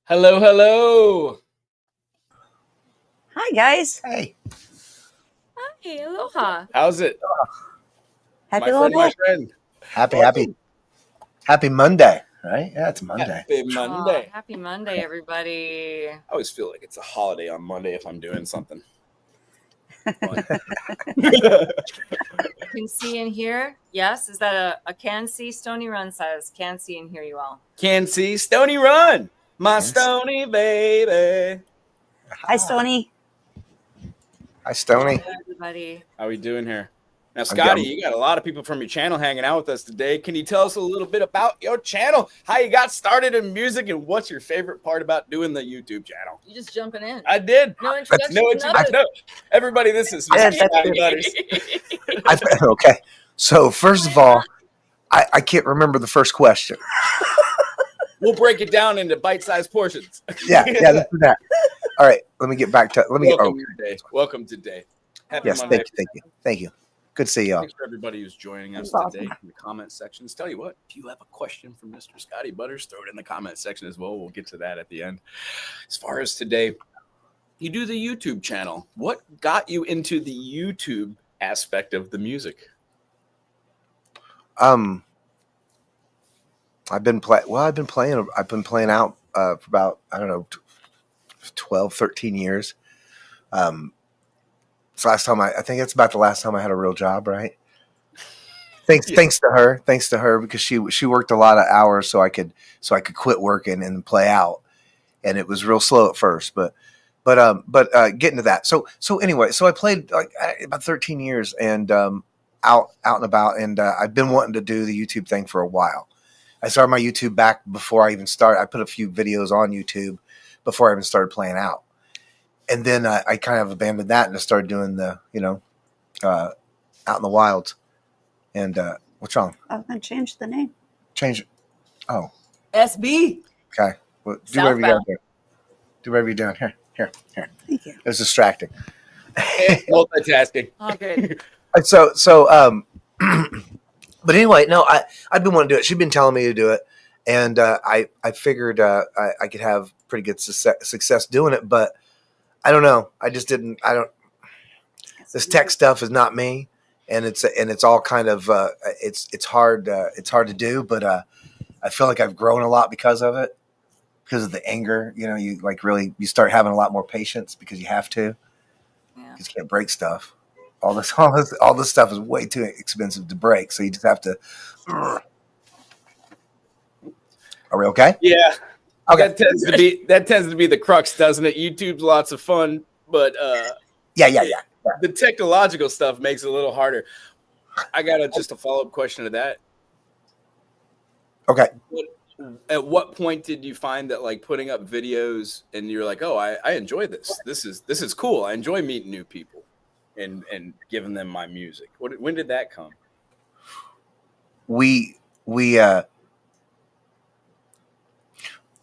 Hello, hello. Hi, guys. Hey, Hey, aloha. How's it? Happy My little friend, my day. friend. happy Monday, right? Yeah, it's Monday. Happy Monday. Happy Monday, everybody. I always feel like it's a holiday on Monday if I'm doing something. You can see and hear. Yes, is that a can see? Stony Run says, can see and hear you all. Can see Stony Run, my Yes. Stony baby. Hi, Stony. Hi, Stony. Hello, everybody. How we doing here? Now, I'm Scotty, good. you got a lot of people from your channel hanging out with us today. Can you tell us a little bit about your channel, how you got started in music, and what's your favorite part about doing the YouTube channel? You just jumping in. I did. No introduction. No introduction. No. Everybody, this is Yeah, Mr. that's Scotty good. Butters. Okay. So first of all, I can't remember the first question. We'll break it down into bite-sized portions. Yeah, let's do that. All right, let me get back to. Welcome today. Happy Yes, Monday. thank you. Good to see y'all. Thanks for everybody who's joining us That's today awesome. in the comment sections. Tell you what, if you have a question for Mr. Scotty Butters, throw it in the comment section as well. We'll get to that at the end. As far as today, you do the YouTube channel. What got you into the YouTube aspect of the music? I've been playing out for about, I don't know, 12, 13 years. So I think it's about the last time I had a real job, right? Thanks to her because she worked a lot of hours so I could quit working and play out, and it was real slow at first, but getting to that. So anyway, so I played like about 13 years and out and about, and I've been wanting to do the YouTube thing for a while. I started my YouTube back before I even started. I put a few videos on YouTube before I even started playing out. And then I kind of abandoned that and just started doing the, out in the wilds. And what's wrong? I'm going to change the name. Change it. Oh, SB. okay. Well, do whatever you got to do. Do whatever you're doing. Here. Thank you. It was distracting. Multitasking. Oh, good. So, but anyway, no, I've been wanting to do it. She'd been telling me to do it. And I figured I could have pretty good success doing it, but I don't know. This tech stuff is not me, and it's all kind of it's hard to do, but I feel like I've grown a lot because of it, because of the anger. You like really you start having a lot more patience because you have to. Yeah. Because you can't break stuff. All this stuff is way too expensive to break, so you just have to. Are we okay? Yeah. Okay. That tends to be the crux, doesn't it? YouTube's lots of fun, but Yeah. the technological stuff makes it a little harder. I got just a follow-up question to that. Okay. At what point did you find that like putting up videos and you're like, oh, I enjoy this. This is cool. I enjoy meeting new people and giving them my music. When did that come?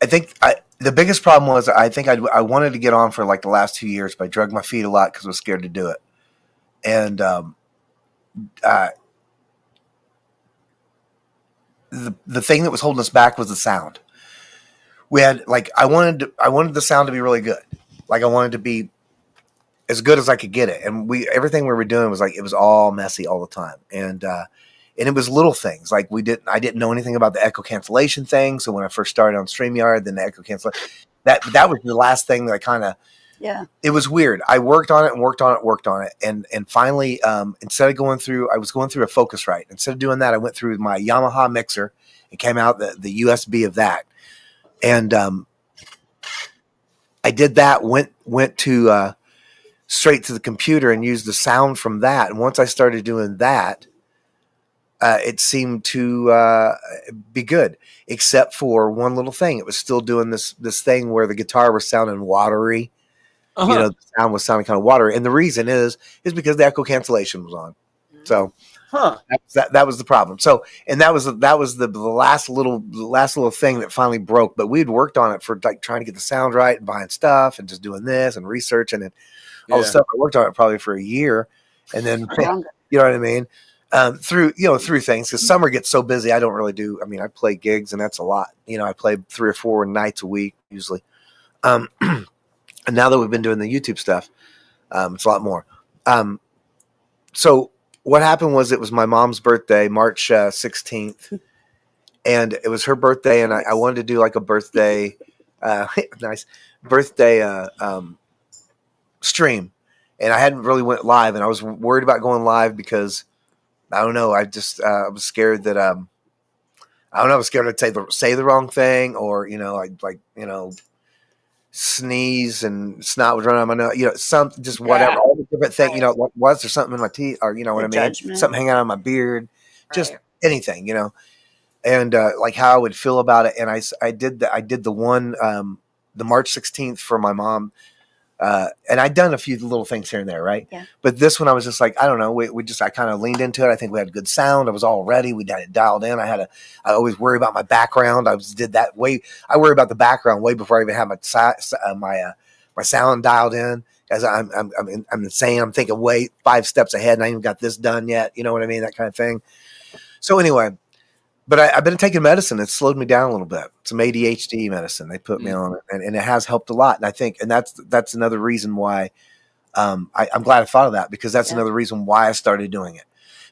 I think the biggest problem was I think I wanted to get on for like the last 2 years, but I dragged my feet a lot because I was scared to do it. And the thing that was holding us back was the sound. We had like I wanted the sound to be really good. Like I wanted to be as good as I could get it, and everything we were doing was like it was all messy all the time, and it was little things like I didn't know anything about the echo cancellation thing. So when I first started on StreamYard, then the echo cancellation, that was the last thing that I kind of, it was weird. I worked on it. And finally, instead of I was going through a Focusrite. Instead of doing that, I went through my Yamaha mixer and came out the USB of that. And I did that, went to straight to the computer and used the sound from that. And once I started doing that, it seemed to be good, except for one little thing. It was still doing this thing where the guitar was sounding watery. Uh-huh. The sound was sounding kind of watery, and the reason is because the echo cancellation was on. So that was the problem. So, and that was the last little thing that finally broke. But we'd worked on it for like trying to get the sound right and buying stuff and just doing this and researching and all the stuff. I worked on it probably for a year, and then you know what I mean. through things, because summer gets so busy. I don't really do. I mean, I play gigs, and that's a lot. I play 3 or 4 nights a week usually. And now that we've been doing the YouTube stuff, it's a lot more. So what happened was, it was my mom's birthday, March 16th, and it was her birthday, and I wanted to do like a birthday, nice birthday stream, and I hadn't really went live, and I was worried about going live because I don't know. I was scared that I don't know. I was scared to say the wrong thing, or sneeze and snot would run out of my nose. Just whatever, all the different things. Was there something in my teeth, or what I mean? Judgment. Something hanging out of my beard, just Right. anything, and like how I would feel about it. And I did the one, the March 16th for my mom. And I'd done a few little things here and there, right? Yeah. But this one, I was just like, I don't know. I kind of leaned into it. I think we had good sound. I was all ready. We had it dialed in. I always worry about my background. I worry about the background way before I even had my sound dialed in. As I'm saying, I'm thinking way 5 steps ahead, and I ain't even got this done yet. You know what I mean? That kind of thing. So anyway, but I've been taking medicine. It's slowed me down a little bit. Some ADHD medicine they put me on, and it has helped a lot. And I think, and that's another reason why I'm glad I thought of that, because that's another reason why I started doing it,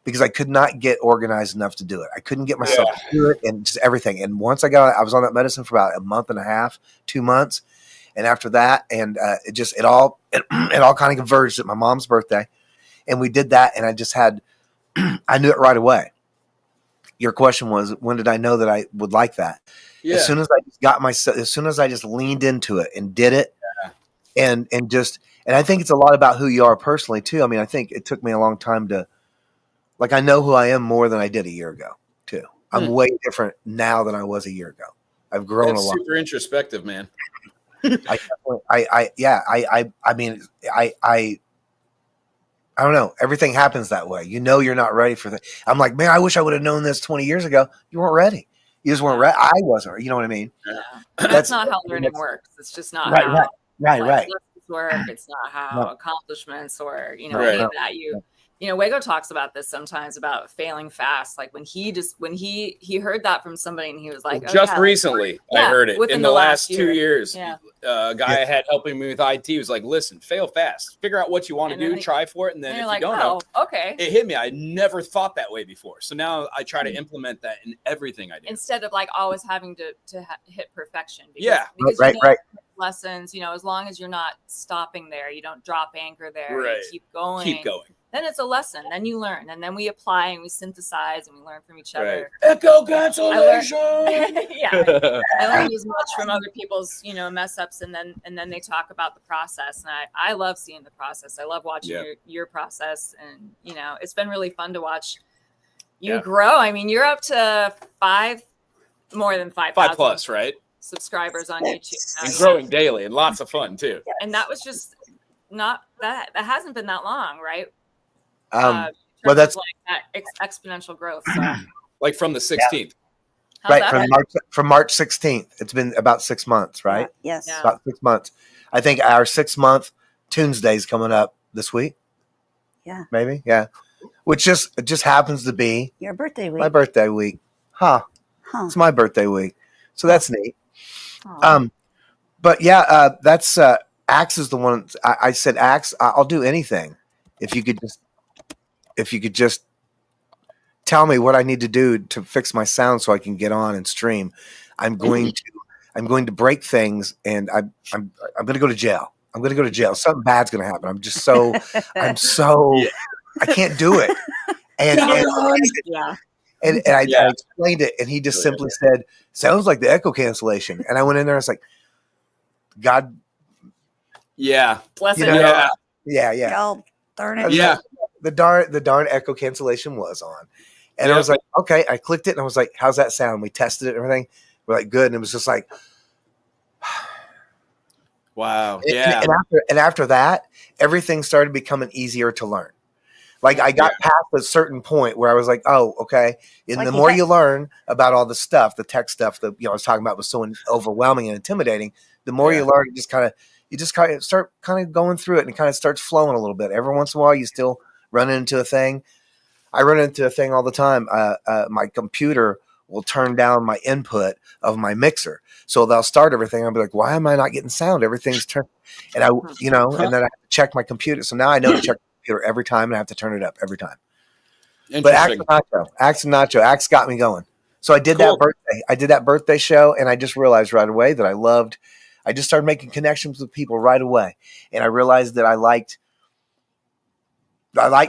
because I could not get organized enough to do it. I couldn't get myself to do it, and just everything. And once I was on that medicine for about a month and a half, 2 months, and after that, and it all kind of converged at my mom's birthday, and we did that, and I just had I knew it right away. Your question was, when did I know that I would like that? Yeah. As soon as I just leaned into it and did it, and I think it's a lot about who you are personally too. I mean, I think it took me a long time to, like, I know who I am more than I did a year ago too. I'm way different now than I was a year ago. I've grown a lot. Super introspective, man. I don't know. Everything happens that way. You're not ready for that. I'm like, man, I wish I would have known this 20 years ago. You weren't ready. You just weren't ready. I wasn't. You know what I mean? Yeah. That's not how learning works. It's just not right, how right. lessons work. It's not how accomplishments or any of that. Wago talks about this sometimes, about failing fast. Like when he heard that from somebody, and he was like, recently I heard it in the last 2 years. Yeah. A guy I had helping me with IT was like, listen, fail fast, figure out what you want to do, try for it. And then if you don't know, okay. It hit me. I never thought that way before. So now I try to implement that in everything I do. Instead of like always having to hit perfection. Because right. Lessons, as long as you're not stopping there, you don't drop anchor there, you keep going. Then it's a lesson. Then you learn, and then we apply and we synthesize and we learn from each other. Echo cancellation. I learned as much from other people's, mess ups, and then they talk about the process. And I love seeing the process. I love watching your process, and it's been really fun to watch you grow. I mean, you're up to more than 5,000. 5+ right? Subscribers on YouTube. And growing daily, and lots of fun too. And that was just not that hasn't been that long, right? Well, that's like that exponential growth. So. Like from the 16th. From March 16th. It's been about 6 months, right? Yes. Yeah. About 6 months. I think our 6-month Tuesday is coming up this week. Yeah. Maybe. Yeah. Which just happens to be Your birthday week. my birthday week. Huh. It's my birthday week. So that's neat. Aww. But yeah, that's Axe is the one. I said, Axe, I'll do anything if you could just tell me what I need to do to fix my sound so I can get on and stream. I'm going to break things, and I'm going to go to jail. I'm going to go to jail. Something bad's going to happen. I'm I can't do it. And I explained it, and he just simply said, sounds like the echo cancellation. And I went in there and I was like, God. Yeah. Bless it. Yeah. Oh, darn it. Yeah. The darn echo cancellation was on. And I was like, okay, I clicked it and I was like, how's that sound? We tested it and everything. We're like, good. And it was just like, wow. Yeah. And after that, everything started becoming easier to learn. Like I got past a certain point where I was like, oh, okay. And like the more you learn about all the stuff, the tech stuff that I was talking about was so overwhelming and intimidating. The more you learn, you just kind of start going through it, and it kind of starts flowing a little bit. Every once in a while, you still run into a thing. I run into a thing all the time. My computer will turn down my input of my mixer. So they'll start everything. I'll be like, why am I not getting sound? Everything's turned. And and then I have to check my computer. So now I know to check my computer every time and I have to turn it up every time. But Axe and Nacho, Axe got me going. So I did that birthday. I did that birthday show and I just realized right away that I just started making connections with people right away. And I realized that I liked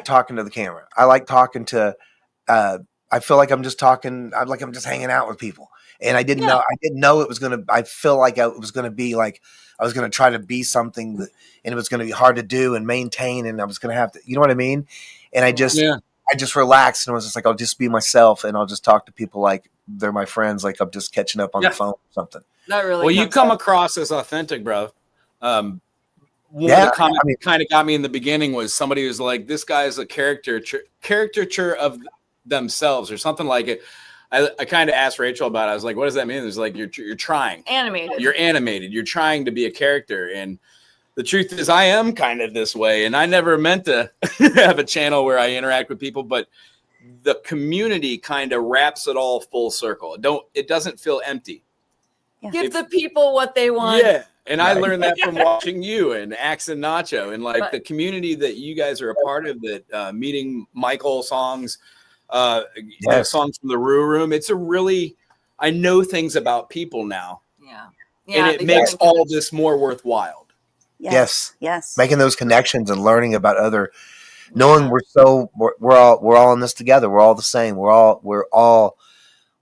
talking to the camera. I like talking to, I feel like I'm just talking. I'm just hanging out with people. And I didn't know it was going to, I feel like it was going to be like, I was going to try to be something and it was going to be hard to do and maintain. And I was going to have to, you know what I mean? And I just relaxed and was just like, I'll just be myself and I'll just talk to people like they're my friends. Like I'm just catching up on the phone or something. That really. Well, you come across as authentic, bro. One of the comments kind of got me in the beginning was somebody was like, this guy is a caricature of themselves or something like it. I kind of asked Rachel about it. I was like, what does that mean? It's like, you're trying. You're animated. You're trying to be a character. And the truth is I am kind of this way. And I never meant to have a channel where I interact with people, but the community kind of wraps it all full circle. It doesn't feel empty. Yeah. Give the people what they want. Yeah. And I learned that from watching you and Axe and Nacho and like the community that you guys are a part of, that meeting Michael songs, songs from the Roo Room. It's I know things about people now. Yeah. And it makes all this more worthwhile. Yes. Making those connections and learning about knowing we're all in this together. We're all the same. We're all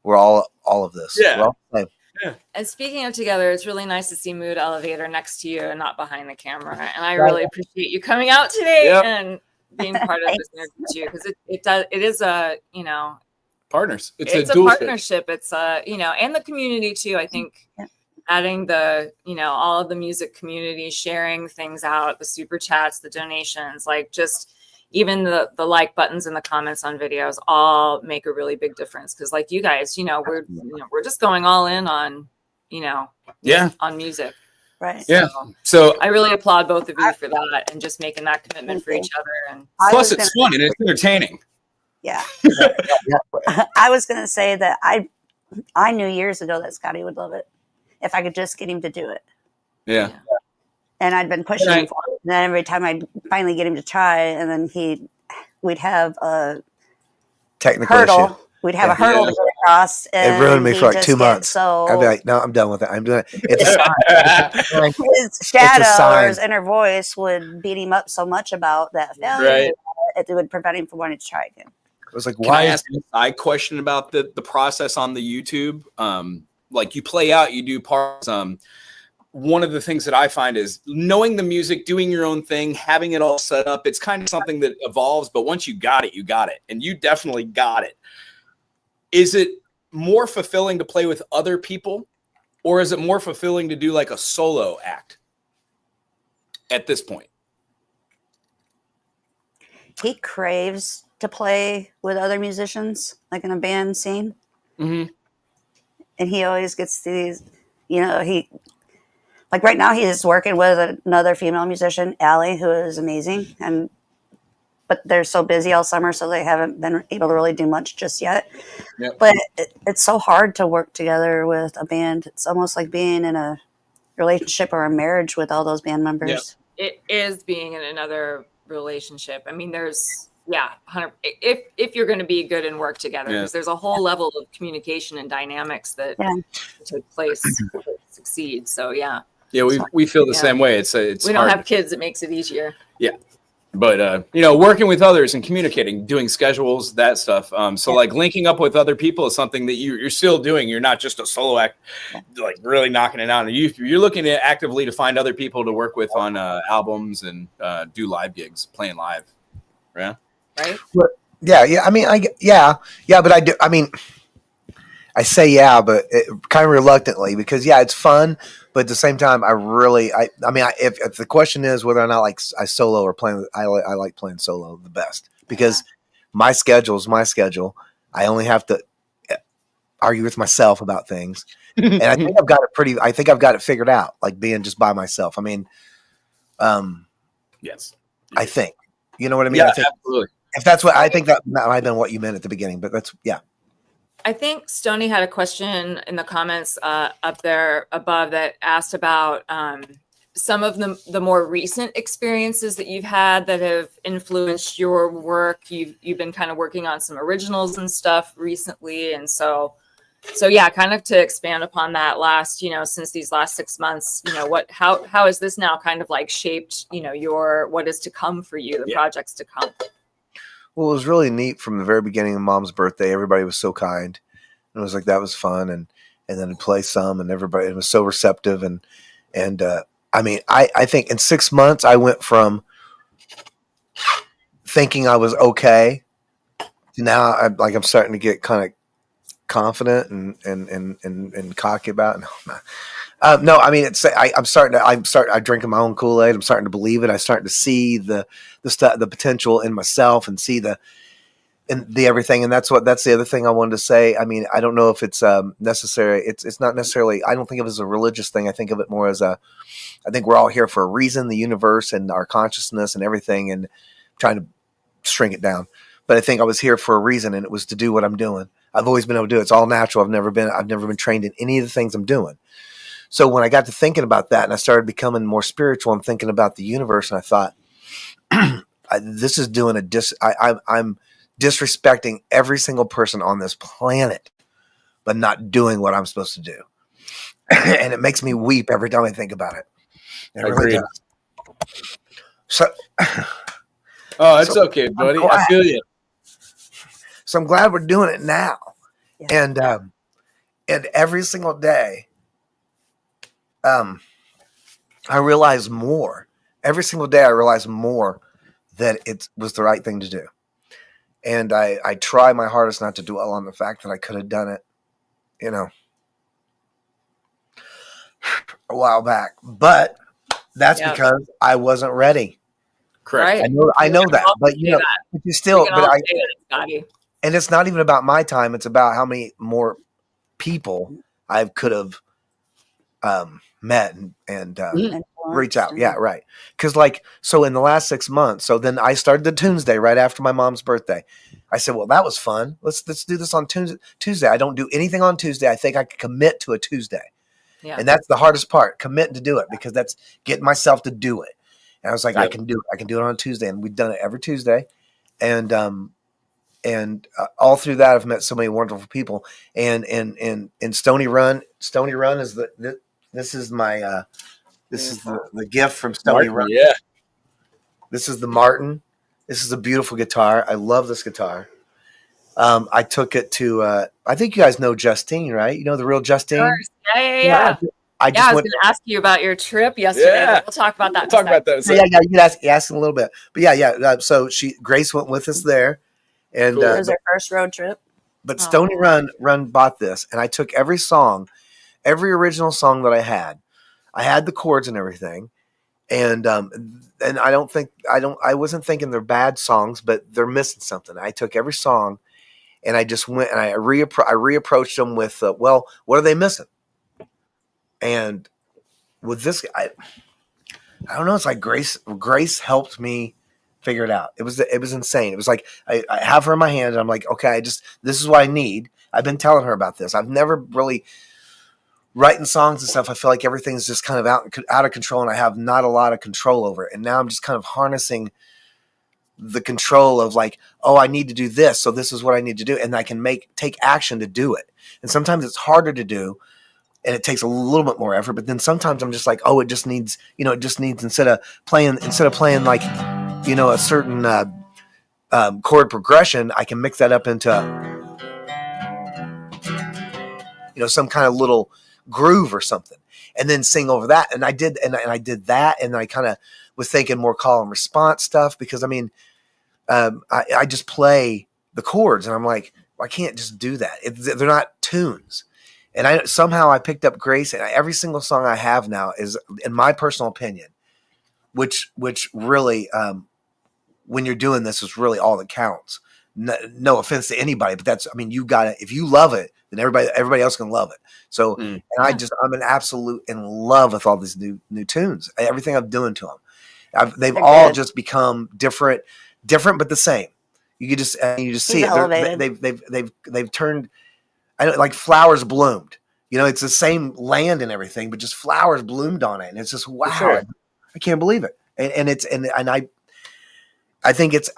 of this. Yeah. We're all the same. Yeah. And speaking of together, it's really nice to see Mood Elevator next to you and not behind the camera. And I really appreciate you coming out today and being part of this interview too, because it is a partners. It's a partnership. It's and the community too. I think adding the all of the music community, sharing things out, the super chats, the donations, like just even the like buttons in the comments on videos all make a really big difference. Because like you guys, we're just going all in on on music. Right. Yeah. So I really applaud both of you for that and just making that commitment for each other. And plus it's fun and it's entertaining. Yeah. I was going to say that I knew years ago that Scotty would love it if I could just get him to do it. Yeah. And I'd been pushing him for it. And then every time I'd finally get him to try, and then we'd have a technical hurdle. issue. We'd have a hurdle to get across. It ruined me for like 2 months. So I'd be like, no, I'm done with it. I'm doing it. It's a sign. His shadow or his inner voice would beat him up so much about that failure that it would prevent him from wanting to try again. It was like, Can I ask a side question about the process on the YouTube? Like you play out, you do parts. One of the things that I find is knowing the music, doing your own thing, having it all set up. It's kind of something that evolves, but once you got it, you got it. And you definitely got it. Is it more fulfilling to play with other people, or is it more fulfilling to do like a solo act at this point? He craves to play with other musicians, like in a band scene. Mm-hmm. And he always gets these, like right now he's working with another female musician, Allie, who is amazing. But they're so busy all summer, so they haven't been able to really do much just yet. Yep. But it's so hard to work together with a band. It's almost like being in a relationship or a marriage with all those band members. Yep. It is being in another relationship. I mean, there's 100, if you're going to be good and work together, because there's a whole level of communication and dynamics that take place to succeed. So yeah, we feel the same way. It's we don't have kids. It makes it easier. Yeah. But, working with others and communicating, doing schedules, that stuff. So like linking up with other people is something that you're still doing. You're not just a solo act, like really knocking it out. You're looking at actively to find other people to work with on albums and do live gigs, playing live. Yeah. Right. Yeah. I mean, but I do. I mean, I say but kind of reluctantly because it's fun, but at the same time, if the question is whether or not I solo or playing, I like playing solo the best because my schedule is my schedule. I only have to argue with myself about things, and I think I've got it figured out. Like being just by myself. I mean, yes, I think you know what I mean. Yeah, I think, absolutely. If that's what I think, that might have been what you meant at the beginning, but that's yeah. I think Stony had a question in the comments up there above that asked about some of the more recent experiences that you've had that have influenced your work. You've been kind of working on some originals and stuff recently, and so yeah, kind of to expand upon that last, since these last 6 months, how has this now kind of like shaped, your what is to come for you, the projects to come. Well, it was really neat from the very beginning of Mom's birthday. Everybody was so kind. And it was like, that was fun. And then play some, and everybody was so receptive. And I mean, I think in 6 months, I went from thinking I was okay to now I'm starting to get kind of confident and cocky about it. No, I mean, I'm drinking my own Kool-Aid. I'm starting to believe it. I'm starting to see the potential in myself and see the everything. And that's the other thing I wanted to say. I mean, I don't know if it's necessary. It's not necessarily, I don't think of it as a religious thing. I think of it more as I think we're all here for a reason, the universe and our consciousness and everything, and trying to shrink it down. But I think I was here for a reason, and it was to do what I'm doing. I've always been able to do it. It's all natural. I've never been trained in any of the things I'm doing. So when I got to thinking about that, and I started becoming more spiritual and thinking about the universe, and I thought, this is doing I'm disrespecting every single person on this planet, but not doing what I'm supposed to do. And it makes me weep every time I think about it. It really does. So, it's okay, buddy. I feel you. So I'm glad we're doing it now. Yeah. And every single day, I realize more. Every single day, I realize more that it was the right thing to do. And I try my hardest not to dwell on the fact that I could have done it, a while back. But that's because I wasn't ready. Correct. Right. I know that, but but you still, Scotty. and it's not even about my time. It's about how many more people I could have met and reach out. Yeah, right. Because so in the last 6 months, so then I started the Tuesday right after my mom's birthday. I said, well, that was fun. Let's do this on Tuesday. I don't do anything on Tuesday. I think I could commit to a Tuesday. Yeah. And that's the hardest part, committing to do it, because that's getting myself to do it. And I was like, I can do it. I can do it on Tuesday. And we've done it every Tuesday. And all through that, I've met so many wonderful people. And Stony Run is this is my this is the gift from Stony Run. Yeah. This is the Martin. This is a beautiful guitar. I love this guitar. I took it to I think you guys know Justine, right? You know the real Justine? Yeah. I was going to ask you about your trip yesterday. But we'll talk about that. We'll talk about that. Yeah, you can ask in a little bit. But so Grace went with us there. And It was our first road trip. But Stony Run bought this, and I took every original song that I had the chords and everything, and I wasn't thinking they're bad songs, but they're missing something. I took every song, and I just went and I reapproached them with, well, what are they missing? And with this, I don't know. It's like Grace helped me figure it out. It was insane. It was like I have her in my hand, and I'm like, okay, this is what I need. I've been telling her about this. I've never really writing songs and stuff. I feel like everything's just kind of out of control, and I have not a lot of control over it. And now I'm just kind of harnessing the control of like, oh, I need to do this, so this is what I need to do, and I can take action to do it. And sometimes it's harder to do, and it takes a little bit more effort. But then sometimes I'm just like, oh, it just needs instead of playing like, a certain chord progression, I can mix that up into some kind of little groove or something, and then sing over that. And I did that, and I kind of was thinking more call and response stuff, because I mean, I just play the chords, and I'm like, well, I can't just do that. They're not tunes. And I picked up Grace, and every single song I have now is, in my personal opinion, which really, when you're doing this, is really all that counts. No offense to anybody, but you got it. If you love it, then everybody else can love it. So, and I'm an absolute in love with all these new tunes. Everything I'm doing to them, they've all just become different, but the same. You could just you just He's see it. elevated. They've turned. I know, like flowers bloomed. It's the same land and everything, but just flowers bloomed on it, and it's just wow. Sure. I can't believe it. And it's and I think it's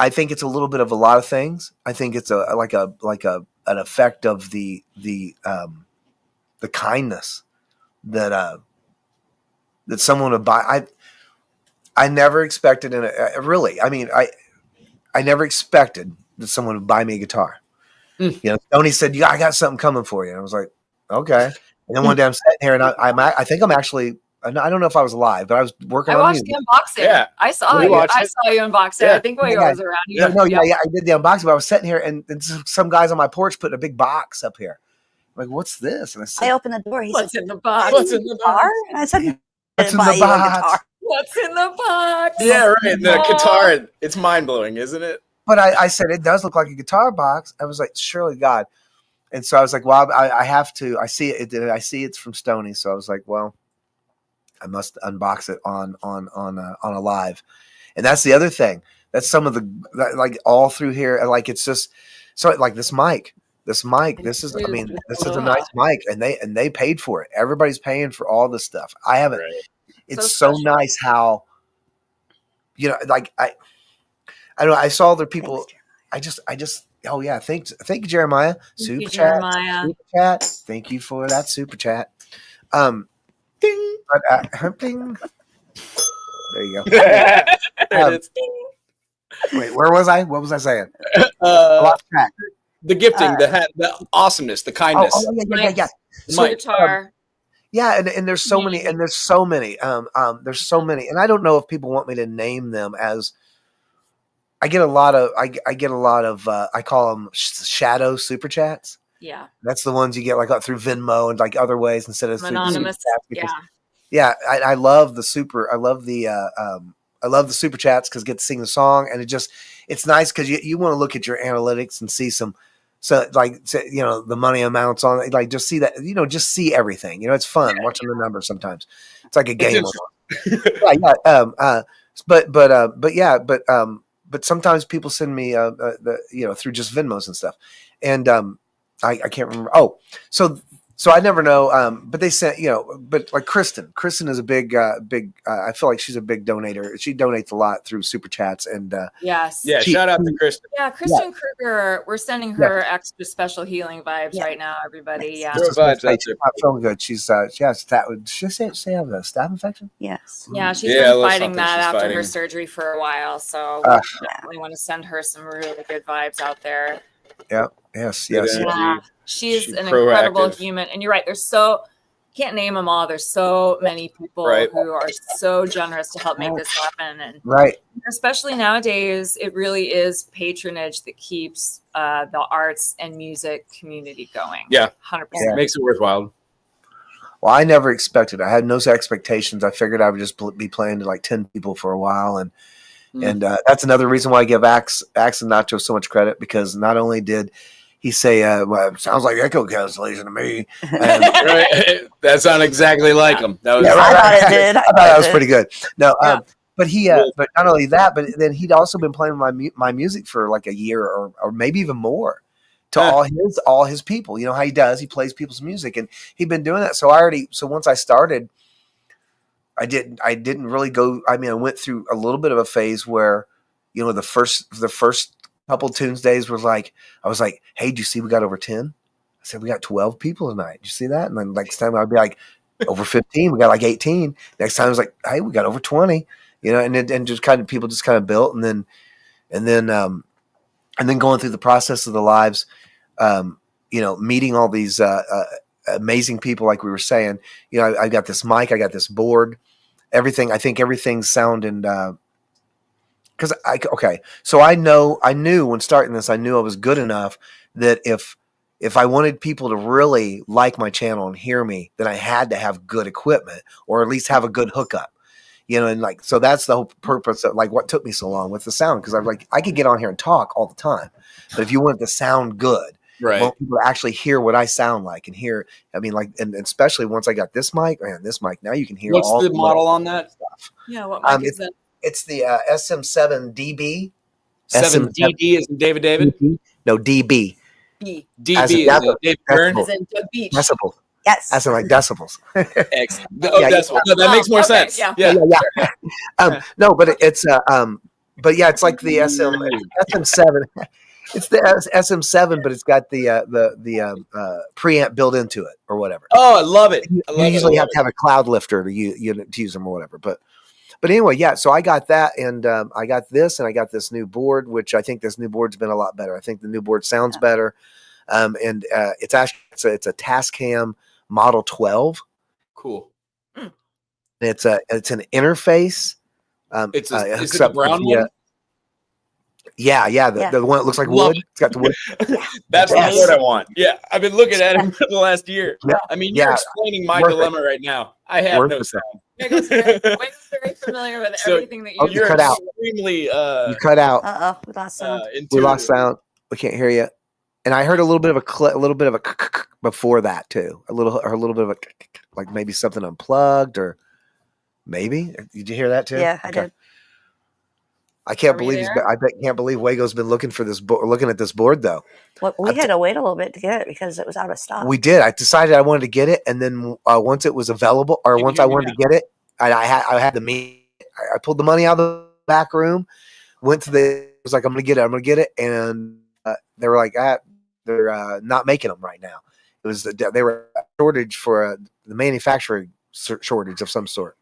a little bit of a lot of things. I think it's an effect of the kindness that someone would buy. I never expected really. I mean, I never expected that someone would buy me a guitar. Tony said, "Yeah, I got something coming for you." And I was like, "Okay." And then one day I'm sitting here, and I think I'm actually. I don't know if I was live, but I was working. I watched the unboxing. Yeah, I saw you. I saw you unbox it. Yeah. I think Wayo was around you. I did the unboxing, but I was sitting here, and some guys on my porch putting a big box up here. I'm like, what's this? And I said, I opened the door. He What's said, in the box? What's in the box? And I said, What's in buy the you a box? guitar. What's in the box? Yeah, right. The Oh. guitar, it's mind blowing, isn't it? But I said, it does look like a guitar box. I was like, surely God. And so I was like, well, I have to. I see it. I see it's from Stony. So I was like, well, I must unbox it on a live. And that's the other thing. That's some of like all through here. And like, it's just so like this mic. This is, I mean, this is a nice mic, and they paid for it. Everybody's paying for all this stuff. I haven't. Right. It's so nice how, like I don't know. I saw other people. I just. Oh yeah, thank you, Jeremiah. Thank you, Jeremiah. Super chat. Thank you for that super chat. Ding. But, ding. There you go. There it is. Wait, where was I? What was I saying? I lost track. The gifting, the awesomeness, the kindness. Oh yeah. So guitar. Yeah, and there's so many, and there's so many, and I don't know if people want me to name them as. I get a lot of, I call them shadow super chats. Yeah. That's the ones you get like through Venmo and like other ways instead of Anonymous. Yeah, I love the super. I love the super chats because I get to sing the song, and it's nice because you want to look at your analytics and see the money amounts on it, like just see that, just see everything. It's fun watching the numbers sometimes. It's like a game. But sometimes people send me through just Venmos and stuff, and I can't remember. Oh, so I never know. But they sent, but like Kristen is a big. I feel like she's a big donator. She donates a lot through super chats and. Yes. Yeah. Shout out to Kristen. Yeah, Kristen Kruger. We're sending her extra special healing vibes right now, everybody. Yeah. Good vibes out She's not feeling good. She's have a staph infection? Yes. Yeah, she's Yeah, been fighting something that she's after fighting. her surgery for a while. So we definitely want to send her some really good vibes out there. Yeah. Yes. Good Yes. energy. Yeah. She's an proactive. incredible human. And you're right. Can't name them all. There's so many people who are so generous to help make this happen. And Right. especially nowadays, it really is patronage that keeps the arts and music community going. Yeah. 100%. It makes it worthwhile. Well, I never expected. I had no expectations. I figured I would just be playing to like 10 people for a while, and that's another reason why I give Axe and Nacho so much credit, because not only did he say, well, it sounds like echo cancellation to me. And, that sounded exactly like him. That was I thought it did. I thought that was pretty good. No, but but not only that, but then he'd also been playing my music for like a year or maybe even more to all his people. You know how he does? He plays people's music, and he'd been doing that. So once I started, I didn't really go. I mean, I went through a little bit of a phase where, the first couple Tuesdays was like, I was like, hey, did you see we got over 10? I said, we got 12 people tonight. Did you see that? And then next time I'd be like, over 15, we got like 18. Next time I was like, hey, we got over 20, and just kind of people just kind of built. And then going through the process of the lives, meeting all these amazing people, like we were saying, I got this mic, I got this board, everything. I think everything's sound and, so I knew when starting this, I knew I was good enough that if I wanted people to really like my channel and hear me, then I had to have good equipment, or at least have a good hookup, and like, so that's the whole purpose of like what took me so long with the sound. Cause I'm like, I could get on here and talk all the time, but if you want it to sound good, right, want people to actually hear what I sound like and hear, I mean, like, and especially once I got this mic, now you can hear what's all the model on that stuff. Yeah. What mic is that? It's the SM7DB 7DD is in David. No, DB. B. As in DB is in Dave Byrne. As in Doug Beach. Decibel. Yes. As in like decibels. Excellent. Oh, decibel. No, that makes more sense. Yeah. Yeah. No, but it's but yeah, it's like the SM7. It's the SM7, but it's got the preamp built into it or whatever. Oh, I love it. You usually have to have a cloud lifter to use them or whatever. But anyway, yeah. So I got that, and I got this, and I got this new board, which I think this new board's been a lot better. I think the new board sounds better, and it's actually it's a Tascam Model 12. Cool. It's an interface. Is it the brown one? Yeah. The one that looks like Love wood. it. It's got the wood. That's Yes. the board I want. Yeah, I've been looking at it for the last year. Yeah. I mean, you're Yeah. explaining my Worth dilemma right now. I have Worth no it. sound. Wago's very familiar with So- everything that Oh, you you You're cut out. extremely You cut out. We lost sound. We intuitive. lost sound. We can't hear you. And I heard a little bit of a before that too. A little bit of a like maybe something unplugged or maybe. Did you hear that too? Yeah, I Okay. did. I can't Are we believe there? can't believe Wago's been looking for this looking at this board though. Well, we had to wait a little bit to get it because it was out of stock. We did. I decided I wanted to get it, and then once it was available, or You once can I hear me wanted to get it, I had the meeting. I pulled the money out of the back room, went to was like, I'm gonna get it, and they were like, they're not making them right now. It was they were a shortage for the manufacturing shortage of some sort.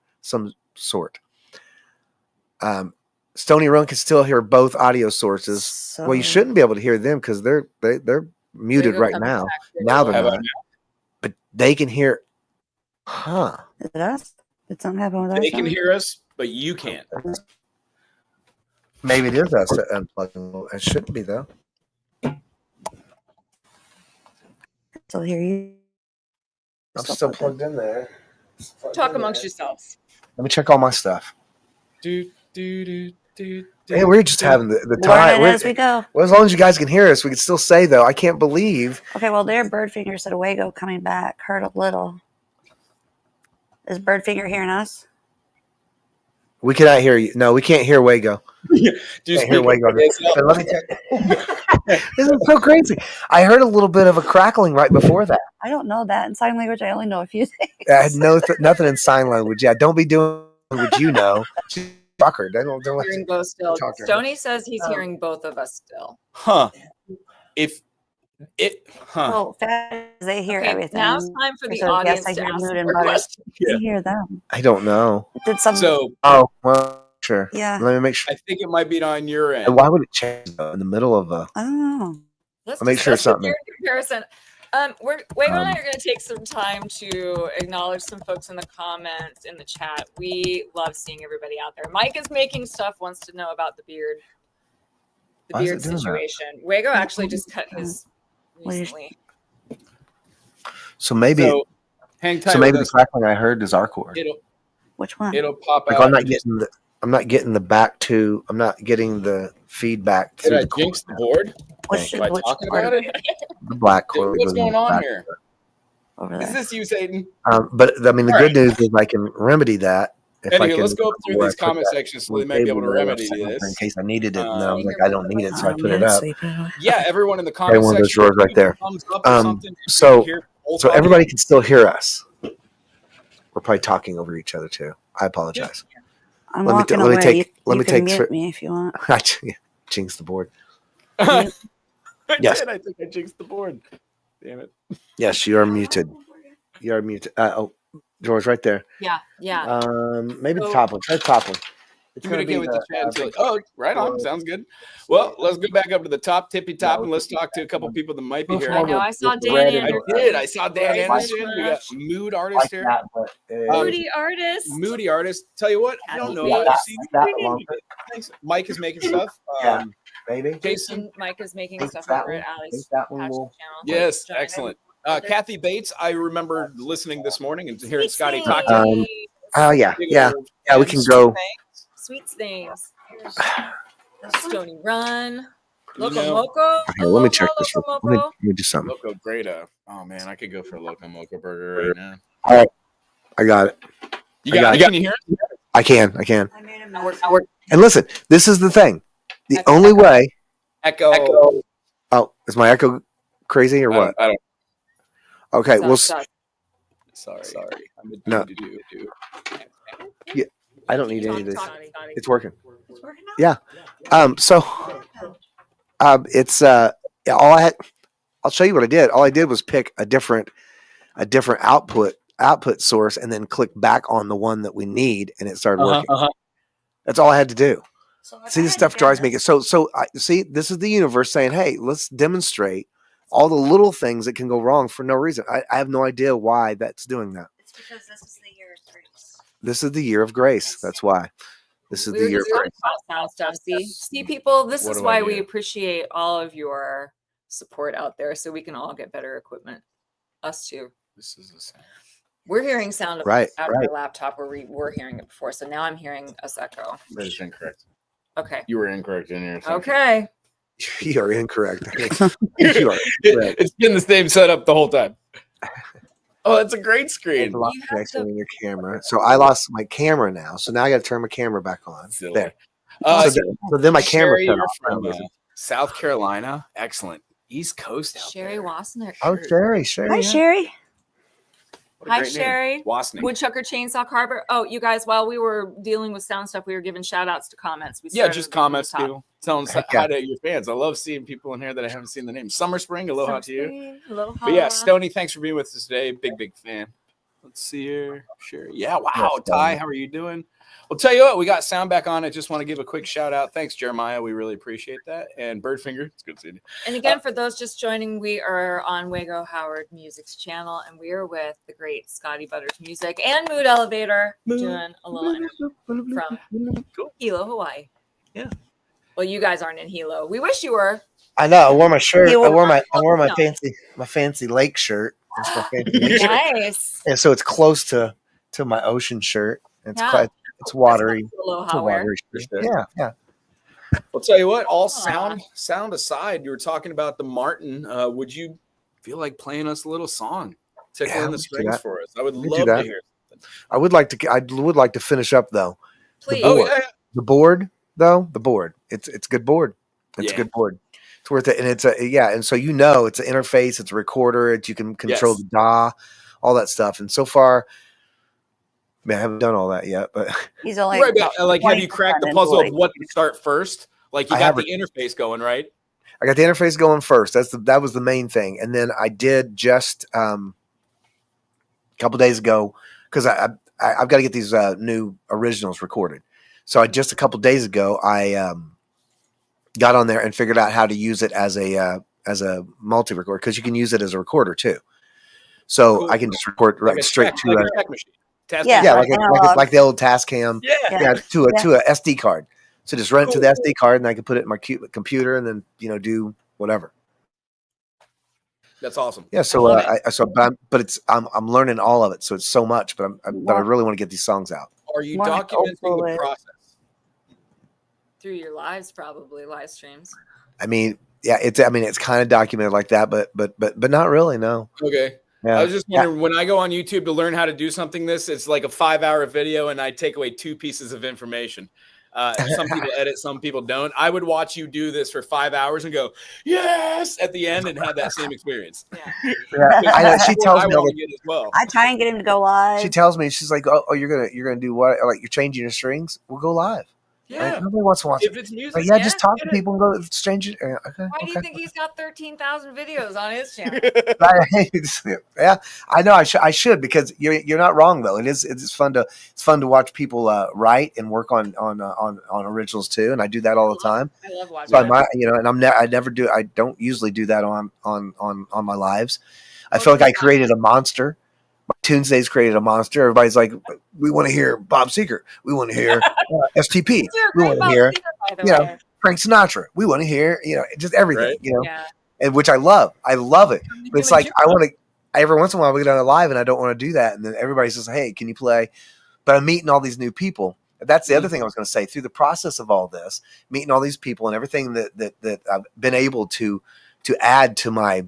Stony Run can still hear both audio sources. So, Well, you shouldn't be able to hear them because they're muted Wago right coming now. back here. Now they're How about not, but they can hear. Huh? Is it us? Did something happen with our They can sound? hear us, but you can't. Maybe it is us unplugging. It shouldn't be though. Still hear you? I'm still plugged in there. Talk amongst yourselves. Let me check all my stuff. Do. Hey, we're just having the time. Learning as we go. Well, as long as you guys can hear us, we can still say though. I can't believe Okay, well, there, Birdfinger said Wago coming back. Heard a little. Is Birdfinger hearing us? we cannot hear you. No, we can't hear Wago. Do Can't hear Wago. But let me check. This is so crazy. I heard a little bit of a crackling right before that. I don't know that. In sign language, I only know a few things. I had nothing in sign language. Yeah, don't be doing what you know. Fucker. Don't Hearing both still. Talk to her. Stoney says he's hearing both of us still. Huh? If it. Huh? Oh, they hear Okay, everything. now it's time for the So, yes, audience I to hear ask Mood some and more Butter. questions. Yeah. I hear them. I don't know. Did some? So Oh, well, sure. Yeah. Let me make sure. I think it might be on your end. And why would it change though, in the middle of a? I don't know. Let's I'll make sure discuss something- the gear comparison. Wago and I are going to take some time to acknowledge some folks in the comments in the chat. We love seeing everybody out there. Mike is making stuff. Wants to know about the beard Why is it doing that? situation. Wago actually just cut his What is- recently. So maybe, So hang tight. so maybe the with us. crackling I heard is our cord. Which one? It'll pop Like out. I'm not getting the back to. I'm not getting the feedback Did through I the cord. jinx the board? Which, Am I which talking part about it? The black cord. What's goes in going the on back. here? over Is there? this you, Satan? But I mean, the All good news is I can remedy that. If I Anyway, can, let's go through where I these put comment that sections so on they the might be able to table there remedy in this. case I needed it. And then I was Um, like, I don't need it, so I put it Yeah, up. sweep it away. Yeah, everyone in the Okay, comment one of those section. drawers right there. Thumbs up or something. if so- you hear both So audio. everybody can still hear us. We're probably talking over each other too. I apologize. I'm Let me walking let me away. take- you, let you me can take mute thr- me if you want. I jinxed the board. I Yes. did. I think I jinxed the board. Damn it. Yes, you are muted. You are muted. George, right there. Yeah. Maybe the So- top one. Try the top one. It's gonna Communicate be with the chat until. big- Oh, right on. Sounds good. Well, let's go back up to the top, tippy top, and let's talk to a couple people that might be here. I know. I saw Dan Red and I Anderson. did. I saw Dan Right. Anderson. We got Mood Artist like here. that, but, Moody artist. Moody Artist. Tell you what, I don't know. Like if that- I've seen that one. Thanks. Mike is making stuff. Yeah. maybe. Jason. Mike is making Think stuff that over at one- think Allie's that one passion will. channel. Yes, Join him. excellent. Kathy Bates, I remember listening this morning and hearing Sweet Scotty things. talk to Um, Oh yeah, yeah. Yeah, we can go. Sweet things. Stony Run. You Loco know- Moco. Okay, let me check this. Loco Let me, Moco. let me do something. Loco Greta. Oh man, I could go for a Loco Moco burger right now. I got it. You I got got it? it. Can you hear it? I can. I made a mess. And listen, this is the thing. The only way. Echo. Oh, is my echo crazy or what? I don't. Okay, well, Sorry. No. Yeah, I don't need any of this. It's working. Yeah. So, it's all I had. I'll show you what I did. All I did was pick a different output source and then click back on the one that we need, and it started working. That's all I had to do. See, this stuff drives me. So see, this is the universe saying, "Hey, let's demonstrate all the little things that can go wrong for no reason." I have no idea why that's doing that. It's because this is the year of grace. This is the year of grace. That's why. This is the year of grace. Sound stuff. See, people. This is why we appreciate all of your support out there, so we can all get better equipment. Us too. This is the sound. We're hearing sound right, out of our laptop where we were hearing it before. So now I'm hearing us echo. That is incorrect. Okay. You were incorrect in here. Okay. You are incorrect. It's been the same setup the whole time. Oh, that's a great screen. There's a lot of connection in your camera. So I lost my camera now. So now I got to turn my camera back on. Silly. There. So then my camera Sherry, cut you're off. from South Carolina. Excellent. East Coast. Sherry Wasner. Oh, Sherry. Hi, yeah. Sherry. Hi, Sherry. Wasney. Woodchucker Chainsaw Carver. Oh, you guys, while we were dealing with sound stuff, we were giving shout outs to comments. Just comments, people. Tell them hi to your fans. I love seeing people in here that I haven't seen the name. Summer Spring, aloha to you. Aloha. But yeah, Stoney, thanks for being with us today. Big fan. Let's see here. Sure. Yeah. Wow. Ty, how are you doing? Well, tell you what, we got sound back on. I just want to give a quick shout out. Thanks, Jeremiah. We really appreciate that. And Birdfinger, it's good seeing you. And again, for those just joining, we are on Wago Howard Music's channel, and we are with the great Scotty Butters Music and Mood Elevator doing a little interview from Hilo, Hawaii. Yeah. Well, you guys aren't in Hilo. We wish you were. I know. I wore my shirt. I wore my No. fancy lake shirt. It's my fancy lake shirt. Nice. And so it's close to my ocean shirt. It's it's watery. It's a watery shirt. Yeah. I'll tell you what, all sound aside, you were talking about the Martin. Would you feel like playing us a little song? Tickling the strings for us. I would love to hear something. I would like to finish up though. Please. The board. It's a good board. It's a good board. It's worth it. And it's and so it's an interface, it's a recorder, you can control the DAW, all that stuff. And so far, man, I haven't done all that yet, but he's only right. But have you cracked the puzzle of what to start first? Like you got the interface going, right? I got the interface going first. That was the main thing. And then I did just a couple days ago because I've got to get these new originals recorded. So just a couple days ago, I got on there and figured out how to use it as a multi recorder because you can use it as a recorder too. So I can just record straight to a like the old Tascam, to a SD card. So just run it to the SD card, and I can put it in my computer, and then do whatever. That's awesome. Yeah. So I'm learning all of it. So it's so much, but I really want to get these songs out. Are you documenting the process through your live streams? I mean, it's kind of documented like that, but not really. No. Okay. Yeah. I was just wondering, when I go on YouTube to learn how to do something, it's like a 5-hour video, and I take away 2 pieces of information. Some people edit, some people don't. I would watch you do this for 5 hours and go, yes, at the end, and have that same experience. I know. She tells me as well. I try and get him to go live. She tells me, she's like, oh, you're gonna do what? Like you're changing your strings? We'll go live. Yeah. Like, nobody wants to watch if it's music. Like, just talk to people and go change it. Okay. Why do you think he's got 13,000 videos on his channel? Yeah, I know. I should because you're not wrong though. It's fun to watch people write and work on originals too, and I do that all the time. I love watching. So I don't usually do that on my lives. I feel like I created a monster. My Tuesdays created a monster. Everybody's like, we want to hear Bob Seger. We want to hear STP. We want to hear, Frank Sinatra. We want to hear, just everything, and which I love. I love it. But it's like, I want to, every once in a while we get on a live and I don't want to do that. And then everybody says, hey, can you play? But I'm meeting all these new people. That's the other thing I was going to say. Through the process of all this, meeting all these people and everything that I've been able to add to my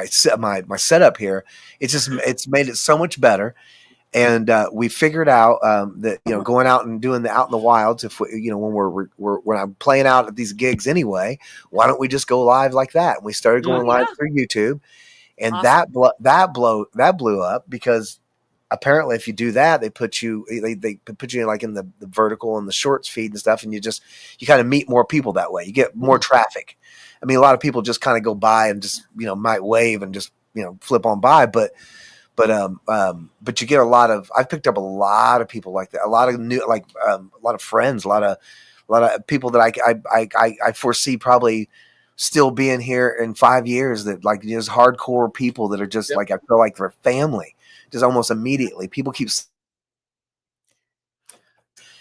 setup here, it's made it so much better. And we figured out that, you know, going out and doing the out in the wilds, if we, you know, when I'm playing out at these gigs anyway, why don't we just go live like that? And we started going live through YouTube, and Awesome. that blew up because apparently if you do that, they put you like in the vertical and the shorts feed and stuff, and you kind of meet more people that way. You get more traffic. I mean, a lot of people just kind of go by and just, you know, might wave and just, you know, flip on by, but you get a lot of, I've picked up a lot of people like that, a lot of new, like a lot of friends, a lot of people that I foresee probably still being here in 5 years, that like just hardcore people that are just like, I feel like they're family just almost immediately. People keep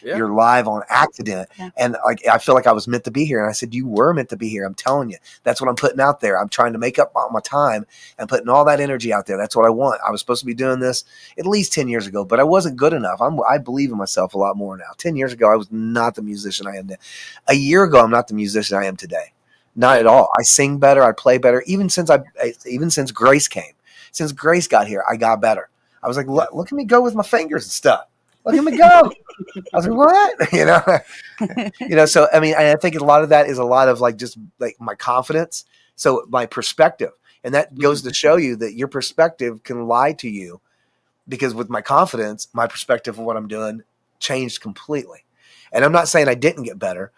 you're live on accident. And like, I feel like I was meant to be here. And I said, you were meant to be here. I'm telling you, that's what I'm putting out there. I'm trying to make up all my time and putting all that energy out there. That's what I want. I was supposed to be doing this at least 10 years ago, but I wasn't good enough. I believe in myself a lot more now. 10 years ago, I was not the musician I am now. A year ago, I'm not the musician I am today. Not at all. I sing better. I play better. Even since Grace came, since Grace got here, I got better. I was like, look at me go with my fingers and stuff. Look at me go. I was like, what? You know, so, I mean, I think a lot of that is a lot of like, just like my confidence. So my perspective, and that goes to show you that your perspective can lie to you, because with my confidence, my perspective of what I'm doing changed completely. And I'm not saying I didn't get better.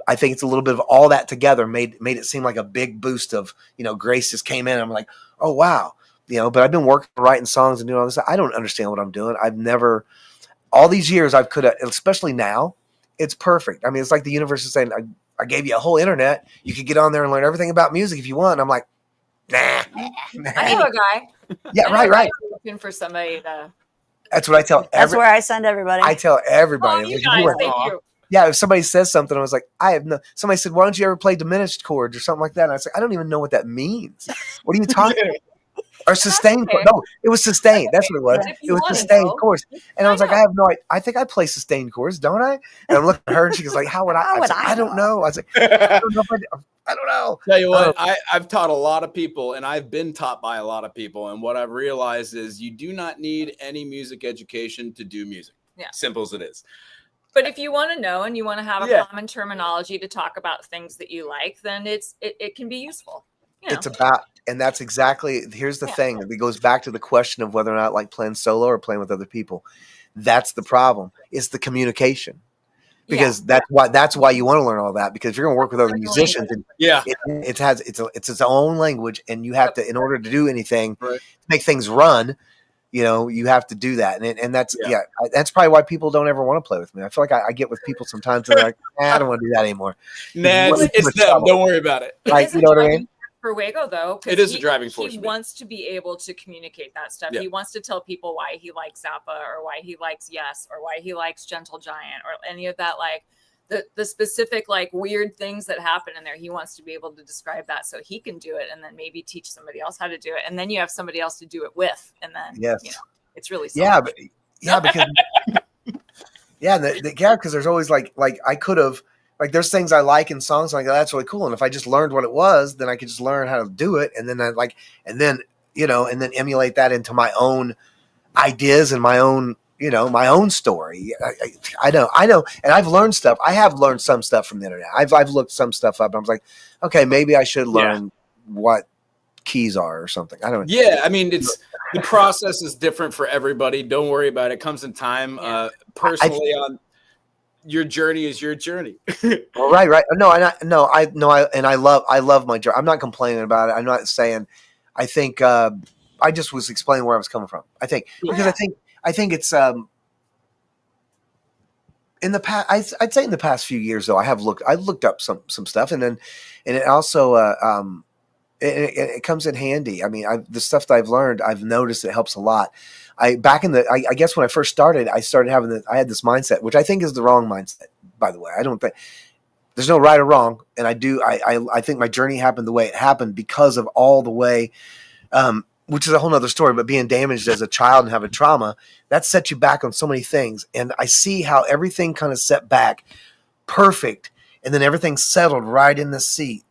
I think it's a little bit of all that together made it seem like a big boost of, you know, Grace just came in. I'm like, oh, wow. You know, but I've been working, writing songs and doing all this. I don't understand what I'm doing. I've never, all these years I could have, especially now, it's perfect. I mean, it's like the universe is saying, I gave you a whole internet. You could get on there and learn everything about music if you want. And I'm like, nah. I know a guy. Yeah, right. Looking for somebody to. That's what I tell. That's where I send everybody. I tell everybody. Oh, you guys, thank you. Yeah, if somebody says something, I was like, somebody said, why don't you ever play diminished chords or something like that? And I was like, I don't even know what that means. What are you talking about? Or sustained chord. No, it was sustained. That's what it was. It was sustained chords. And I was like, I have no idea. I think I play sustained chords, don't I? And I'm looking at her and she goes like, how would I? I don't know. I was like, I don't know if I don't know. Tell you what, I've taught a lot of people, and I've been taught by a lot of people. And what I've realized is you do not need any music education to do music. Yeah. Simple as it is. But if you want to know and you want to have a common terminology to talk about things that you like, then it can be useful. You know? It's about, and that's exactly, here's the thing. It goes back to the question of whether or not like playing solo or playing with other people. That's the problem. It's the communication. Because that's why you want to learn all that, because if you're going to work with other musicians, and it's its own language, and you have to, in order to do anything, to make things run, you know, you have to do that. And that's, that's probably why people don't ever want to play with me. I feel like I get with people sometimes and they're like, I don't want to do that anymore. Nah, it's them. Don't worry about it. Like, you know what I mean? For Wago, though, it is a driving force. He wants to be able to communicate that stuff. He wants to tell people why he likes Zappa, or why he likes Yes, or why he likes Gentle Giant, or any of that, like the specific like weird things that happen in there. He wants to be able to describe that so he can do it, and then maybe teach somebody else how to do it, and then you have somebody else to do it with, and then you know, it's really because because there's always like I could have. Like there's things I like in songs like that's really cool. And if I just learned what it was, then I could just learn how to do it. And then and then emulate that into my own ideas and my own, you know, my own story. I know. And I've learned stuff. I have learned some stuff from the internet. I've looked some stuff up. And I was like, okay, maybe I should learn what keys are or something. I don't know. Yeah. I mean, the process is different for everybody. Don't worry about it. It comes in time. Personally, your journey is your journey. Well, right. No, I love my journey. I'm not complaining about it. I'm not saying. I think I just was explaining where I was coming from. I think because I think it's in the past. I'd say in the past few years though, I looked up some stuff, and it also it comes in handy. I mean, the stuff that I've learned, I've noticed it helps a lot. I guess when I first started, I had this mindset, which I think is the wrong mindset, by the way. I don't think there's no right or wrong. And I think my journey happened the way it happened because of all the way, which is a whole nother story, but being damaged as a child and having trauma, that sets you back on so many things. And I see how everything kind of set back perfect. And then everything settled right in the seat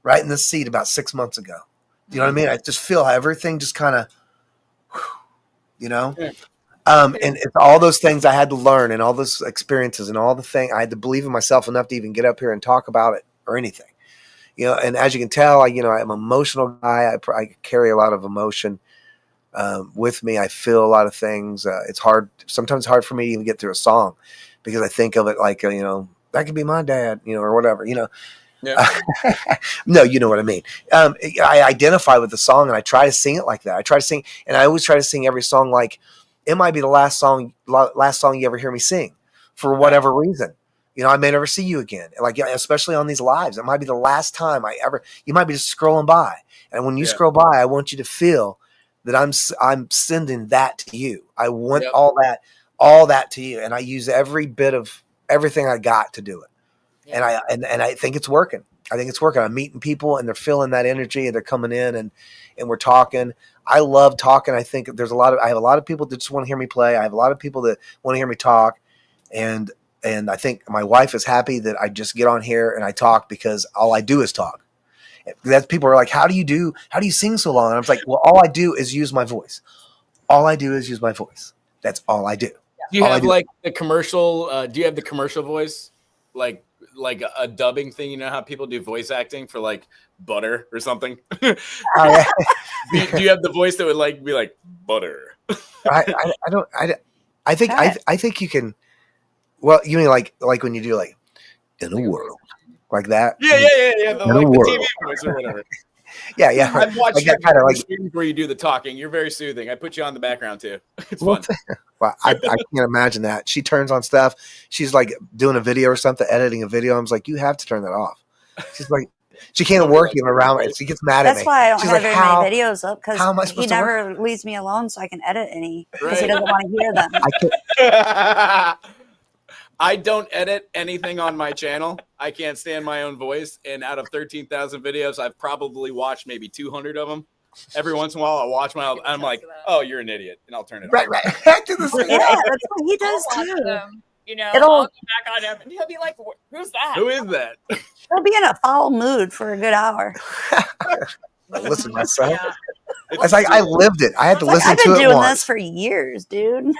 about 6 months ago. Do you know what I mean? I just feel how everything just kind of, you know, And it's all those things I had to learn, and all those experiences, and all the thing I had to believe in myself enough to even get up here and talk about it or anything. And as you can tell, I'm an emotional guy. I carry a lot of emotion with me. I feel a lot of things. It's sometimes hard for me to even get through a song because I think of it like, that could be my dad, or whatever, Yeah. No, you know what I mean. I identify with the song and I try to sing it like that. I try to sing, and I always try to sing every song like it might be the last song you ever hear me sing for whatever reason. I may never see you again. Like, especially on these lives, it might be the last time you might be just scrolling by. And when you scroll by, I want you to feel that I'm sending that to you. I want all that to you. And I use every bit of everything I got to do it. Yeah. And I think it's working. I'm meeting people and they're feeling that energy and they're coming in and we're talking. I love talking. I think I have a lot of people that just want to hear me play. I have a lot of people that want to hear me talk. And I think my wife is happy that I just get on here and I talk because all I do is talk. That people are like, how do you sing so long? And I was like, well, all I do is use my voice. That's all I do. Do you have like the commercial? Do you have the commercial voice? Like a dubbing thing? You know how people do voice acting for like butter or something? Do you have the voice that would be like butter? I think you can. Well, you mean like when you do like in a world like that? Yeah. The TV voice or whatever. Yeah. I've watched kind of where you do the talking. You're very soothing. I put you on the background too. It's fun. Well, I can't imagine that. She turns on stuff. She's like doing a video or something, editing a video. I was like, you have to turn that off. She's like, she can't work even around it. She gets mad at me. That's why I don't She's have like, very many videos up because he never work? leaves me alone so I can edit any because he doesn't want to hear them. I don't edit anything on my channel. I can't stand my own voice. And out of 13,000 videos, I've probably watched maybe 200 of them. Every once in a while, I'll watch my own. I'm like, oh, you're an idiot. And I'll turn it off. Right. I do the same. Yeah, that's what he does too. I'll go back on him and he'll be like, who's that? Who is that? He'll be in a foul mood for a good hour. Listen, my son. Yeah. It's like I lived it. I had to listen to it. I've been doing this for years, dude.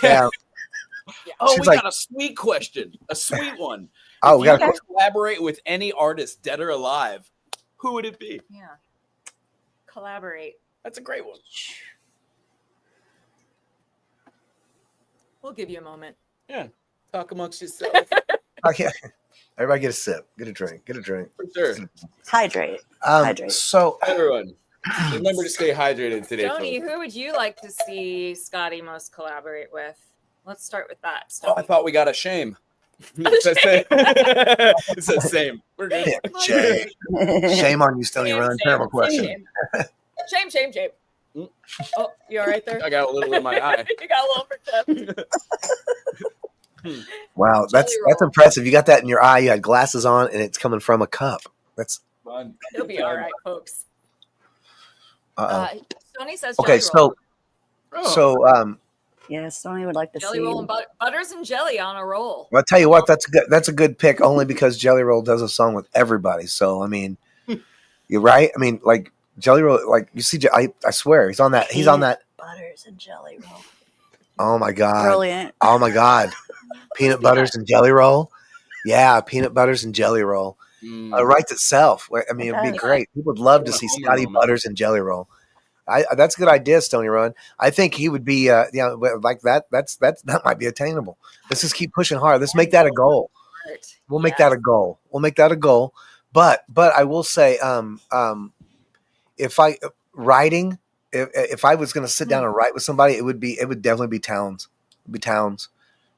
Yeah. Oh, we got a sweet question. A sweet one. Oh, if you could collaborate with any artist, dead or alive, who would it be? Yeah. Collaborate. That's a great one. We'll give you a moment. Yeah. Talk amongst yourself. Okay. Everybody get a sip. Get a drink. For sure. Hydrate. So everyone, remember to stay hydrated today. Tony, who would you like to see Scotty most collaborate with? Let's start with that. Oh, I thought we got a shame. It says same. We're good. Shame on you, Stony Run. Terrible question. Shame. Oh, you all right there? I got a little in my eye. You got a little for Wow, that's impressive. You got that in your eye. You had glasses on, and it's coming from a cup. That's fun. It'll be all right, folks. Sony says okay. Yeah, Sony would like to jelly see roll and butters and jelly on a roll. Well, I'll tell you what, that's a good pick only because Jelly Roll does a song with everybody. So I mean, you're right. I mean, like Jelly Roll, like you see, I swear he's on that. He's on that. Butters and jelly roll. Oh my god! Brilliant. Oh my god! Peanut butters and jelly roll. Yeah, peanut butters and jelly roll. Writes itself. I mean, it'd be great. People would love to see Scotty Butters and Jelly Roll. That's a good idea, Stony Run. I think he would be, like that. That might be attainable. Let's just keep pushing hard. Let's make that a goal. We'll make that a goal. But I will say, if I was going to sit down and write with somebody, it would definitely be Towns. It'd be Towns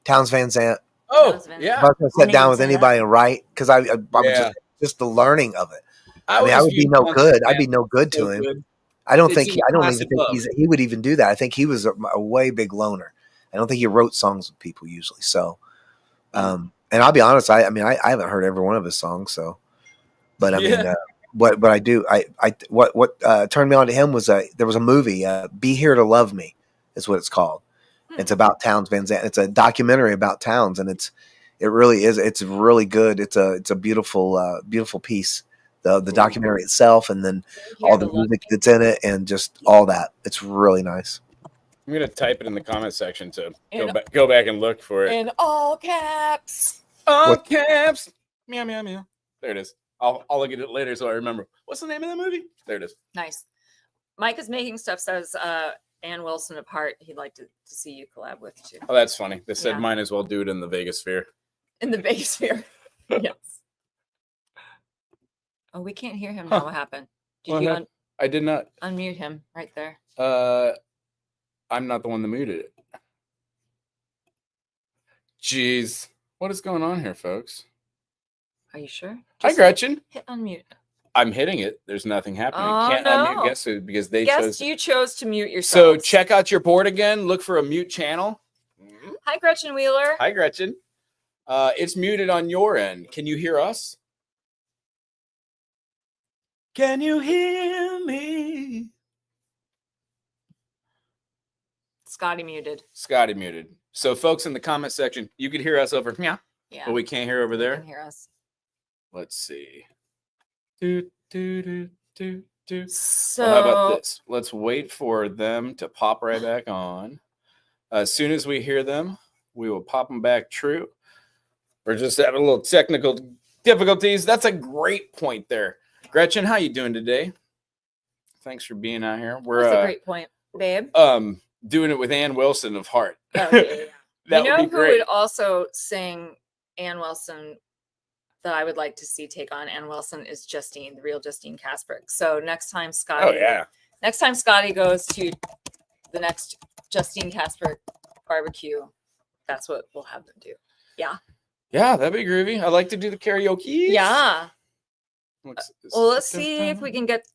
Van Zandt. Oh, yeah. If I was going to sit down with anybody and write, because I would just the learning of it. I would be no good. I'd be no good to him. I don't even think he would even do that. I think he was a way big loner. I don't think he wrote songs with people usually. So, and I'll be honest, I haven't heard every one of his songs. So, but I mean, what I do, what turned me on to him was there was a movie, Be Here to Love Me is what it's called. It's about Towns Van Zandt. It's a documentary about Towns, and it really is. It's really good. It's a beautiful, beautiful piece. The documentary itself, and then all the music that's in it, and just all that. It's really nice. I'm gonna type it in the comment section to go back and look for it in all caps. All caps. Meow meow meow. There it is. I'll look at it later so I remember. What's the name of that movie? There it is. Nice. Mike is making stuff. Says Ann Wilson apart. He'd like to see you collab with too. Oh, that's funny. They said might as well do it in the Vegas Sphere. In the Vegas Sphere. Yes. Oh, we can't hear him now. What happened? I did not unmute him right there. I'm not the one that muted it. Jeez. What is going on here, folks? Are you sure? Hi, Gretchen. Hit unmute. I'm hitting it. There's nothing happening. Oh, Can't unmute guests because they chose. You chose to mute yourself. So check out your board again. Look for a mute channel. Hi, Gretchen Wheeler. Hi, Gretchen. It's muted on your end. Can you hear us? Can you hear me? Scotty muted. Scotty muted. So, folks, in the comment section, you can hear us over here, but we can't hear over there. You can hear us. Let's see. So, So well, how about this? Let's wait for them to pop right back on. As soon as we hear them, we will pop them back true. We're just having a little technical difficulties. That's a great point there. Gretchen, how you doing today? Thanks for being out here. That's a great point, babe. Doing it with Ann Wilson of Heart. Oh, yeah. That you know would be who great. would also sing Ann Wilson that I would like to see take on Ann Wilson is Justine, the real Justine Kasperk. So next time next time Scotty goes to the next Justine Kasperk barbecue, that's what we'll have them do. Yeah. Yeah, that'd be groovy. I like to do the karaoke. Yeah. Let's see if we can get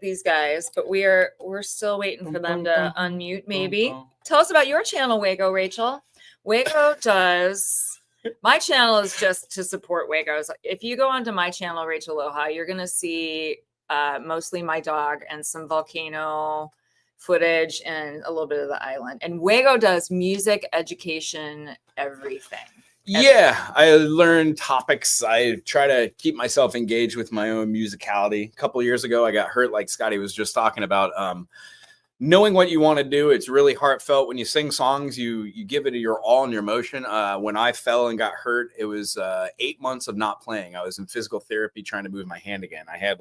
these guys, but we're still waiting for them to unmute. Maybe tell us about your channel, Wago. Rachel. Wago does. My channel is just to support Wagos. If you go onto my channel, Rachel Loha, you're gonna see mostly my dog and some volcano footage and a little bit of the island. And Wago does music education, everything. Yeah, I learn topics. I try to keep myself engaged with my own musicality. A couple of years ago, I got hurt, like Scotty was just talking about. Knowing what you want to do, it's really heartfelt. When you sing songs, you give it your all and your emotion. When I fell and got hurt, it was 8 months of not playing. I was in physical therapy trying to move my hand again. I had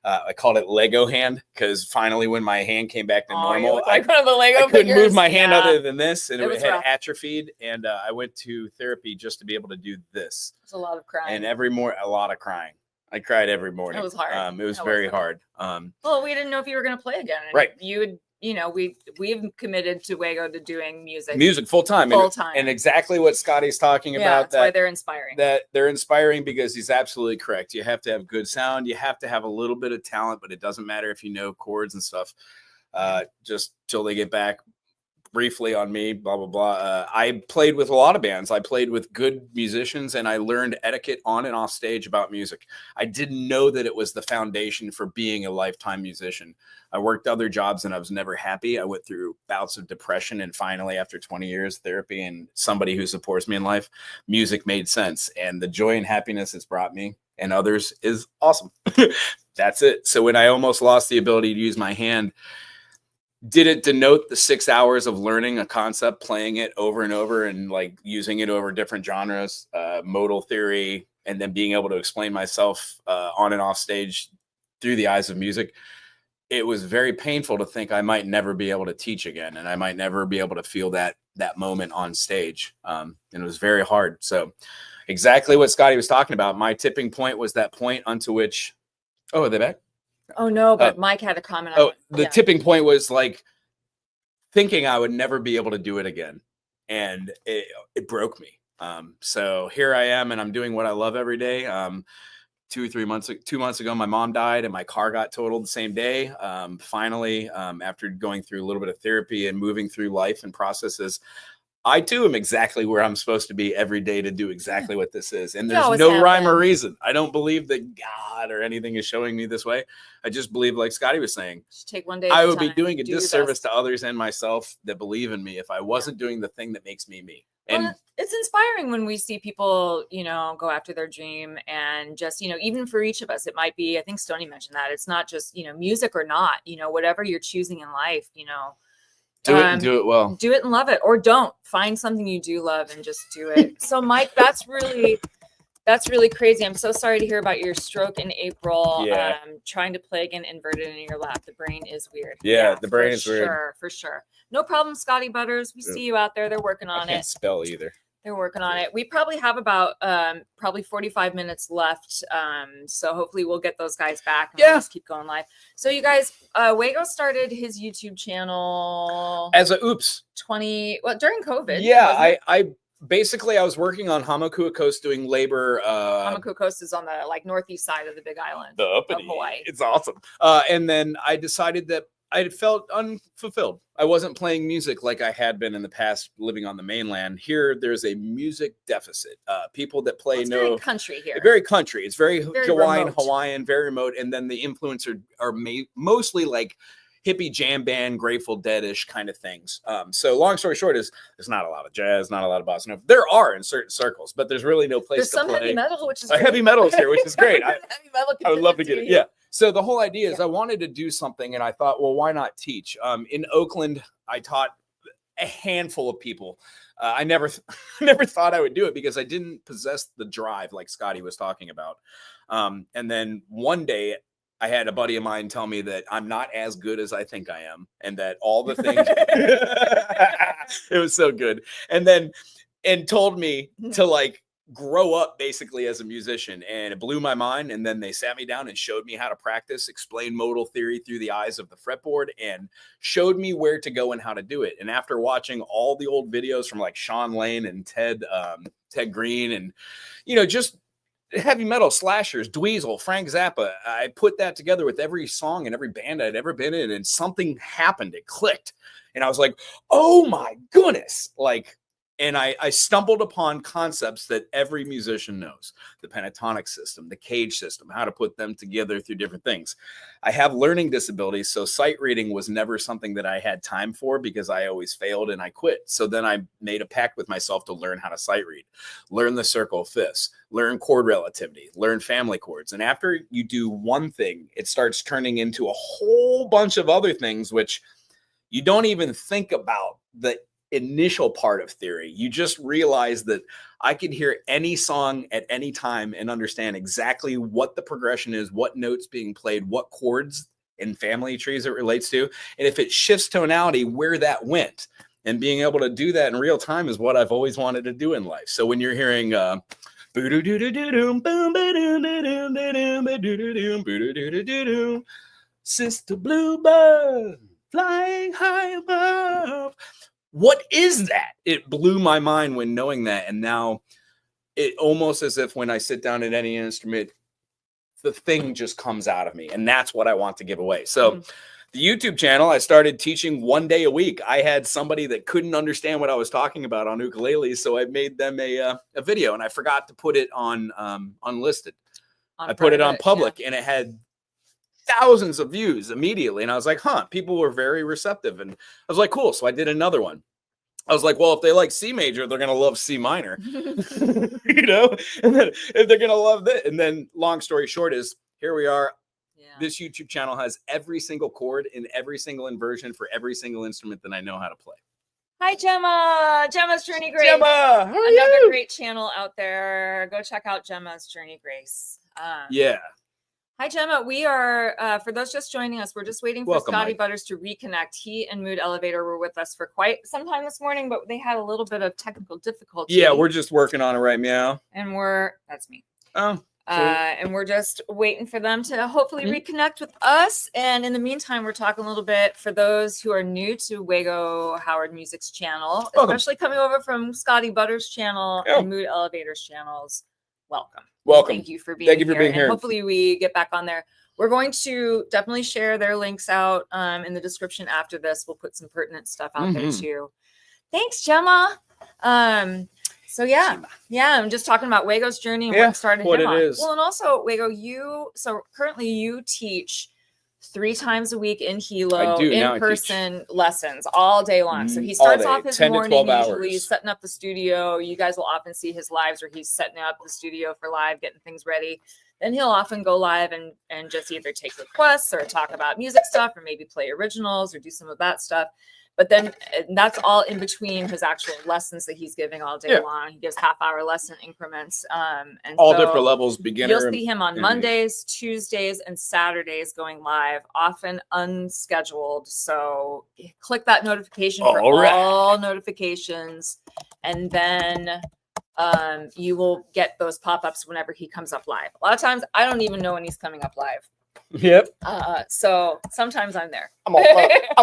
I called it Lego hand because finally when my hand came back to normal, like one of the Lego I couldn't figures. move my hand other than this, and it had rough. atrophied. And I went to therapy just to be able to do this. It's a lot of crying. And a lot of crying. I cried every morning. It was hard. It was very hard. Well, we didn't know if you were going to play again. And right. You would. We've committed to Wago to doing music full time, and exactly what Scotty's talking about. That's why they're inspiring. That they're inspiring because he's absolutely correct. You have to have good sound. You have to have a little bit of talent, but it doesn't matter if you know chords and stuff. Just till they get back briefly on me, blah blah blah. I played with a lot of bands. I played with good musicians, and I learned etiquette on and off stage about music. I didn't know that it was the foundation for being a lifetime musician. I worked other jobs and I was never happy. I went through bouts of depression, and finally, after 20 years therapy and somebody who supports me in life, music made sense. And the joy and happiness it's brought me and others is awesome. That's it. So when I almost lost the ability to use my hand, did it denote the 6 hours of learning a concept, playing it over and over and using it over different genres, modal theory, and then being able to explain myself on and off stage through the eyes of music? It was very painful to think I might never be able to teach again, and I might never be able to feel that moment on stage. And it was very hard. So exactly what Scotty was talking about. My tipping point was that point unto which, are they back? Oh no, but Mike had a comment on the tipping point was thinking I would never be able to do it again. And it broke me. So here I am, and I'm doing what I love every day. 2 months ago, my mom died and my car got totaled the same day. Finally, after going through a little bit of therapy and moving through life and processes, I too am exactly where I'm supposed to be every day to do exactly what this is. And there's no rhyme or reason. I don't believe that God or anything is showing me this way. I just believe, like Scotty was saying, just take one day. I would be doing a disservice to others and myself that believe in me if I wasn't doing the thing that makes me me. And well, it's inspiring when we see people, you know, go after their dream and just, you know, even for each of us, it might be, I think Stoney mentioned that it's not just, you know, music or not, you know, whatever you're choosing in life, you know, do it and do it well. Do it and love it, or don't find something you do love and just do it. So Mike, that's really crazy. I'm so sorry to hear about your stroke in April. Yeah. Trying to play again inverted in your lap. The brain is weird. Yeah, the brain is weird. For sure. No problem, Scotty Butters. We see you out there. They're working on I can't it. spell either. They're working on it. We probably have about probably 45 minutes left. So hopefully we'll get those guys back and we'll just keep going live. So you guys, Wago started his YouTube channel as a during COVID. Yeah, I basically I was working on Hamakua Coast doing labor. Hamakua Coast is on the like northeast side of the Big Island of Hawaii. It's awesome. And then I decided that I felt unfulfilled. I wasn't playing music like I had been in the past living on the mainland. Here, there's a music deficit. People that play very country here. Very country. It's very remote. Hawaiian, very remote. And then the influence are mostly like hippie jam band, Grateful Dead-ish kind of things. So long story short is there's not a lot of jazz, not a lot of bossa nova. There are in certain circles, but there's really no place to play. There's some heavy metal, which is heavy metal is here, which is great. I would love to get it. Yeah. So the whole idea is I wanted to do something, and I thought, well, why not teach? In Oakland, I taught a handful of people. I never thought I would do it because I didn't possess the drive like Scotty was talking about. And then one day I had a buddy of mine tell me that I'm not as good as I think I am, and that all the things it was so good. And told me to like grow up basically as a musician, and it blew my mind. And then they sat me down and showed me how to practice, explain modal theory through the eyes of the fretboard, and showed me where to go and how to do it. And after watching all the old videos from like Sean Lane and Ted Green, and you know, just heavy metal slashers, Dweezil, Frank Zappa, I put that together with every song and every band I'd ever been in, and something happened. It clicked, and I was like, oh my goodness, like. And I stumbled upon concepts that every musician knows: the pentatonic system, the cage system, how to put them together through different things. I have learning disabilities, so sight reading was never something that I had time for because I always failed and I quit. So then I made a pact with myself to learn how to sight read, learn the circle of fifths, learn chord relativity, learn family chords. And after you do one thing, it starts turning into a whole bunch of other things, which you don't even think about the initial part of theory. You just realize that I could hear any song at any time and understand exactly what the progression is, what notes being played, what chords and family trees it relates to, and if it shifts tonality, where that went. And being able to do that in real time is what I've always wanted to do in life. So when you're hearing Sister Bluebird flying high above, what is that? It blew my mind when knowing that. And now it almost as if when I sit down at any instrument, the thing just comes out of me. And that's what I want to give away. So the YouTube channel, I started teaching one day a week. I had somebody that couldn't understand what I was talking about on ukulele, so I made them a video, and I forgot to put it on unlisted. I put it on public, and it had thousands of views immediately. And I was like, people were very receptive. And I was like, cool. So I did another one. I was like, well, if they like C major, they're going to love C minor, you know, and then if they're going to love that. And then long story short is here we are. Yeah. This YouTube channel has every single chord in every single inversion for every single instrument that I know how to play. Hi, Gemma. Gemma's Journey Grace. Gemma, how are Another you? great channel out there. Go check out Gemma's Journey Grace. Yeah. Hi, Gemma. We are, for those just joining us, we're just waiting for Scotty Butters to reconnect. He and Mood Elevator were with us for quite some time this morning, but they had a little bit of technical difficulty. Yeah, we're just working on it right now. And that's me. Oh. And we're just waiting for them to hopefully reconnect with us. And in the meantime, we're talking a little bit for those who are new to Wago Howard Music's channel, especially coming over from Scotty Butters' channel and Mood Elevator's channels. Welcome. Thank you for being here. And hopefully we get back on there. We're going to definitely share their links out in the description after this. We'll put some pertinent stuff out there too. Thanks, Gemma. So yeah, I'm just talking about Wago's journey and what started him on. Well, and also Wago, currently you teach 3 times a week in Hilo, do. Now I in person lessons all day long. So he starts off his 10 to 12 morning usually hours. setting up the studio. You guys will often see his lives where he's setting up the studio for live, getting things ready. Then he'll often go live and just either take requests or talk about music stuff or maybe play originals or do some of that stuff. But then that's all in between his actual lessons that he's giving all day long. He gives half-hour lesson increments. And all so different levels, beginner. You'll see him on Mondays, Tuesdays, and Saturdays going live, often unscheduled. So click that notification for all notifications. And then you will get those pop-ups whenever he comes up live. A lot of times I don't even know when he's coming up live. Yep. So sometimes I'm there. I'm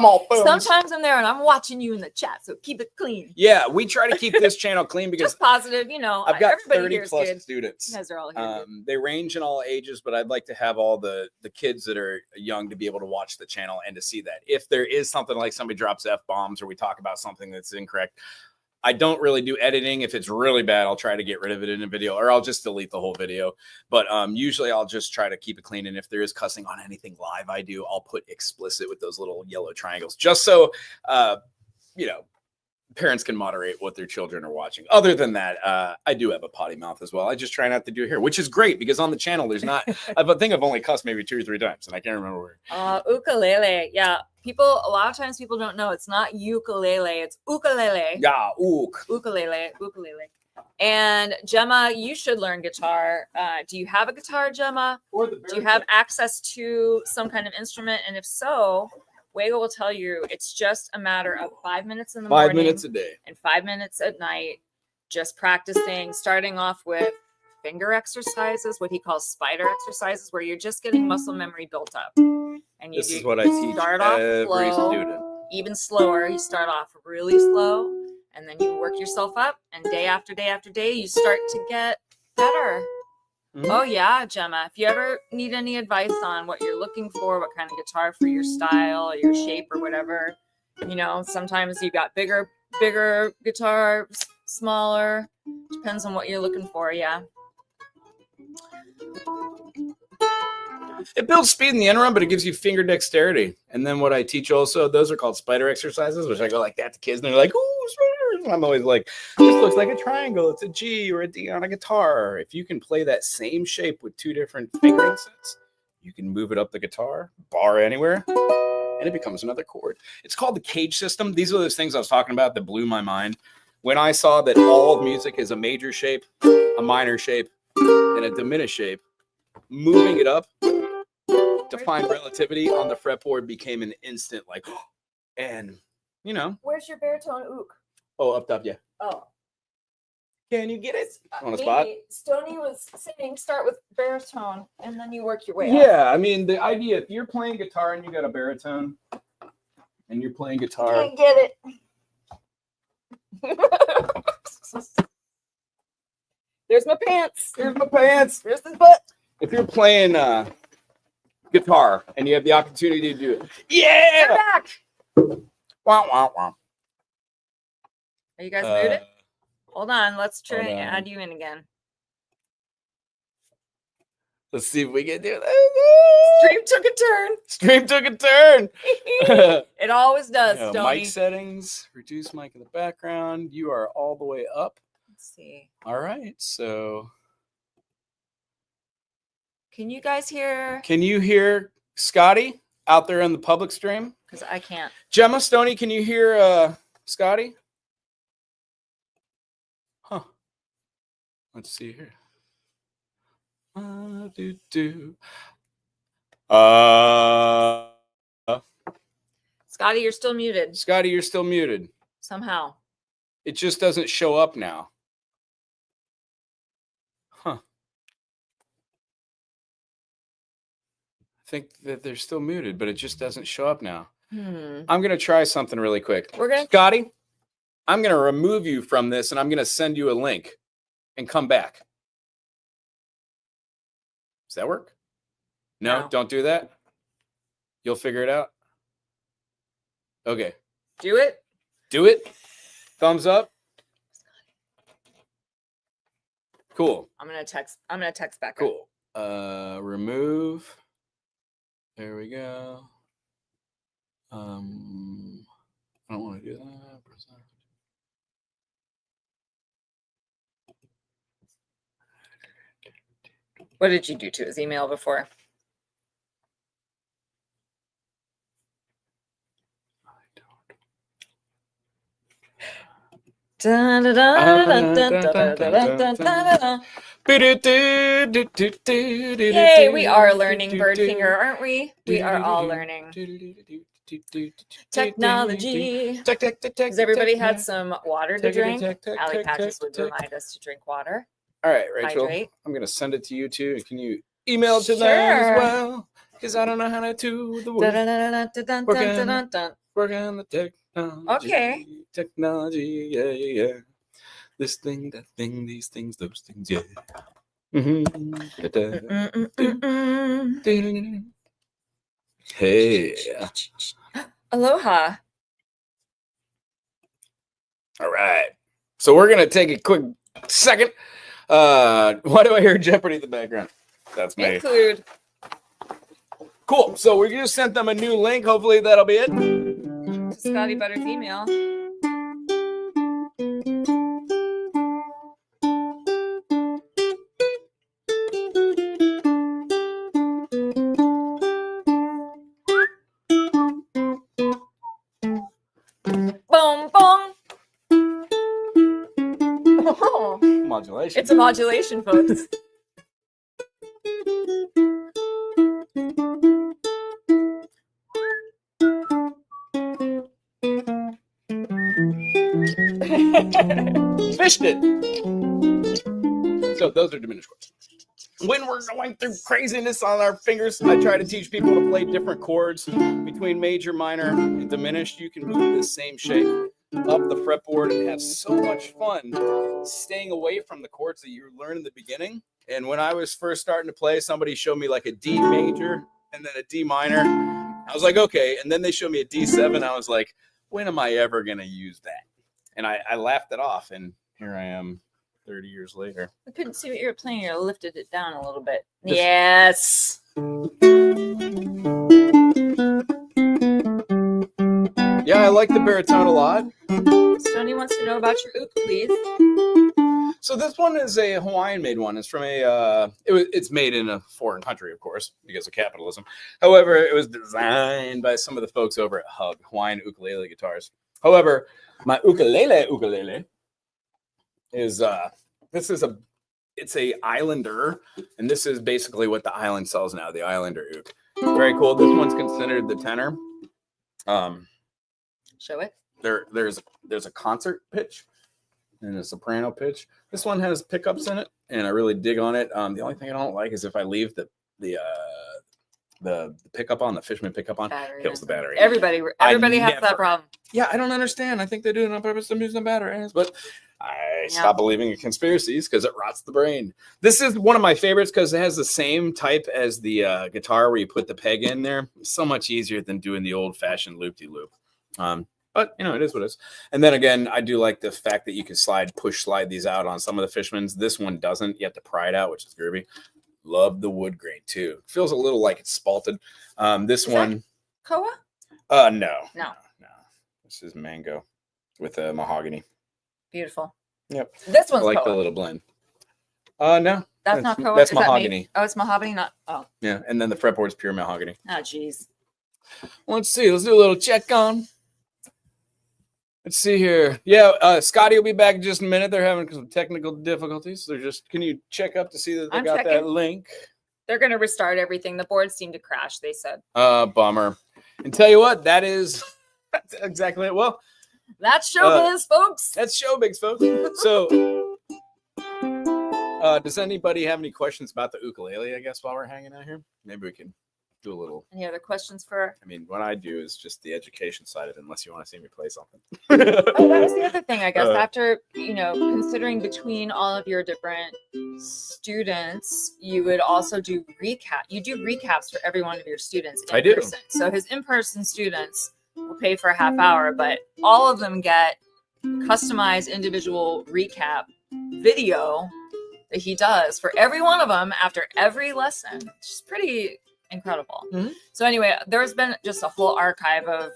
all Sometimes I'm there and I'm watching you in the chat. So keep it clean. Yeah, we try to keep this channel clean because just positive, you know. I've got everybody 30 plus good. students. You guys are all here. They range in all ages, but I'd like to have all the kids that are young to be able to watch the channel and to see that. If there is something like somebody drops F-bombs or we talk about something that's incorrect, I don't really do editing. If it's really bad, I'll try to get rid of it in a video or I'll just delete the whole video. But usually I'll just try to keep it clean. And if there is cussing on anything live I'll put explicit with those little yellow triangles just so, you know, parents can moderate what their children are watching. Other than that, I do have a potty mouth as well. I just try not to do it here, which is great because on the channel, there's not, I think I've only cussed maybe 2 or 3 times and I can't remember where. Ukulele. Yeah. A lot of times people don't know it's not ukulele, it's ukulele. Yeah, ukulele. And Gemma, you should learn guitar. Do you have a guitar, Gemma? Do you have access to some kind of instrument? And if so, Wago will tell you it's just a matter of 5 minutes in the morning, 5 minutes a day, and 5 minutes at night, just practicing, starting off with finger exercises, what he calls spider exercises, where you're just getting muscle memory built up. And this is what I teach every student. Even slower. You start off really slow, and then you work yourself up, and day after day after day, you start to get better. Mm-hmm. Oh yeah, Gemma. If you ever need any advice on what you're looking for, what kind of guitar for your style, or your shape, or whatever, you know, sometimes you got bigger guitar, smaller. Depends on what you're looking for. Yeah. It builds speed in the interim, but it gives you finger dexterity. And then what I teach also, those are called spider exercises, which I go like that to kids, and they're like, "Ooh, spider!" I'm always like, "This looks like a triangle. It's a G or a D on a guitar." If you can play that same shape with 2 different fingering sets, you can move it up the guitar, bar anywhere, and it becomes another chord. It's called the cage system. These are those things I was talking about that blew my mind when I saw that all of music is a major shape, a minor shape, and a diminished shape. Moving it up to find relativity on the fretboard became an instant like, and you know. Where's your baritone ook? Oh, up top, yeah. Oh. Can you get it on the spot? Stoney was saying start with baritone and then you work your way up. Yeah, I mean the idea, if you're playing guitar and you got a baritone and you're playing guitar. Can't get it. There's my pants. Here's my pants. There's the butt. If you're playing guitar and you have the opportunity to do it. Yeah! We're back. Wah, wah, wah. Are you guys muted? Hold on. Let's try and add you in again. Let's see if we can do that. Stream took a turn. Stream took a turn. It always does, Stoney. Mic settings. Reduce mic in the background. You are all the way up. Let's see. All right. So... Can you guys hear? Can you hear Scotty out there in the public stream? Because I can't. Gemma, Stoney, can you hear Scotty? Huh. Let's see here. Scotty, you're still muted. Scotty, you're still muted. Somehow. It just doesn't show up now. Huh. I think that they're still muted, but it just doesn't show up now. I'm going to try something really quick. Scotty, I'm going to remove you from this, and I'm going to send you a link and come back. Does that work? No, don't do that. You'll figure it out. Okay. Do it. Do it. Thumbs up. Cool. I'm gonna text back. Cool. Remove. There we go. I don't want to do that. What did you do to his email before? Hey, we are learning Birdfinger, aren't we? We are all learning. Technology. Has everybody had some water to drink? Allie Patches would remind us to drink water. All right, Rachel. Hydrate. I'm going to send it to you too. Can you email it to them as well? Because I don't know how to do the work. Work on the technology. Okay. Technology, yeah. This thing, that thing, these things, those things, yeah. Hey. Aloha. All right. So we're going to take a quick second. Why do I hear Jeopardy in the background? That's me. Include. Cool. So we just sent them a new link. Hopefully that'll be it. To Scotty Butter's email. Boom, boom. Oh, Modulation. it's a modulation, folks. Fished it. So those are diminished chords. When we're going through craziness on our fingers, I try to teach people to play different chords between major, minor, and diminished. You can move the same shape up the fretboard and have so much fun staying away from the chords that you learned in the beginning. And when I was first starting to play, somebody showed me like a D major and then a D minor. I was like, okay. And then they showed me a D7. I was like, when am I ever going to use that? And I laughed it off. And here I am 30 years later. I couldn't see what you were playing. You lifted it down a little bit. Yes. Yeah, I like the baritone a lot. Stoney wants to know about your ook, please. So this one is a Hawaiian-made one. It's from it's made in a foreign country, of course, because of capitalism. However, it was designed by some of the folks over at Hug, Hawaiian ukulele guitars. However, my ukulele is it's a Islander, and this is basically what the island sells now, the Islander ook. Very cool. This one's considered the tenor. Show it. There's a concert pitch and a soprano pitch. This one has pickups in it, and I really dig on it. The only thing I don't like is if I leave the pickup on, the Fishman pickup on, kills the battery. Everybody has that problem. Yeah, I don't understand. I think they do it on purpose to use the batteries, but I stop believing in conspiracies because it rots the brain. This is one of my favorites because it has the same type as the guitar where you put the peg in there. It's so much easier than doing the old-fashioned loop-de-loop. But, it is what it is. And then again, I do like the fact that you can push slide these out on some of the Fishmans. This one doesn't. You have to pry it out, which is groovy. Love the wood grain, too. Feels a little like it's spalted. This one. Koa? No. This is mango with a mahogany. Beautiful. Yep. This one's I like Koa. the little blend. No. That's not Koa. That's Is mahogany. Oh, it's mahogany, not. Oh. Yeah, and then the fretboard's pure mahogany. Oh, jeez. Let's see. Let's do a little check on. Let's see here. Yeah, Scotty will be back in just a minute. They're having some technical difficulties. Can you check up to see that they got that link? They're going to restart everything. The boards seem to crash, they said. Bummer. And tell you what, that's exactly it. Well, that's showbiz, folks. That's showbiz, folks. So, does anybody have any questions about the ukulele, I guess, while we're hanging out here? Maybe we can do a little. Any other questions for? I mean, what I do is just the education side of it, unless you want to see me play something. Oh, that was the other thing, I guess. After, considering between all of your different students, you would also do recap. You do recaps for every one of your students in person. So his in-person students will pay for a half hour, but all of them get customized individual recap video that he does for every one of them after every lesson. It's just pretty incredible. Mhm. So anyway, there's been just a whole archive of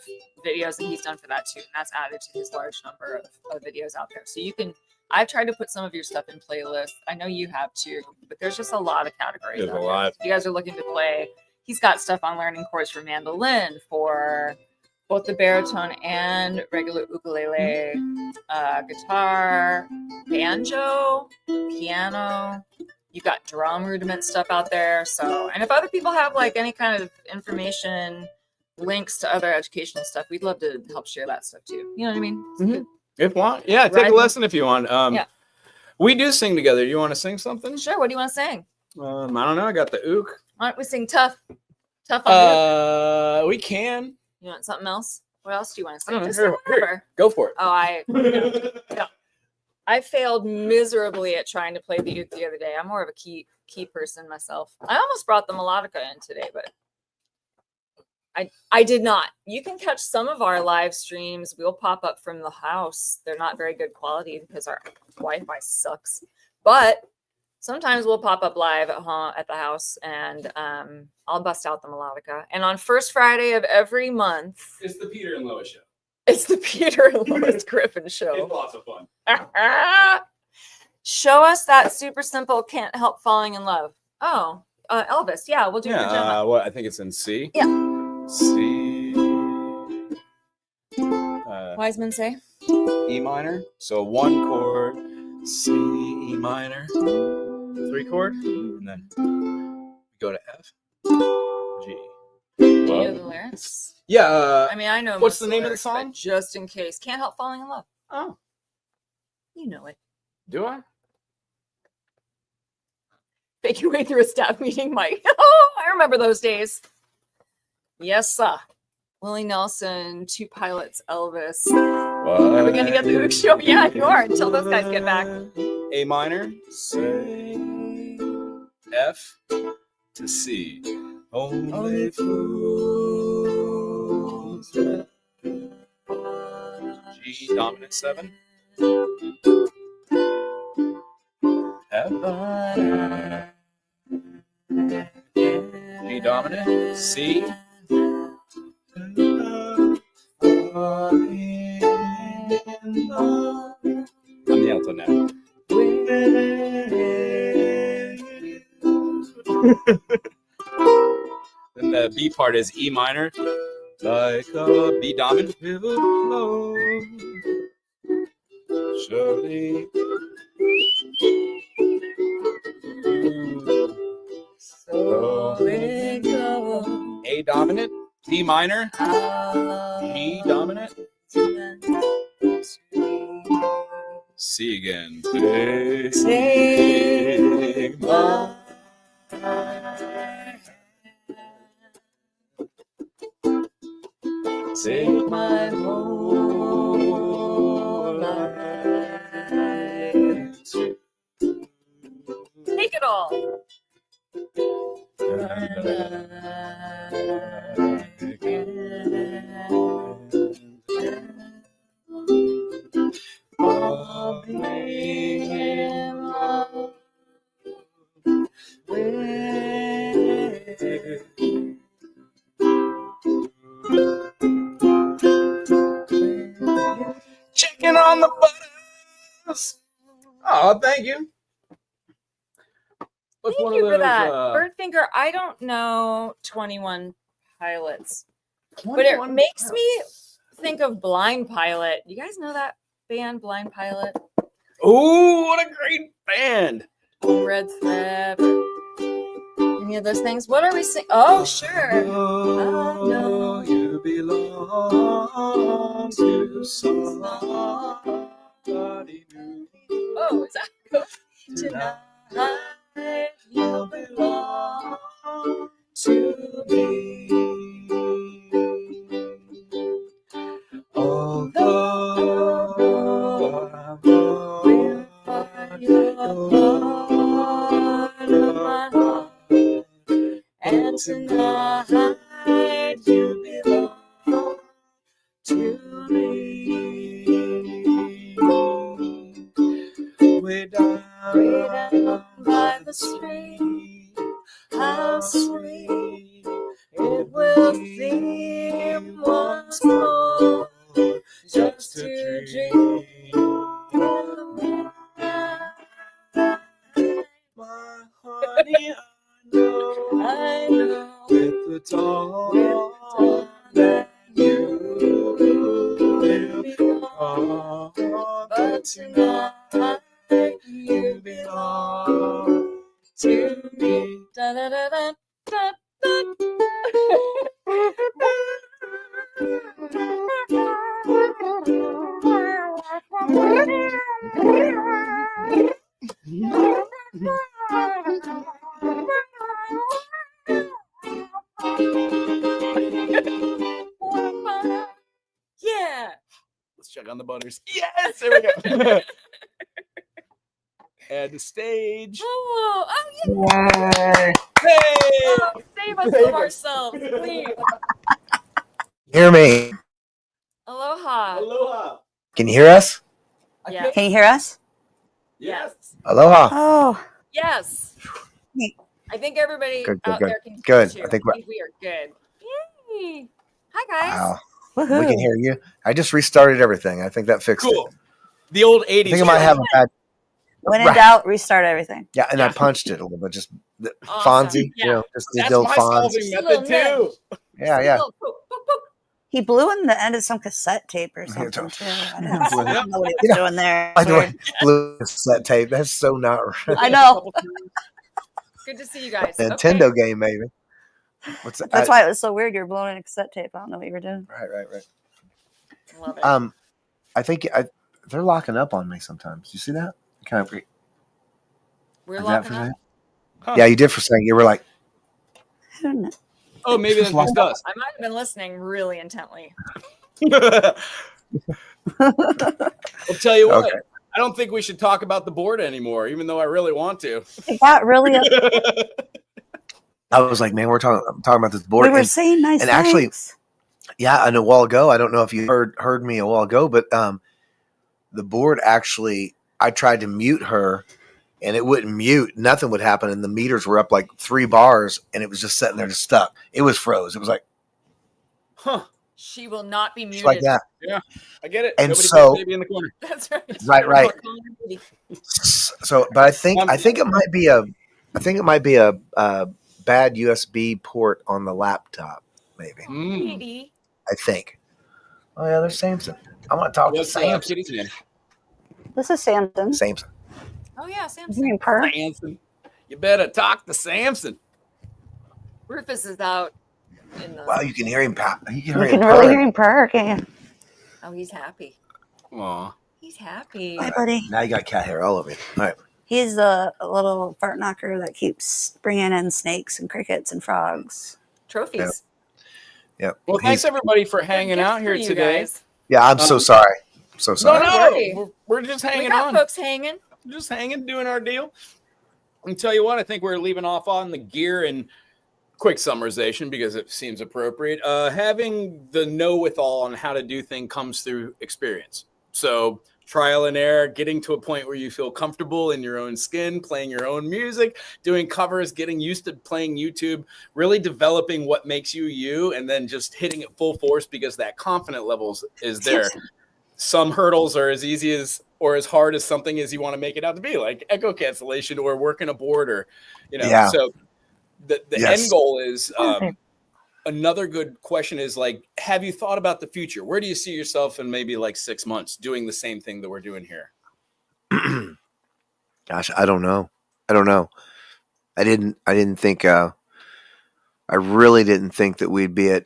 videos that he's done for that too, and that's added to his large number of videos out there. So you can. I've tried to put some of your stuff in playlists. I know you have too, but there's just a lot of categories. There's out a there. lot. If you guys are looking to play, he's got stuff on learning chords for mandolin, for both the baritone and regular ukulele, guitar, banjo, piano. You got drum rudiment stuff out there. So, and if other people have like any kind of information, links to other educational stuff, we'd love to help share that stuff too. You know what I mean? Mhm. If you want, yeah, take a lesson if you want. Yeah. We do sing together. You want to sing something? Sure. What do you want to sing? I don't know. I got the ook. Why don't we sing tough? Tough on the ook? We can. You want something else? What else do you want to I don't sing? know. Just Here, whatever. go for it. Oh, I failed miserably at trying to play the uke the other day. I'm more of a key person myself. I almost brought the melodica in today, but I did not. You can catch some of our live streams. We'll pop up from the house. They're not very good quality because our Wi-Fi sucks. But sometimes we'll pop up live at the house, and I'll bust out the melodica. And on first Friday of every month, It's the Peter and Lois show. it's the Peter and Lois Griffin show. It's lots of fun. Show us that super simple "Can't Help Falling in Love." Oh, Elvis. Yeah, we'll do it for Gemma. What I think it's in C. Yeah. C. Wise men say. E minor. So 1 chord, C, E minor, 3 chord, and then we go to F, G. You know the lyrics? Yeah. I mean, I know. What's most the name of the lyrics, song? but just in case, "Can't Help Falling in Love." Oh, You know it. do I? Make your way through a staff meeting, Mike. Oh, I remember those days. Yes, sir. Willie Nelson, Two Pilots, Elvis. Are we going to get the Ook show? Yeah, you are, until those guys get back. A minor, C, F to C. Only fools. G dominant 7. F. G dominant, C. I'm the alto now. Then the B part is E minor, like a B dominant river flow. Surely. Slowly go. A dominant, D minor, G dominant, C again. Take my Take my whole life. Take it all. Chicken on the butters. Oh, thank you. What's Thank one you of for those, that. Birdfinger, I don't know 21 Pilots, but it 21 makes me think of Blind Pilot. You guys know that band, Blind Pilot? Oh, what a great band. Red Thread. Any of those things? What are we singing? Oh, sure. Oh, know you belong to somebody new. Oh, is that tonight? You belong to me. Although I'm going You're part of my heart, and tonight you belong to me. way down Way down by the stream, how sweet Scotty, I know with the dawn that you will be gone, but tonight you belong to me. Da, da, da, da, da, da. Yeah. Let's check on the butters. Yes, there we go. Add the stage. Oh, yeah. Hey! Oh, save us from ourselves, please. Hear me? Aloha. Aloha. Can you hear us? Yeah. Can you hear us? Yes. Aloha. Oh, Yes. I think everybody Good, good, out good. there can hear Good. too. I think we are good. Yay. Hi, guys. Wow. woohoo. We can hear you. I just restarted everything. I think that fixed Cool. it. The old I 80s. think I might have a bad. When in Right. doubt, restart everything. Yeah, and I Yeah. punched it a little bit. Just Awesome. Fonzie. Yeah. You know, just the That's old my Fonz. solving Just a method little too. Yeah, yeah. Little poop, poop, poop. He blew in the end of some cassette tape or something too. I don't know what he was doing there. By It's the way, weird. blue cassette tape. That's so not right. I know. Good to see you guys. Nintendo Okay. game, maybe. What's that? That's why it was so weird. You're blowing in a cassette tape. I don't know what you were doing. Right. Love it. I think they're locking up on me sometimes. You see that? Kind of. We're Is that locking for up. that? Huh. Yeah, you did for saying you were like, I don't know. Oh, maybe that's just us. I might have been listening really intently. I'll tell you what. Okay. I don't think we should talk about the board anymore, even though I really want to. It got really. I was like, man, I'm talking about this board. We were and, saying nice and actually- things. yeah, and a while ago, I don't know if you heard me a while ago, but the board actually, I tried to mute her, and it wouldn't mute. Nothing would happen, and the meters were up like 3 bars, and it was just sitting there, just stuck. It was froze. It was like Huh. She will not be just muted. like that. I get it. And Nobody so- puts baby in the corner. That's right. Right. Calling her baby. So, but I think it might be a bad USB port on the laptop, maybe. Mm. Baby. I think. Oh yeah, there's Samson. I want to talk What's to Samson. Kitty's name? This is Samson. Samson. Oh yeah, You Samson. mean purr? Samson. You better talk to Samson. Rufus is out in the. Wow, you can hear him. You can hear You him. can really purr. hear him purr, can't you? Oh, he's happy. Aw. He's happy. Hi, buddy. Now you got cat hair all over you. All right. He's the little fart knocker that keeps bringing in snakes and crickets and frogs. Trophies. Yeah. Well, thanks everybody for hanging Gifts out here for you today. guys. Yeah, I'm so sorry. So No, sorry. Don't no, worry. we're just We hanging got on. folks hanging. Just hanging, doing our deal. And tell you what, I think we're leaving off on the gear and quick summarization because it seems appropriate. Having the know-with-all on how to do things comes through experience. So trial and error, getting to a point where you feel comfortable in your own skin, playing your own music, doing covers, getting used to playing YouTube, really developing what makes you you, and then just hitting it full force because that confident level is there. Some hurdles are as easy as or as hard as something as you want to make it out to be, like echo cancellation or working a board or, Yeah. So the Yes. end goal is another good question is like, have you thought about the future? Where do you see yourself in maybe like 6 months doing the same thing that we're doing here? Gosh, I don't know. I didn't think. I really didn't think that we'd be at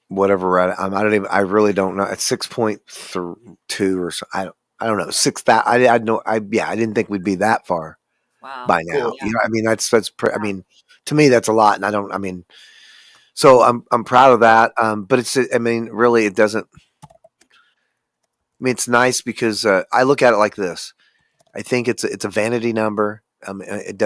whatever we're at. I really don't know. At 6.2 or so. I don't know. 6,000. I didn't think we'd be that far Wow. by now. Cool. You know, I mean, I mean, to me, that's a lot. And so I'm proud of that. But really, it doesn't. I mean, it's nice because I look at it like this. I think it's a vanity number. It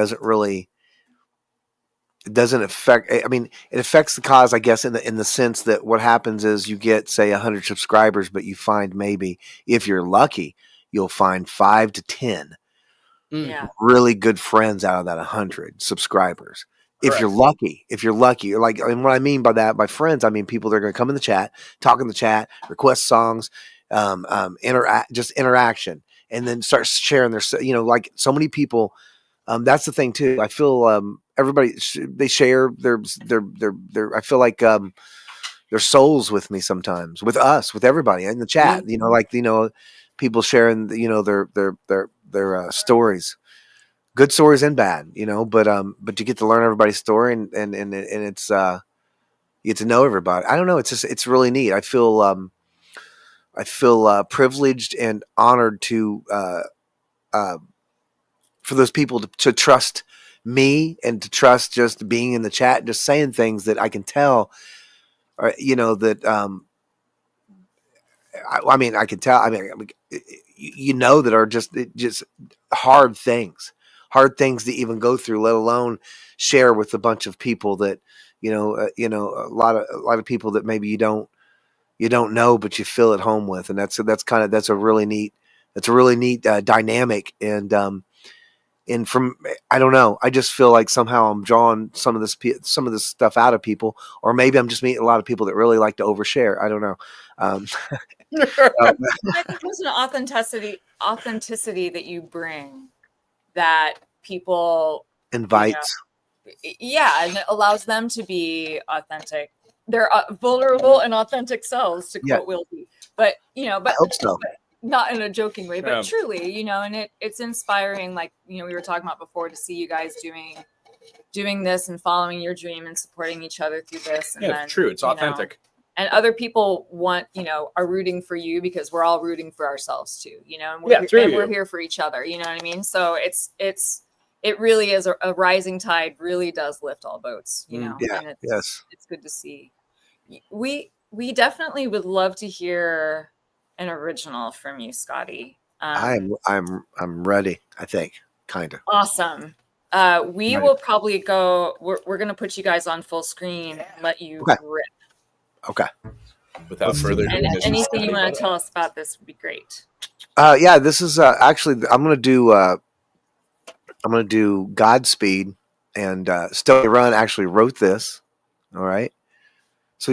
doesn't affect. I mean, it affects the cause, I guess, in the sense that what happens is you get, say, 100 subscribers, but you find maybe, if you're lucky, you'll find 5 to 10 Yeah. really good friends out of that 100 subscribers. Correct. If you're lucky, like, and what I mean by that, by friends, I mean people that are going to come in the chat, talk in the chat, request songs, interaction, and then start sharing their, like so many people That's the thing too. I feel everybody they share their. I feel like their souls with me sometimes, with us, with everybody in the chat. People sharing their stories, good stories and bad. But you get to learn everybody's story and it's you get to know everybody. I don't know. It's really neat. I feel privileged and honored to uh, for those people to trust me and to trust just being in the chat, just saying things that I can tell, or, that I mean, I can tell. I mean, that are just hard things to even go through, let alone share with a bunch of people that a lot of people that maybe you don't know, but you feel at home with, and that's a really neat dynamic, and from I don't know, I just feel like somehow I'm drawing some of this stuff out of people, or maybe I'm just meeting a lot of people that really like to overshare. I don't know. I think there's an authenticity that you bring that people Invites. Yeah, and it allows them to be authentic. They're vulnerable and authentic selves, to quote Wilkie. But but I hope so. But not in a joking way, but truly, and it's inspiring. Like we were talking about before, to see you guys doing this and following your dream and supporting each other through this. And then, it's true. It's authentic. And other people are rooting for you, because we're all rooting for ourselves too, and we're here for each other. You know what I mean? So it really is a rising tide, really does lift all boats, and it's good to see. We definitely would love to hear an original from you, Scotty. I'm ready, I think, kind of. Awesome. We will probably go, we're going to put you guys on full screen and let you rip. Okay. Without further ado, anything you want to tell us about this would be great. This is actually I'm going to do Godspeed, and Stony Run actually wrote this. All right. So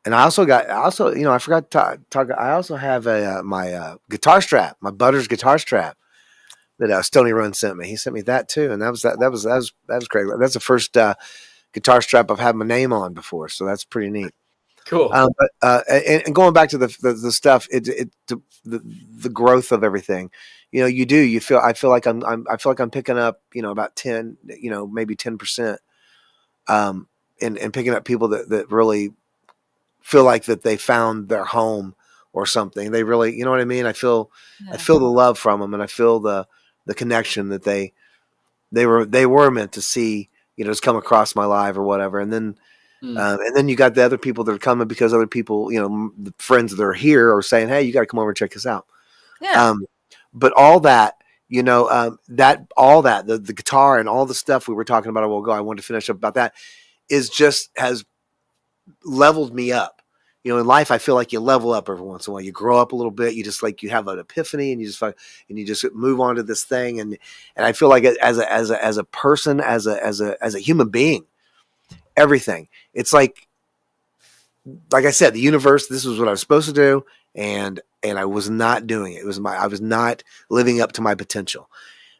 and I forgot to talk. I also have my guitar strap, my Butters guitar strap that Stony Run sent me. He sent me that too, and that was great. That's the first guitar strap I've had my name on before, so that's pretty neat. Cool. And going back to the stuff, the growth of everything, I feel like I'm picking up, about 10, maybe 10%, and picking up people that really feel like that they found their home or something. They really, you know what I mean? I feel the love from them, and I feel the connection that they were meant to see, just come across my live or whatever. And then you got the other people that are coming because other people, the friends that are here are saying, "Hey, you got to come over and check this out." Yeah. But all that, the guitar and all the stuff we were talking about a while ago, I wanted to finish up about that, has leveled me up. In life, I feel like you level up every once in a while. You grow up a little bit. You just you have an epiphany, and you just move on to this thing. And I feel like as a person, as a human being, everything. It's like I said, the universe. This was what I was supposed to do, and I was not doing it. I was not living up to my potential.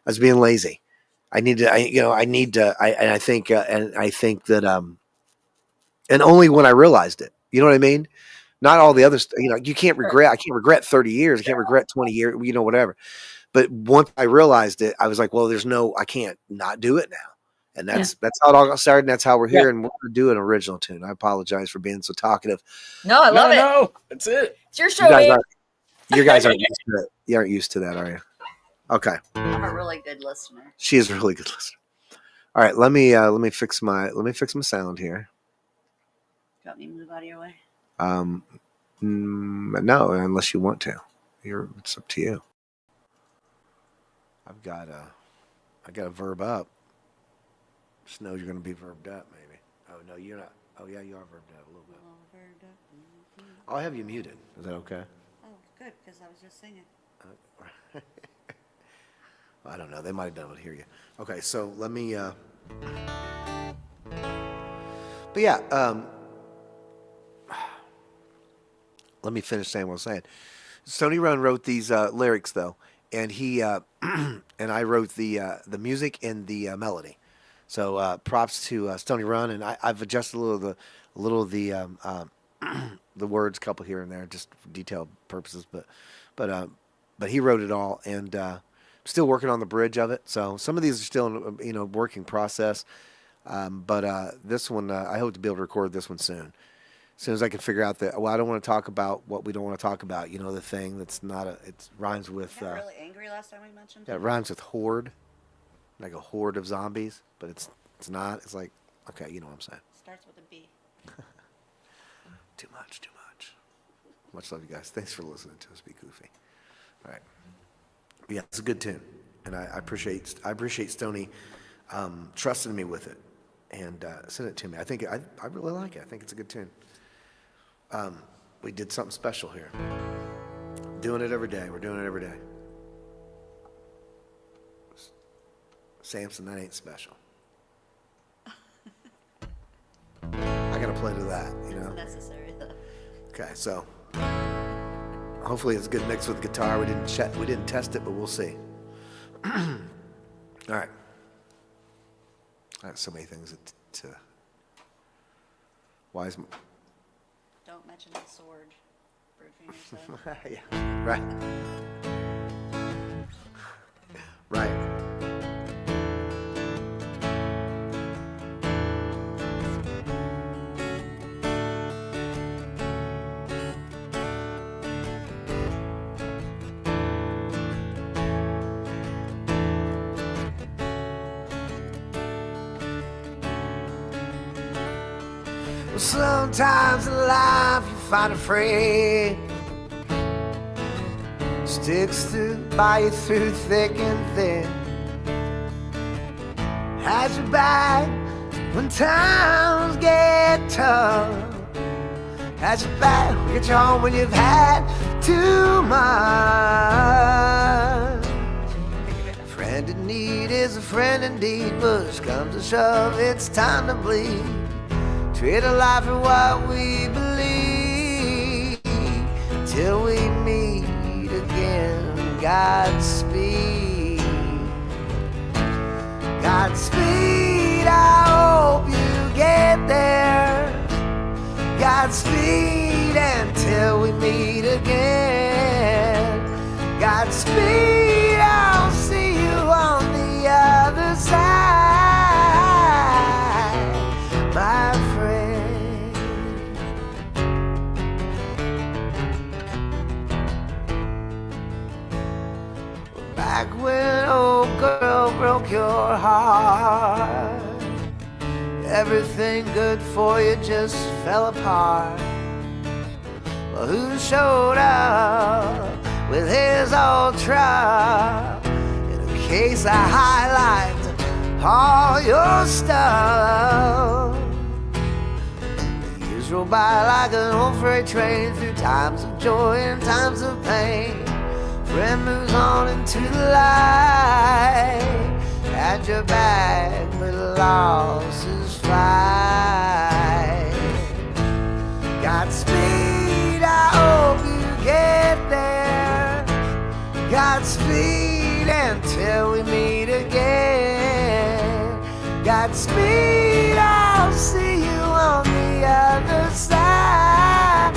I was being lazy. I think that and only when I realized it. You know what I mean? Not all the other stuff. You can't regret. I can't regret 30 years. I can't regret 20 years. Whatever. But once I realized it, I was like, well, I can't not do it now. And that's how it all got started. And that's how we're here. And we're going to do an original tune. I apologize for being so talkative. No, I love it. No, that's it. It's your show, you guys aren't used to it. You aren't used to that, are you? Okay. I'm a really good listener. She is a really good listener. All right, let me fix my sound here. Got me move out of your way. No, unless you want to. It's up to you. I got a verb up. Just know you're going to be verbed up, maybe. Oh no, you're not. Oh yeah, you are verbed up a little bit. I'll have you muted. Is that okay? Oh, good, because I was just singing. I don't know. They might have been able to hear you. Okay, so let me. But yeah. Let me finish saying what I was saying. Stony Run wrote these lyrics, though, and he and I wrote the music and the melody. So props to Stony Run, and I've adjusted a little of the words, a couple here and there, just for detailed purposes. But he wrote it all, and still working on the bridge of it. So some of these are still in working process. But this one, I hope to be able to record this one soon. As soon as I can figure out that, well, I don't want to talk about what we don't want to talk about. The thing that's not it rhymes with. You got really angry last time we mentioned it rhymes with horde, like a horde of zombies, but it's not. It's like, okay, you know what I'm saying. Starts with a B. Too much. Much love, you guys. Thanks for listening to us be goofy. All right. Yeah, it's a good tune, and I appreciate Stoney trusting me with it and sent it to me. I think I really like it. I think it's a good tune. We did something special here. Doing it every day. We're doing it every day. Samson, that ain't special. I gotta play to that, Necessary though. Okay, so hopefully it's a good mix with guitar. We didn't test it, but we'll see. All right. I have so many things to. Wise. Don't mention the sword. Bruising yourself. Yeah. Right. Right. Sometimes in life you find a friend sticks by you through thick and thin, has your back when times get tough, has your back when you get you home when you've had too much. A friend in need is a friend indeed. Push comes to shove, it's time to bleed. Treat a life for what we believe till we meet again. Godspeed. Godspeed, I hope you get there. Godspeed until we meet again. Godspeed, I'll see you on the other side, my friend. Back when old girl broke your heart, everything good for you just fell apart. Well, who showed up with his old truck? In a case I highlight all your stuff. The years roll by like an old freight train through times of joy and times of pain. Friend moves on into the light, had your back, but losses fight. Godspeed, I hope you get there. Godspeed until we meet again. Godspeed, I'll see you on the other side,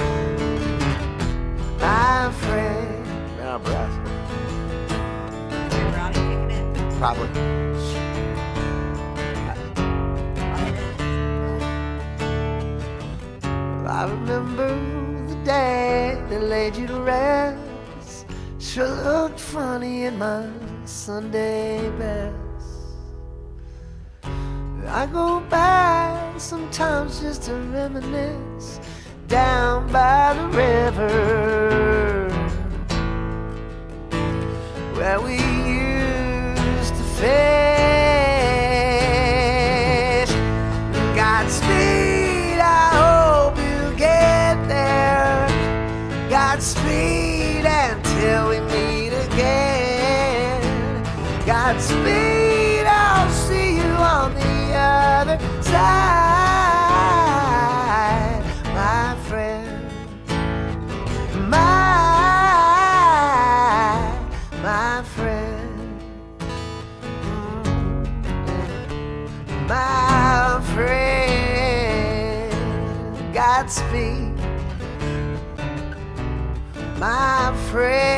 my friend. Breath. Probably. Well, I remember the day they laid you to rest. Sure looked funny in my Sunday best. I go back sometimes just to reminisce down by the river where we used to fish. Godspeed, I hope you get there. Godspeed until we meet again. Godspeed, I'll see you on the other side, my friend. My my friend, my friend, Godspeed, my friend.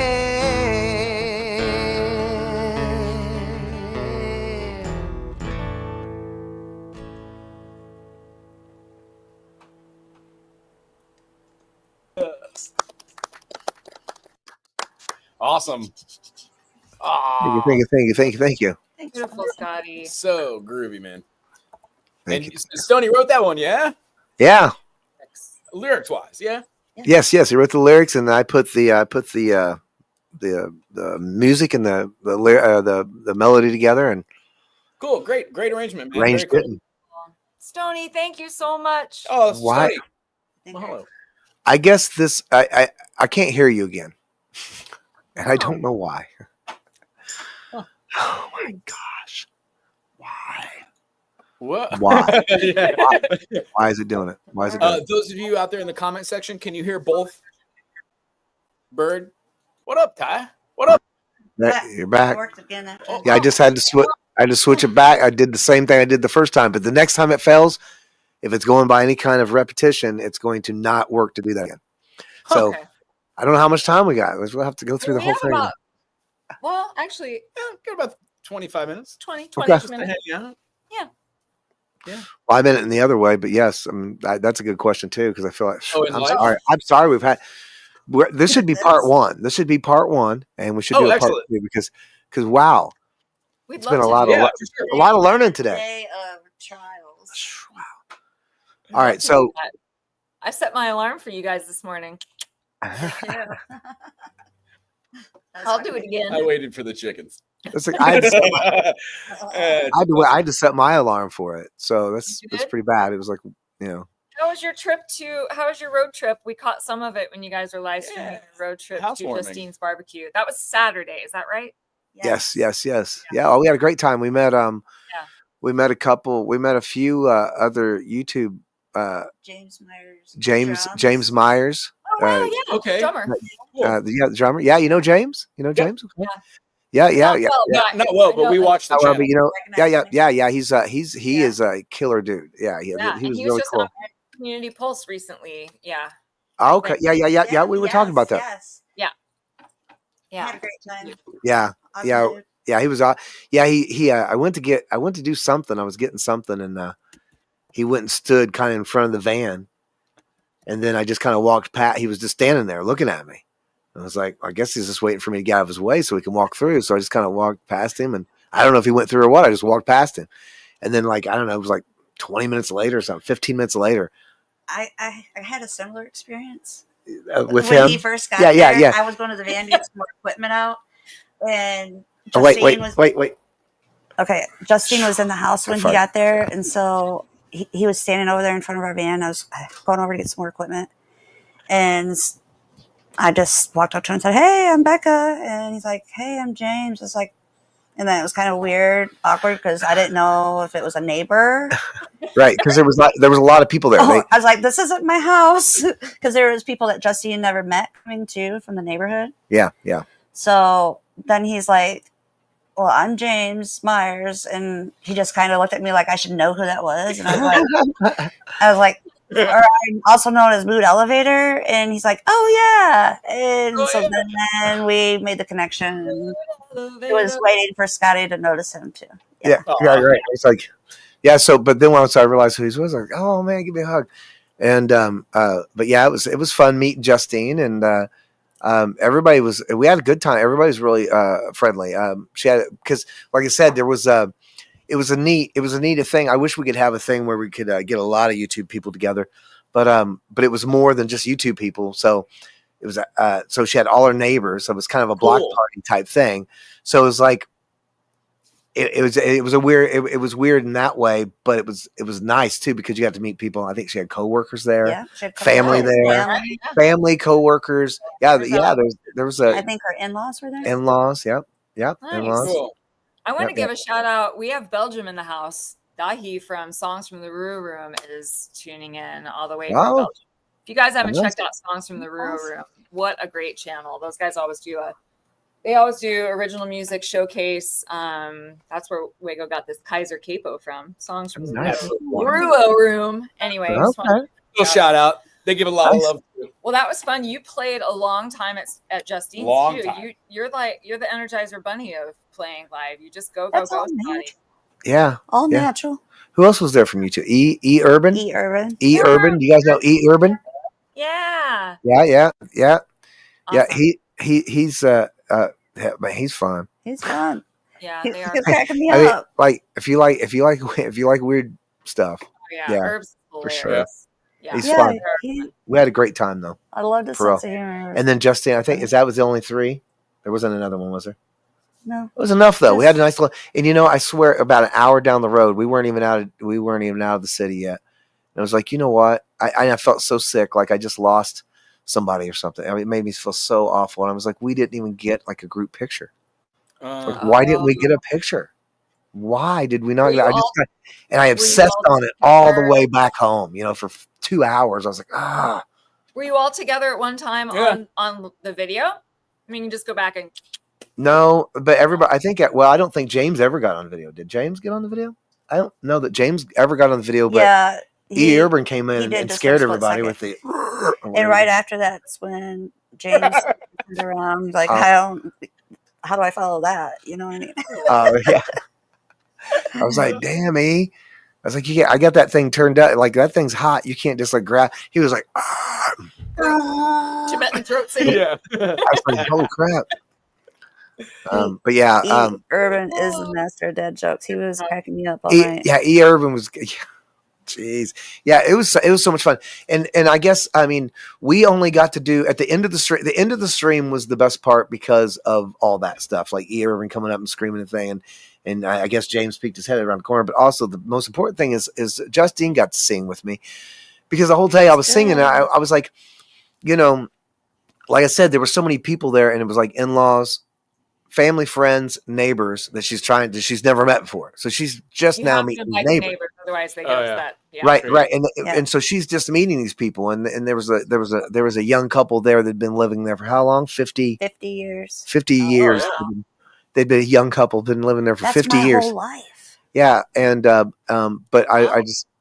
Awesome. Thank you. Beautiful, Scotty. So groovy, man. Thank and you. Stoney wrote that one, yeah? Yeah. Lyrics wise, yeah. Yes. He wrote the lyrics, and I put the music and the melody together and Cool, great arrangement, man. arranged Very it. cool. Stoney, thank you so much. Oh, Why- Stoney. Well, hello. I guess this I can't hear you again, and I don't know why. Oh my gosh! Why? What? Why? Yeah. Why is it doing it? Why is it doing it? Those of you out there in the comment section, can you hear both? Bird, what up, Ty? What up? You're back. Worked again after. Yeah, I just had to switch. I had to switch it back. I did the same thing I did the first time, but the next time it fails, if it's going by any kind of repetition, it's going to not work to do that again. So Okay. I don't know how much time we got. We'll have to go through the We whole have thing. about, well, actually, Got about 25 minutes. 20 Okay. Just to minutes. hang out. Well, I meant it in the other way, but yes, that's a good question too because I feel like Oh, in life? I'm sorry. This should be part one. This should be part one, and we should do a part excellent. two because wow, We'd it's love been a to lot do of Yeah, that. for sure. a lot of learning today. Day of trials. Wow. We'd All love right, to do so that. I set my alarm for you guys this morning. I'll do it again. I waited for the chickens. it's like I had to set my, It's I had to set my alarm for it, so that's You it's did? pretty bad. It was like How was your road trip? We caught some of it when you guys were live streaming Yeah. your road trip to Housewarming. Justine's barbecue. That was Saturday, is that right? yes. Yeah. Oh, we had a great time. We met we met a couple. We met a few other YouTube James Myers. James Myers. Oh wow, yeah. okay. Drummer. cool. The drummer. Yeah, you know James. You know Yep. James. Yeah. Yeah. Not well, Not well, but we watched the However, channel. you know, Recognize him? yeah. He Yeah. is a killer dude. Yeah, he Yeah, was and he was really just cool. on Community Pulse recently. Yeah. Oh, okay. Yeah. We were talking about that. Yes. Yeah. Had a great time. Yeah. Awesome Yeah. dude. Yeah, he was. Yeah, he. I went to do something. I was getting something, and he went and stood kind of in front of the van, and then I just kind of walked past. He was just standing there looking at me. I was like, I guess he's just waiting for me to get out of his way so he can walk through. So I just kind of walked past him, and I don't know if he went through or what. I just walked past him, and then I don't know, it was like 20 minutes later or something, 15 minutes later. I had a similar experience With when him. he first got Yeah, there. yeah. I was going to the van to get some more equipment out, and Oh, Justine wait. Okay, Justine was in the house when he Fine. got there, and so he was standing over there in front of our van. I was going over to get some more equipment, and I just walked up to him and said, "Hey, I'm Becca," and he's like, "Hey, I'm James." It's like, and then it was kind of weird, awkward because I didn't know if it was a neighbor. Right, because there was a lot of people there. Oh, I was like, "This isn't my house," because there was people that Justine never met coming too from the neighborhood. Yeah. So then he's like, "Well, I'm James Myers," and he just kind of looked at me like I should know who that was, and I was like, or I'm also known as Mood Elevator, and he's like, "Oh yeah," and so then we made the connection. And he was waiting for Scotty to notice him too. Yeah, right. It's like, yeah. So, but then once I realized who he was, I was like, oh man, give me a hug. And but yeah, it was fun meeting Justine, and everybody we had a good time. Everybody was really friendly. She had, because like I said, it was a neat thing. I wish we could have a thing where we could get a lot of YouTube people together, but it was more than just YouTube people. So it was so she had all her neighbors. So it was kind of a block party type thing. So it was like it was weird in that way, but it was nice too because you got to meet people. I think she had coworkers there, Yeah, she had family there, family coworkers. Yeah. There was I think her in-laws were there. in-laws. Yep. Nice. In-laws. Cool. I want to Yep, give a shout out. We have Belgium in the house. Dahi from Songs from the Roo Room is tuning in all the way from Wow. Belgium. If you guys haven't Nice. checked out Songs from the Roo Room, what a great channel. Those guys always do a They always do original music showcase. That's where Wago got this Kaiser capo from. Songs from the Ruo Room. Anyway, Okay. Shout out. They give a lot of love. Well, that was fun. You played a long time at Justine's Long too. time. You're the Energizer Bunny of playing live. You just go, That's go, all go. Scotty. Yeah. All Yeah. natural. Who else was there from you two? E Urban. E Urban. E Urban. Do you guys know E Urban? Yeah. Yeah. Awesome. Yeah. He's he's fun. He's fun. Yeah, He's they are. cracking me I mean, up. like if you like weird stuff, Yeah, yeah, Herb's is for hilarious. sure. Yeah. He's Yeah, fun. he, We had a great time though. I loved his For real. sense of humor. And then Justine, I think that was the only three. There wasn't another one, was there? No. It was enough though. We had a Just- nice little, and I swear, about an hour down the road, we weren't even out of the city yet. And I was like, you know what? I felt so sick, like I just lost somebody or something. I mean, it made me feel so awful. And I was like, we didn't even get like a group picture. Like, why didn't we get a picture? Why did we not? I obsessed on it all the way back home. For 2 hours. I was like, Were you all together at one time on the video? I mean, you just go back and. No, but everybody. I don't think James ever got on video. Did James get on the video? I don't know that James ever got on the video. But yeah. E. Urban came in and just scared for a split everybody with second. the. And right after that's when James turned around, like, how do I follow that? You know what I mean? Yeah. I was like, damn, E. I was like, yeah, I got that thing turned up. Like, that thing's hot. You can't just like grab. He was like, Tibetan throat singing. Yeah. I was like, holy crap. But yeah, Urban is the master of dad jokes. He was cracking me up all night. Yeah, E. Urban was. Jeez, yeah, it was so much fun, and I guess we only got to do at the end of the stream. The end of the stream was the best part because of all that stuff, like E. Urban coming up and screaming the thing, and I guess James peeked his head around the corner. But also the most important thing is Justine got to sing with me, because the whole day I was singing, and I was like, like I said, there were so many people there, and it was like in-laws, family, friends, neighbors that she's never met before. So she's just now meeting neighbors. Otherwise they get upset. Yeah. Right. And so she's just meeting these people. And there was a young couple there that'd been living there for how long? 50 years. 50 years. Yeah. They'd been a young couple, been living there for That's 50 my years. whole life. Yeah. And, but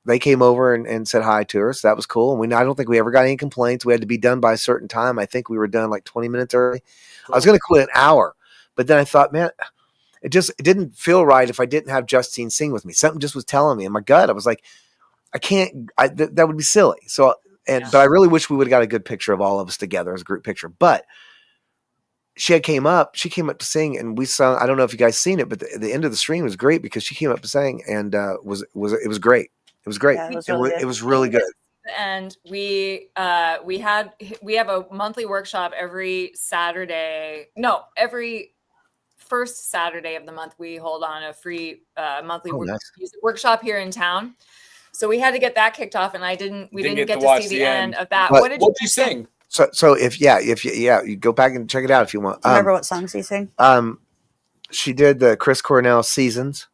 they came over and said hi to her. So that was cool. And I don't think we ever got any complaints. We had to be done by a certain time. I think we were done like 20 minutes early. Cool. I was going to quit an hour. But then I thought, man, it didn't feel right if I didn't have Justine sing with me. Something just was telling me in my gut. I was like, I can't. That would be silly. So, but I really wish we would have got a good picture of all of us together as a group picture. But she came up to sing, and we sung. I don't know if you guys seen it, but the end of the stream was great because she came up to sing, and it was great. It was great. Yeah, it was really good. And we have a monthly workshop every first Saturday of the month. We hold on a free monthly music workshop here in town. So we had to get that kicked off, and we didn't get to see the end of that. What did you sing? So if you go back and check it out if you want. Remember what songs he sang? She did the Chris Cornell Seasons.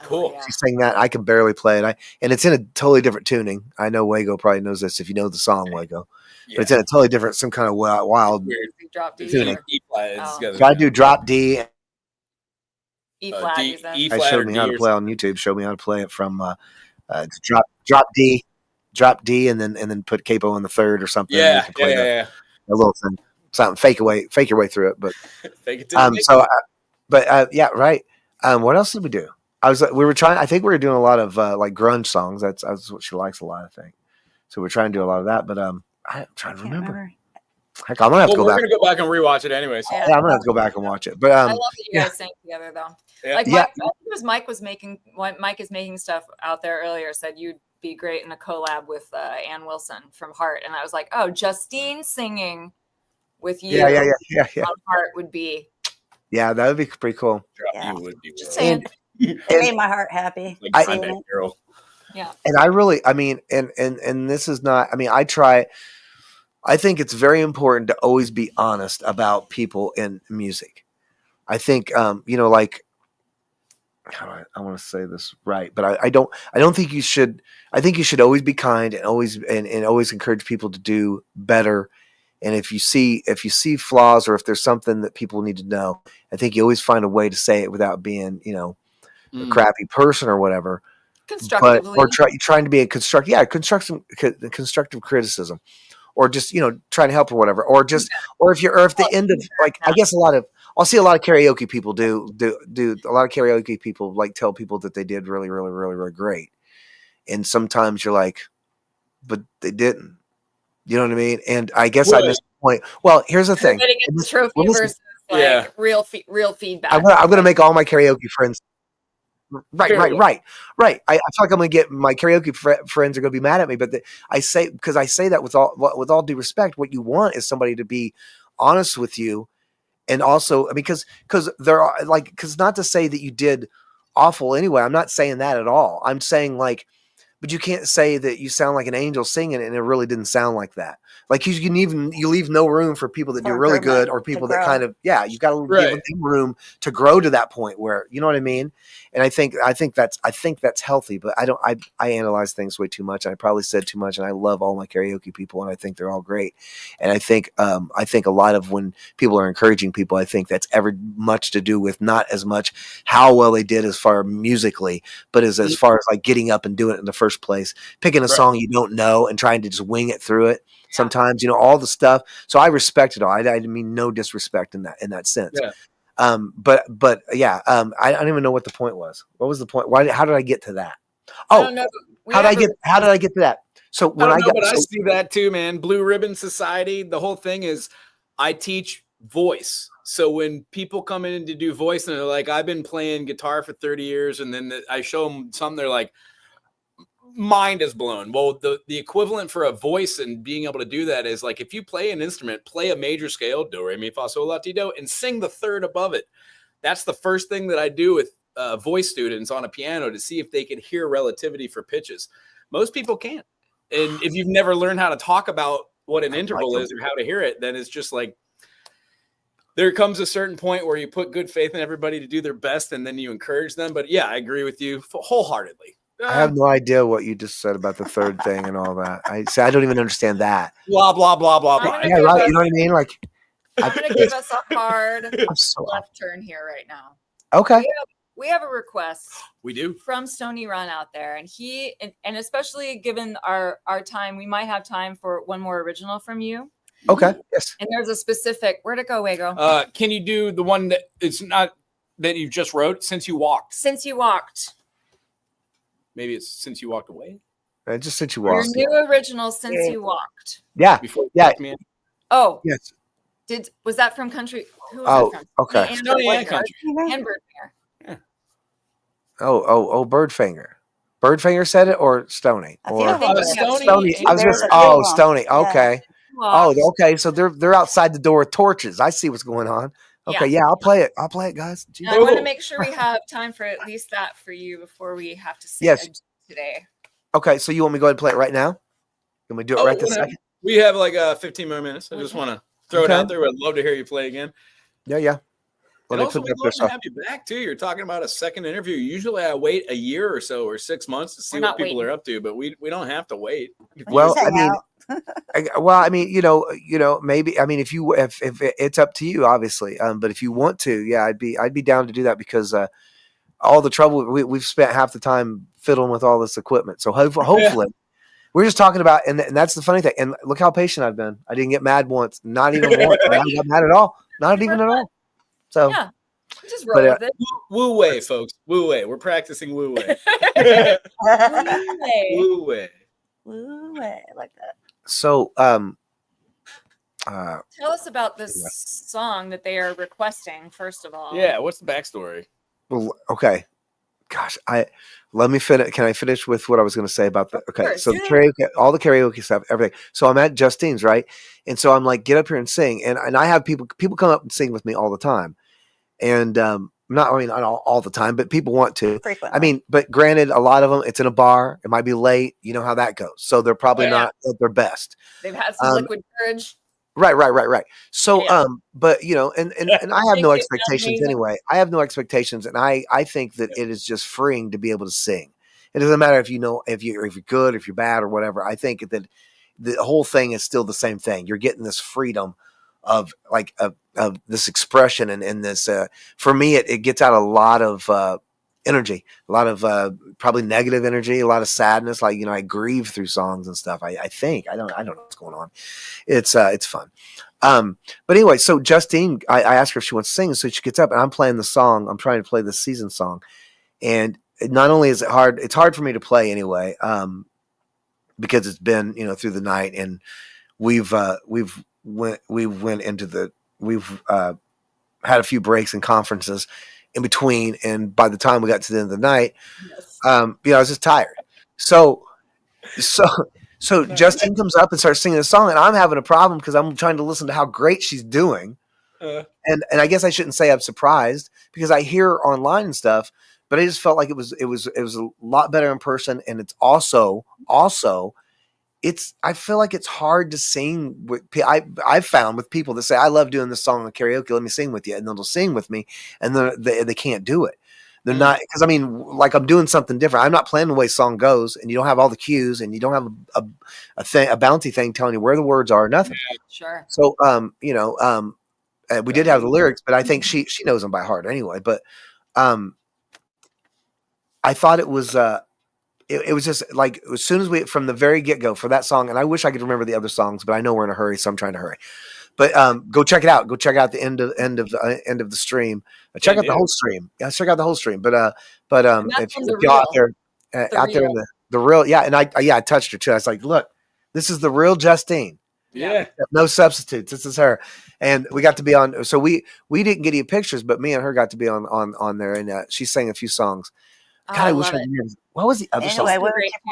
Cool. She sang that. I can barely play it. And it's in a totally different tuning. I know Wago probably knows this if you know the song Wago. Yeah. But it's in a totally different, some kind of wild drop D. tuning. So I do drop D. E flat. I showed me how to play on YouTube. Showed me how to play it from drop D, and then put capo in the third or something. Yeah. A little thing, something. Fake your way through it. But fake it till yeah, right. What else did we do? We were trying. I think we were doing a lot of like grunge songs. That's what she likes a lot. I think. So we're trying to do a lot of that. But I'm trying to remember. Heck, I'm gonna have to go back. We're gonna go back and rewatch it anyways. Yeah, I'm gonna have to go back and watch it. But I love that you guys sang together though. Yeah. Like I think it was Mike is making stuff out there earlier. Said you'd be great in a collab with Ann Wilson from Heart, and I was like, oh, Justine singing with you. Yeah. On Heart would be. Yeah, that would be pretty cool. You would be. Just saying. It made my heart happy. Like that girl. Yeah. And I really, and this is not. I think it's very important to always be honest about people in music. I think, like, I want to say this right, but I don't think you should. I think you should always be kind and always encourage people to do better And if you see flaws, or if there's something that people need to know, I think you always find a way to say it without being, a crappy person or whatever. Constructively. Or trying to be a constructive criticism, or just, trying to help or whatever, or just, or if the end of, like, I guess I'll see a lot of karaoke people do a lot of karaoke people like tell people that they did really, really, really, really great. And sometimes you're like, but they didn't. You know what I mean? And I guess I missed the point. Well, here's the thing. Everybody gets the trophy versus real feedback. I'm going to make all my karaoke friends. Right. I feel like I'm going to get my karaoke friends are going to be mad at me, but I say that with all due respect, what you want is somebody to be honest with you. And also, because there are because not to say that you did awful anyway. I'm not saying that at all. I'm saying but you can't say that you sound like an angel singing and it really didn't sound like that. Like you leave no room for people that do really good, or people that kind of, you got to give them room to grow to that point where, you know what I mean? And I think that's healthy, but I analyze things way too much. I probably said too much, and I love all my karaoke people, and I think they're all great. And I think a lot of when people are encouraging people, I think that's ever much to do with not as much how well they did as far musically, but as far as like getting up and doing it in the first place, picking a song you don't know and trying to just wing it through it. Sometimes, all the stuff. So I respect it all. I mean no disrespect in that sense. Yeah. I don't even know what the point was. What was the point? How did I get to that? Oh, how did I get to that? So when I see that too, man. Blue Ribbon Society. The whole thing is, I teach voice. So when people come in to do voice and they're like, I've been playing guitar for 30 years, and then I show them something, they're like, mind is blown. Well, the equivalent for a voice and being able to do that is like, if you play an instrument, play a major scale, do, re, mi, fa, sol, la, ti, do, and sing the third above it. That's the first thing that I do with voice students on a piano to see if they can hear relativity for pitches. Most people can't. And if you've never learned how to talk about what an interval is or how to hear it, then it's just like, there comes a certain point where you put good faith in everybody to do their best, and then you encourage them. But yeah, I agree with you wholeheartedly. I have no idea what you just said about the third thing and all that. I don't even understand that. Blah, blah, blah, blah, blah. Yeah, right. You know what I mean? Like, I'm going to give us a hard left turn here right now. Okay. We have a request. We do. From Stony Run out there. And and especially given our time, we might have time for one more original from you. Okay. Yes. And there's a specific, where'd it go, Wago? Can you do the one that it's not that you just wrote, Since You Walked? Since You Walked. Maybe it's Since You Walked Away. Just Since You Walked. Your new original, Since You Walked. Yeah. Before yeah. Oh. Yes. Was that from Country? Who was that from? Okay. Stony and Country. And Birdfinger. Yeah. Oh, Birdfinger. Birdfinger said it, or Stony? Stony. I was just Stony. Okay. Yeah. Okay. So they're outside the door with torches. I see what's going on. Okay, yeah, I'll play it, guys. I want to make sure we have time for at least that for you before we have to sing today. Okay, so you want me to go ahead and play it right now? You want me to do it right this second? We have like 15 more minutes. I just want to throw it out there. I'd love to hear you play again. Yeah. And also, we'd love to have you back too. You're talking about a second interview. Usually, I wait a year or so or 6 months to see what people are up to, but we don't have to wait. Well, I mean, maybe. I mean, if it's up to you, obviously. But if you want to, yeah, I'd be down to do that, because all the trouble we've spent half the time fiddling with all this equipment. So hopefully, we're just talking about, and that's the funny thing. And look how patient I've been. I didn't get mad once, not even once. I haven't got mad at all, not even at all. So yeah, just roll with it. Woo way, folks. Woo way. We're practicing woo way. Woo way. Woo way, I like that. So, tell us about this song that they are requesting, first of all. Yeah, what's the backstory? Well, okay. Gosh, let me finish. Can I finish with what I was going to say about that? Okay, so the karaoke, all the karaoke stuff, everything. So I'm at Justine's, right? And so I'm like, get up here and sing. And I have people come up and sing with me all the time. And not all the time, but people want to. Frequently. I mean, but granted, a lot of them, it's in a bar. It might be late. You know how that goes. So they're probably not at their best. They've had some liquid courage. Right. So, but and I have no expectations anyway. I have no expectations, and I think that it is just freeing to be able to sing. It doesn't matter if you're good, if you're bad, or whatever. I think that the whole thing is still the same thing. You're getting this freedom of like of this expression and this. For me, it gets out a lot of energy, a lot of probably negative energy, a lot of sadness. Like, you know, I grieve through songs and stuff. I think I don't know what's going on. It's fun. But anyway, so Justine, I asked her if she wants to sing, so she gets up and I'm playing the song. I'm trying to play the season song, and not only is it hard, it's hard for me to play anyway, because it's been, you know, through the night, and we've had a few breaks and conferences in between, and by the time we got to the end of the night, Yes. you know, I was just tired. So Justine comes up and starts singing a song, and I'm having a problem because I'm trying to listen to how great she's doing. And I guess I shouldn't say I'm surprised because I hear her online and stuff, but I just felt like it was a lot better in person. And it's also I feel like it's hard to sing with. I've found with people that say, I love doing this song on karaoke, let me sing with you. And they'll sing with me, and they can't do it. They're not, because I mean, like, I'm doing something different. I'm not playing the way song goes, and you don't have all the cues, and you don't have a bounty thing telling you where the words are, nothing. Yeah, sure. So, you know, we did have the lyrics, but I think she knows them by heart anyway. But I thought it was it was just like, as soon as from the very get go for that song, and I wish I could remember the other songs, but I know we're in a hurry, so I'm trying to hurry. But go check it out. Go check out the end of the stream. Check out the whole stream. Yeah, check out the whole stream. But if you're out there in the real, yeah, and I touched her too. I was like, look, this is the real Justine. Yeah. No substitutes. This is her. And we got to be on. So we didn't get any pictures, but me and her got to be on there, and she sang a few songs. God, I wish I knew. What was the other song? Anyway,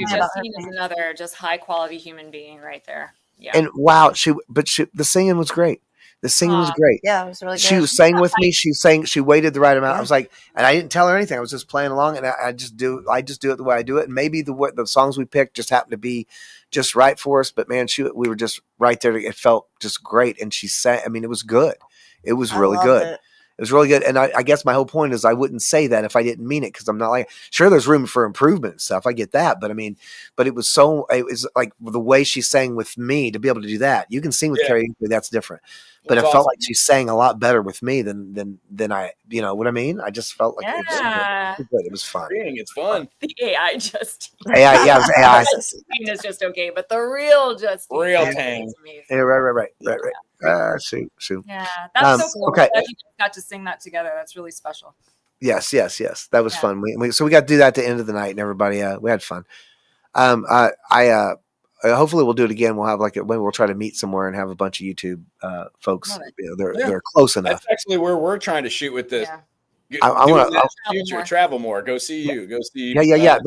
Justine is another just high quality human being right there. Yeah. And wow, the singing was great. The singing was great. Yeah, it was really good. She sang with me. She waited the right amount. I was like, and I didn't tell her anything. I was just playing along, and I just do it the way I do it. And maybe the songs we picked just happened to be just right for us. But man, we were just right there. It felt just great. And she sang. I mean, it was good. It was really good. It was really good. And I guess my whole point is I wouldn't say that if I didn't mean it, because I'm not like, sure, there's room for improvement and stuff. I get that. But I mean, it was like the way she sang with me, to be able to do that. You can sing with karaoke, that's different. But it felt like she sang a lot better with me than I, you know what I mean? I just felt like it was good. It was fun. It's fun. The AI just AI, yeah, it was AI. Justine is just okay, but the real Justine, real Tang. Yeah, right. Shoot. Yeah, that's so cool. Okay. That you got to sing that together. That's really special. Yes. That was fun. So we got to do that at the end of the night, and everybody, we had fun. Hopefully we'll do it again. We'll have we'll try to meet somewhere and have a bunch of YouTube folks. You know, they're close enough. That's actually where we're trying to shoot with this. Yeah. I want to travel more. Go see you. Go see. Yeah.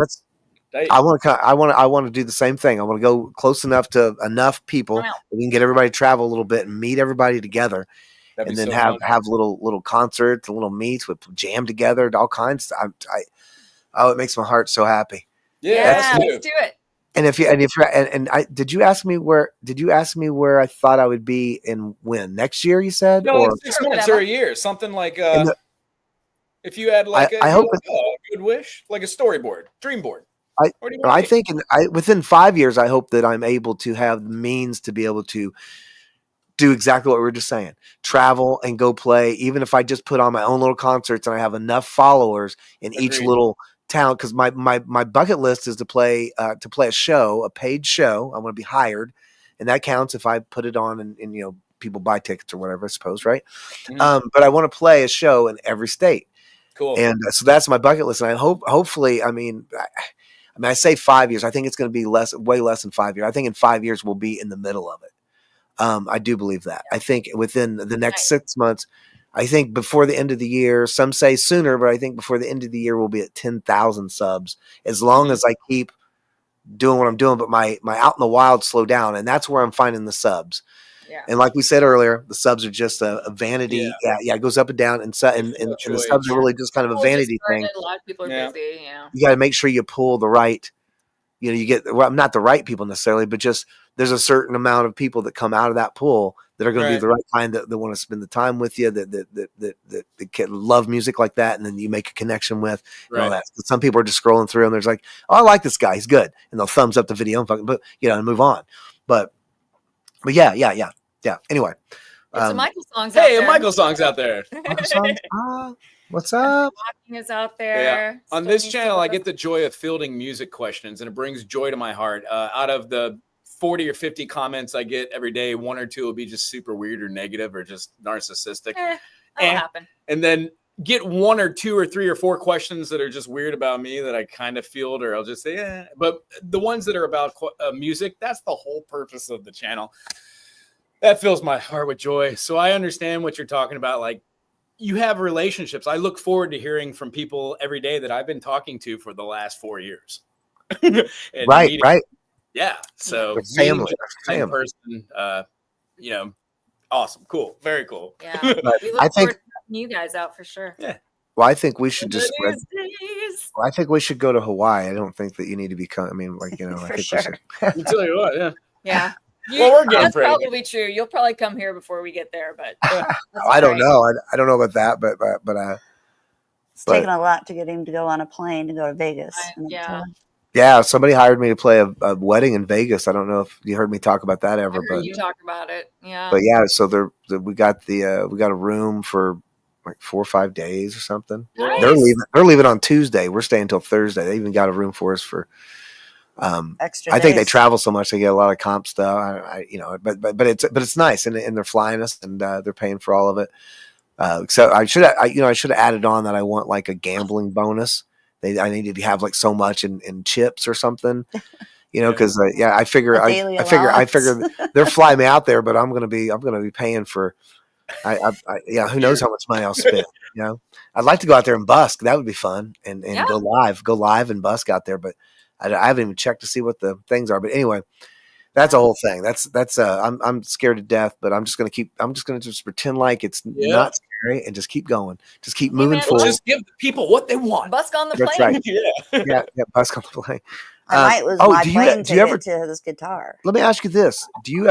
I want to do the same thing. I want to go close enough to enough people that we can get everybody to travel a little bit and meet everybody together, and then have little concerts, little meets with jam together, all kinds. It makes my heart so happy. Yeah, let's do it. And did you ask me where I thought I would be and when next year? You said no, 6 months or a year, something like. If you had I hope a good wish, like a storyboard, dream board. I think within 5 years, I hope that I'm able to have the means to be able to do exactly what we were just saying, travel and go play. Even if I just put on my own little concerts and I have enough followers in each little town, because my bucket list is to play a show, a paid show. I want to be hired, and that counts if I put it on and you know, people buy tickets or whatever, I suppose, right? Mm-hmm. But I want to play a show in every state. Cool. And so that's my bucket list, and I hopefully, I mean, I say 5 years. I think it's going to be way less than 5 years. I think in 5 years we'll be in the middle of it. I do believe that. I think within the next 6 months. I think before the end of the year, some say sooner, but I think before the end of the year, we'll be at 10,000 subs, as long as I keep doing what I'm doing. But my out in the wild slow down, and that's where I'm finding the subs. Yeah. And like we said earlier, the subs are just a vanity. Yeah, it goes up and down, and the subs are really just kind of a vanity thing. A lot of people are busy. Yeah, you got to make sure you pull the right. You know, you get not the right people necessarily, but just there's a certain amount of people that come out of that pool that are going to be the right kind, that want to spend the time with you, that can love music like that, and then you make a connection with. And all that. Some people are just scrolling through and there's like, oh, I like this guy, he's good, and they'll thumbs up the video and move on. But yeah. Anyway. It's a Michael songs. Hey, a Michael song's out there. Michael song? What's up? Walking is out there. Yeah. On this channel, I get the joy of fielding music questions, and it brings joy to my heart. Out of the 40 or 50 comments I get every day, 1 or 2 will be just super weird or negative or just narcissistic. That'll happen. And then get 1 or 2 or 3 or 4 questions that are just weird about me that I kind of field, or I'll just say, eh. But the ones that are about music, that's the whole purpose of the channel. That fills my heart with joy. So I understand what you're talking about. Like, you have relationships. I look forward to hearing from people every day that I've been talking to for the last 4 years. Right. Yeah. So family, in person, awesome. Cool. Very cool. Yeah. We look forward to having you guys out for sure. Yeah. Well, I think we should just. I think we should go to Hawaii. I don't think that you need to be. I mean, like, I think sure. I'll tell you what. Yeah. Yeah. We're getting that's pretty. Probably true. You'll probably come here before we get there, but I don't know. I don't know about that, but it's taken a lot to get him to go on a plane to go to Vegas. Yeah, somebody hired me to play a wedding in Vegas. I don't know if you heard me talk about that ever, but you talk about it. Yeah. But yeah, so we got a room for like 4 or 5 days or something. Nice. They're leaving on Tuesday. We're staying until Thursday. They even got a room for us for extra. I think they travel so much they get a lot of comp stuff. But it's nice, and they're flying us, and they're paying for all of it. So I should have added on that I want like a gambling bonus. I needed to have like so much in chips or something, because I figure they're flying me out there, but I'm gonna be paying for. Who knows how much money I'll spend? I'd like to go out there and busk. That would be fun, and go live and busk out there, but. I haven't even checked to see what the things are, but anyway, that's a whole thing. That's I'm scared to death, but I'm just gonna just pretend like it's not scary and just keep going, just keep moving forward. Just give the people what they want. Busk on the That's plane. Right. yeah, busk on the plane. I might lose my plane ticket to this guitar. Let me ask you this: do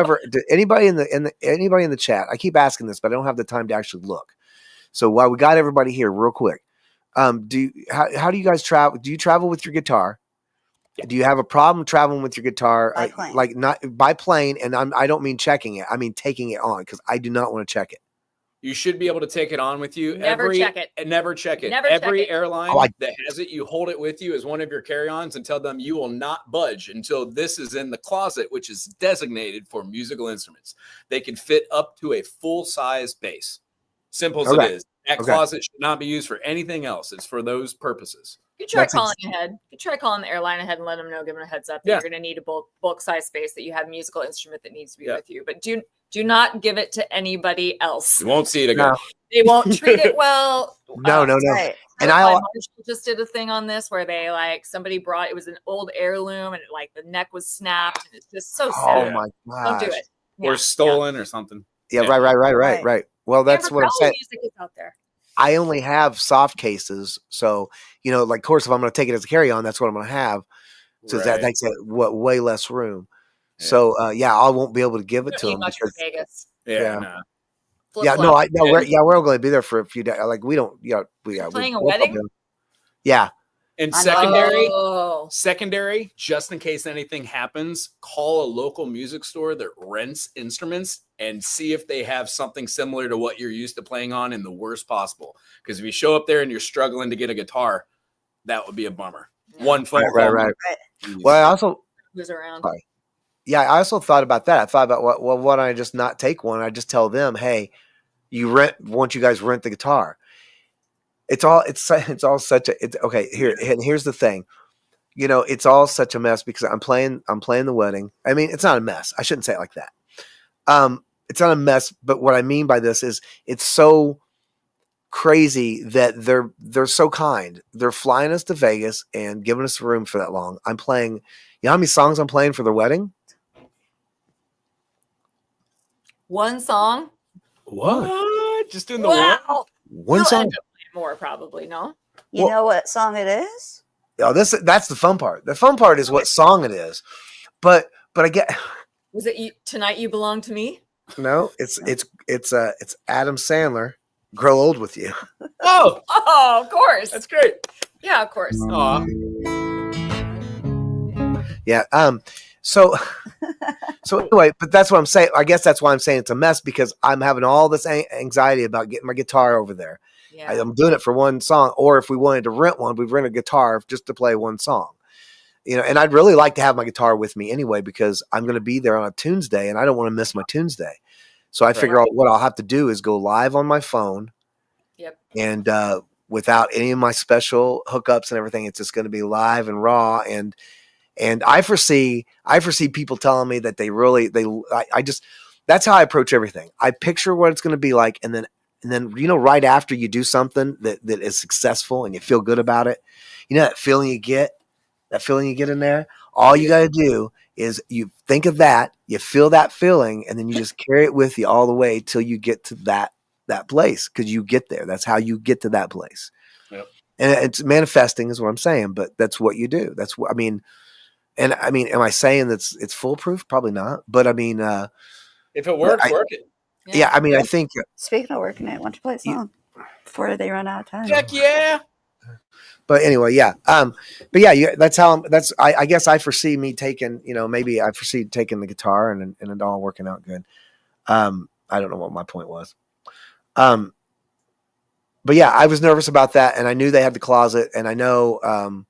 anybody in the chat? I keep asking this, but I don't have the time to actually look. So while we got everybody here, real quick, how do you guys travel? Do you travel with your guitar? Yeah. Do you have a problem traveling with your guitar, like not by plane? And I don't mean checking it; I mean taking it on, because I do not want to check it. You should be able to take it on with you. Never check it. Never check it. Every airline that has it, you hold it with you as one of your carry-ons and tell them you will not budge until this is in the closet, which is designated for musical instruments. They can fit up to a full-size bass. Simple as it is. That closet should not be used for anything else. It's for those purposes. You try calling ahead. You try calling the airline ahead and let them know, give them a heads up that you're going to need a bulk size space, that you have a musical instrument that needs to be with you. But do not give it to anybody else. You won't see it again. No. They won't treat it well. No. Right. And I just did a thing on this where they somebody brought, it was an old heirloom, and the neck was snapped, and it's just so sad. Oh my Don't gosh. do it. Or stolen or something. Yeah, right. Well, that's what I'm saying. Music is out there. I only have soft cases, so of course, if I'm going to take it as a carry-on, that's what I'm going to have. So that makes it way less room. Yeah. So I won't be able to give it to them. Much for Vegas. Yeah. We're all going to be there for a few days. Like we don't. Playing a wedding. Yeah. And secondary, just in case anything happens, call a local music store that rents instruments and see if they have something similar to what you're used to playing on in the worst possible. Because if you show up there and you're struggling to get a guitar, that would be a bummer. Yeah. One phone call. Right. Well, I also who's around. Sorry. Yeah, I also thought about that. I thought about why don't I just not take one? I just tell them, hey, once you guys rent the guitar. It's all such a here's the thing. It's all such a mess because I'm playing the wedding. I mean, it's not a mess. I shouldn't say it like that. It's not a mess, but what I mean by this is it's so crazy that they're so kind. They're flying us to Vegas and giving us a room for that long. I'm playing, you know how many songs I'm playing for their wedding? One song? What? Just doing the one song? More probably, no? You know what song it is? Oh, that's the fun part. The fun part is what song it is. But I get. Was it Tonight You Belong to Me? No, it's Adam Sandler. Grow Old with You. Oh, of course. That's great. Yeah, of course. Aw. Yeah. So anyway, but that's what I'm saying. I guess that's why I'm saying it's a mess, because I'm having all this anxiety about getting my guitar over there. Yeah. I'm doing it for one song, or if we wanted to rent one, we'd rent a guitar just to play one song. And I'd really like to have my guitar with me anyway, because I'm going to be there on a Tunes Day, and I don't want to miss my Tunes Day. So I figure out what I'll have to do is go live on my phone. Yep. And without any of my special hookups and everything, it's just going to be live and raw. And I foresee people telling me that that's how I approach everything. I picture what it's going to be like, and then right after you do something that is successful and you feel good about it, that feeling you get in there. All you got to do is you think of that, you feel that feeling, and then you just carry it with you all the way till you get to that place, because you get there. That's how you get to that place. Yep. And it's manifesting is what I'm saying, but that's what you do. That's what I mean. And I mean, am I saying that's it's foolproof? Probably not. But I mean, if it works, work it. Yeah, I mean, I think. Speaking of working it, why don't you play a song before they run out of time? Heck yeah! But anyway, yeah. But yeah, that's how. I guess I foresee me taking. Maybe I foresee taking the guitar and it all working out good. I don't know what my point was. But yeah, I was nervous about that, and I knew they had the closet, and I know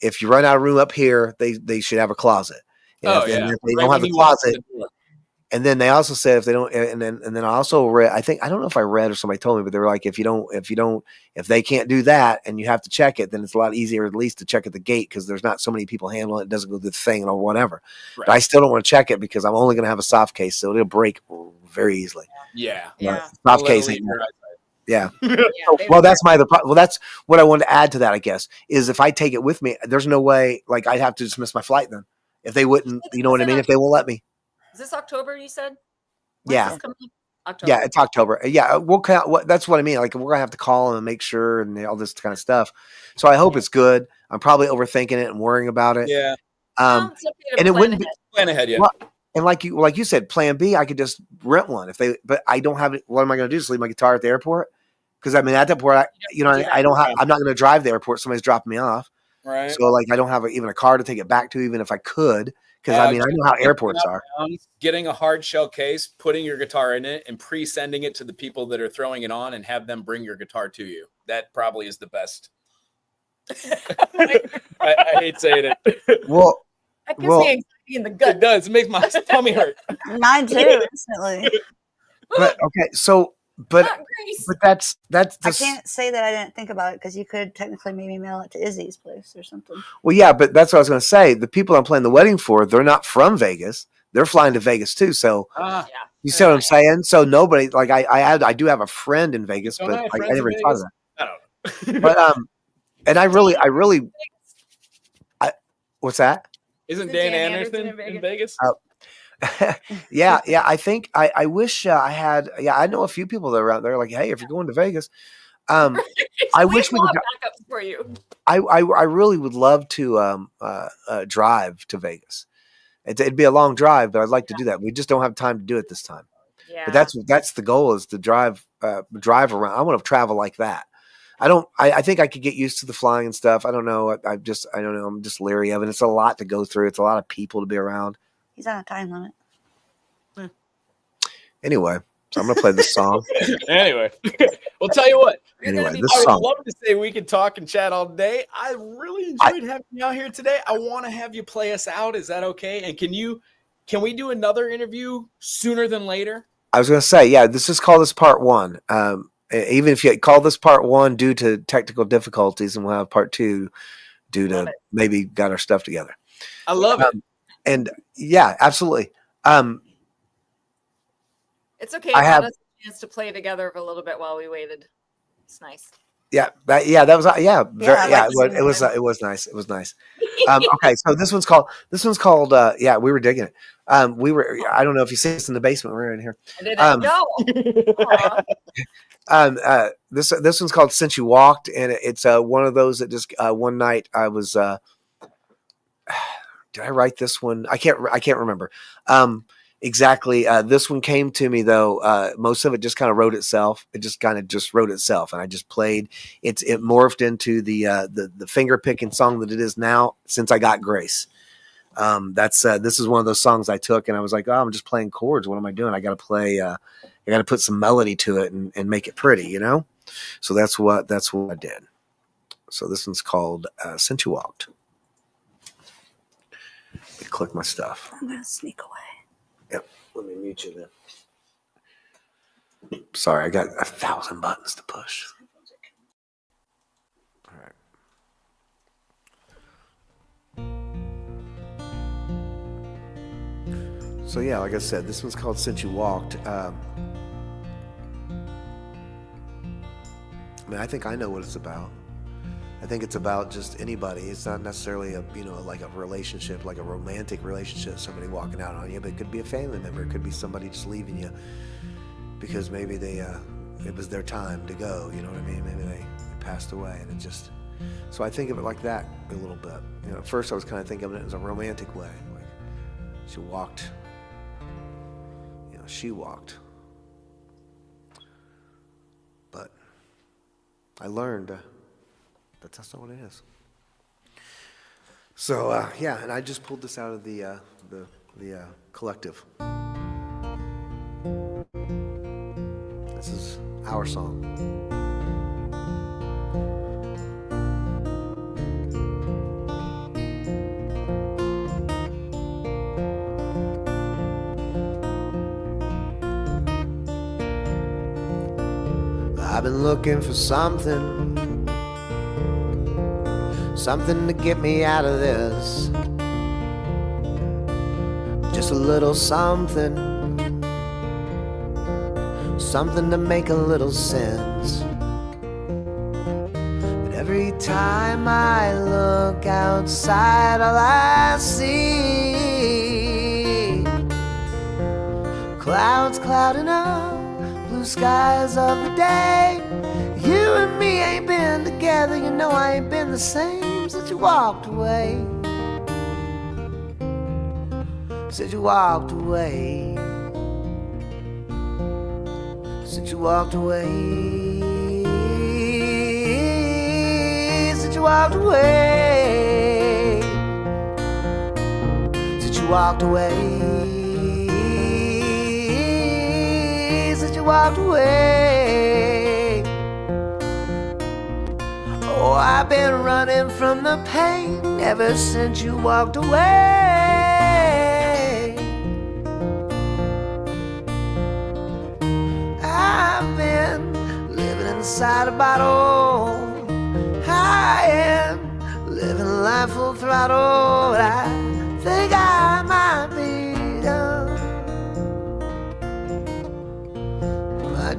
if you run out of room up here, they should have a closet. And if they don't have a closet. And then they also said if they don't, and then I also read, I don't know if I read or somebody told me, but they were like, if they can't do that and you have to check it, then it's a lot easier at least to check at the gate, because there's not so many people handling it. It doesn't go through the thing or whatever. Right. But I still don't want to check it because I'm only going to have a soft case, so it'll break very easily. Yeah. Soft case. Yeah. Well, that's that's what I wanted to add to that, I guess, is if I take it with me, there's no way, like, I'd have to just miss my flight then if they wouldn't, you know what I mean? If they won't let me. Is this October, you said? Yeah. October. Yeah, it's October. Yeah, we'll count. That's what I mean. Like, we're gonna have to call them and make sure and all this kind of stuff. So I hope it's good. I'm probably overthinking it and worrying about it. Yeah. And it wouldn't be plan ahead. Yeah. Well, and like you said, Plan B, I could just rent one but I don't have it. What am I going to do? Just leave my guitar at the airport? Because I mean, at that point, I don't have. I'm not going to drive to the airport. Somebody's dropping me off. Right. So like, I don't have even a car to take it back to, even if I could. Because I mean, I know how airports are. Getting a hard shell case, putting your guitar in it, and pre-sending it to the people that are throwing it on, and have them bring your guitar to you. That probably is the best. I hate saying it. Well, that gives me anxiety in the gut. It does. It makes my tummy hurt. Mine too, instantly. But okay, so but that's I can't say that I didn't think about it, because you could technically maybe mail it to Izzy's place or something. Well, yeah, but that's what I was going to say. The people I'm playing the wedding for, they're not from Vegas. They're flying to Vegas too. So you see what I'm saying? So nobody, like, I do have a friend in Vegas, but I never thought of that. I don't know. But and I really, what's that? Isn't Dan Anderson in Vegas? Yeah. I think I wish I had. Yeah, I know a few people that are out there. Like, hey, if you're going to Vegas, I wish we could backups for you. I really would love to drive to Vegas. It'd be a long drive, but I'd like to do that. We just don't have time to do it this time. Yeah. But that's the goal, is to drive around. I want to travel like that. I think I could get used to the flying and stuff. I don't know. I don't know. I'm just leery of it. It's a lot to go through. It's a lot of people to be around. He's on a time limit. Anyway, so I'm going to play this song. Anyway, we'll tell you what. Anyway, I would love to say we could talk and chat all day. I really enjoyed having you out here today. I want to have you play us out. Is that okay? And can we do another interview sooner than later? I was going to say, yeah, this is called this part one. Even if you call this part one due to technical difficulties, and we'll have part two due to maybe got our stuff together. I love it. And yeah, absolutely. It's okay. It had us a chance to play together for a little bit while we waited. It's nice. Yeah, that was it was nice. It was nice. Okay, so this one's called yeah, we were digging it. I don't know if you see us in the basement. We're in here. This one's called Since You Walked, and it's one of those that just one night I was did I write this one? I can't remember exactly. This one came to me though. Most of it just kind of wrote itself. It just kind of wrote itself, and I just played. It morphed into the finger picking song that it is now, Since I Got Grace. This is one of those songs I took, and I was like, oh, I'm just playing chords. What am I doing? I got to play. I got to put some melody to it and make it pretty, you know. So that's what I did. So this one's called "Since You Walked." Let me click my stuff. I'm gonna sneak away. Yep. Let me mute you then. Sorry, I got 1,000 buttons to push. All right. So yeah, like I said, this one's called "Since You Walked." I mean, I think I know what it's about. I think it's about just anybody. It's not necessarily like a relationship, like a romantic relationship, somebody walking out on you, but it could be a family member. It could be somebody just leaving you because maybe it was their time to go. You know what I mean? Maybe they passed away, and it just. So I think of it like that a little bit. At first I was kind of thinking of it as a romantic way, like she walked. She walked. But I learned that that's not what it is. So yeah, and I just pulled this out of the collective. This is our song. I've been looking for something to get me out of this. Just a little something to make a little sense. But every time I look outside, all I see clouds clouding up, blue skies of the day. You and me ain't been together, you know I ain't been the same since you walked away. Since you walked away. Since you walked away. Since you walked away. Since you walked away. Since you walked away. Oh, I've been running from the pain ever since you walked away. I've been living inside a bottle. I am living life full throttle. But I think I might be done.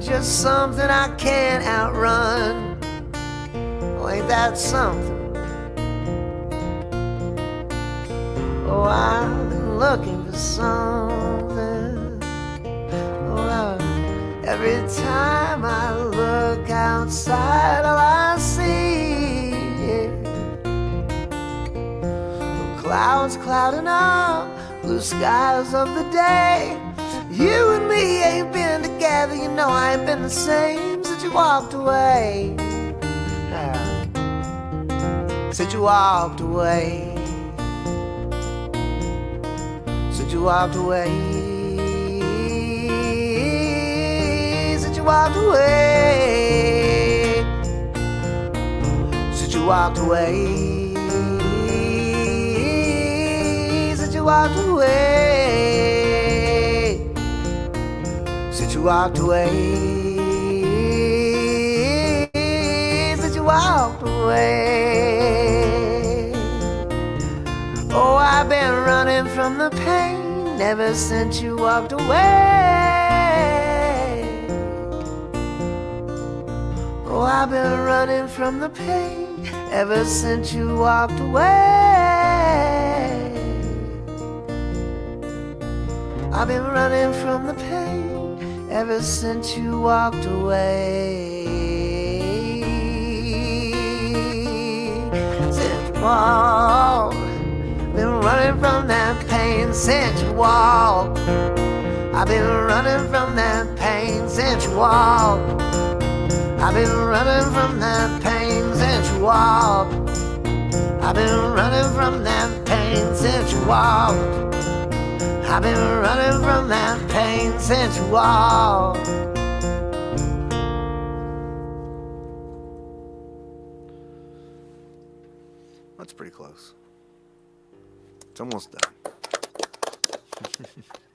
Just something I can't outrun. Oh, ain't that something? Oh, I've been looking for something. Oh, every time I look outside, all I see is clouds clouding up, blue skies of the day. You and me ain't been together, you know I ain't been the same since you walked away. Since you walked away. Since you walked away. Since you walked away. Since you walked away. Since you walked away. Since you walked away. Since you walked away. Oh, I've been running from the pain ever since you walked away. Oh, I've been running from the pain ever since you walked away. I've been running from the pain ever since you walked away. Since you walked, been running from that pain since you walked. I've been running from that pain since you walked. I've been running from that pain since you walked. I've been running from that pain since you walked. I've been running from that pain since you walked. That's pretty close. It's almost done.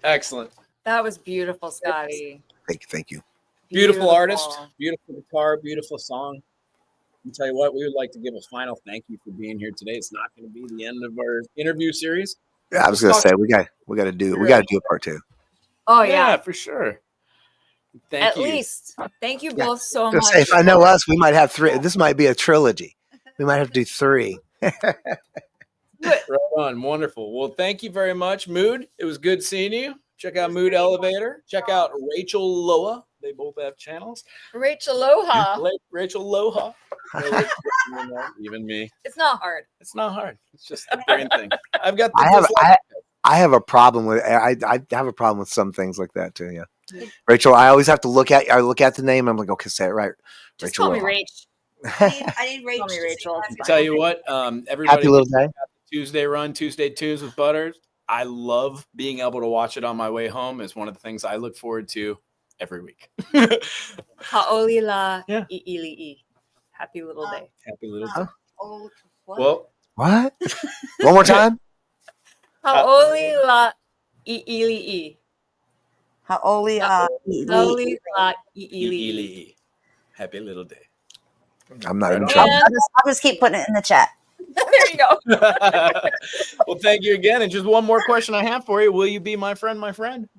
Excellent. That was beautiful, Scotty. Thank you. Beautiful artist, beautiful guitar, beautiful song. I'll tell you what, we would like to give a final thank you for being here today. It's not going to be the end of our interview series. Yeah, I was gonna say we got to do a part 2. Oh yeah, for sure. Thank you. At least. Thank you both so Just much. say, if I know us, we might have 3. This might be a trilogy. We might have to do 3. Right on. Wonderful. Well, thank you very much, Mood. It was good seeing you. Check out Mood Elevator. Check out Rachel Loa. They both have channels. Rachel Aloha. Rachel Loha. Even me. It's not hard. It's not hard. It's just a brain thing. I've got. I have a problem with. I have a problem with some things like that too. Yeah, Rachel. I always have to look at the name. I'm like, okay, say it right. Just Rachel call me Rach. I need Rachel. Call me Rachel. Tell you what, everybody. Happy little day. Tuesday run, Tuesday Tunes with Butters. I love being able to watch it on my way home. It's one of the things I look forward to every week. Ha'olila i'ili'i. Happy little day. Happy little day. Oh, what? Well, what? One more time. Ha'olila i'ili'i. Ha'olila Ha'olila i'ili'i. Ili. Happy little day. I'm not even Yeah. trying. I'll just keep putting it in the chat. There you go. Well, thank you again. And just one more question I have for you. Will you be my friend, my friend?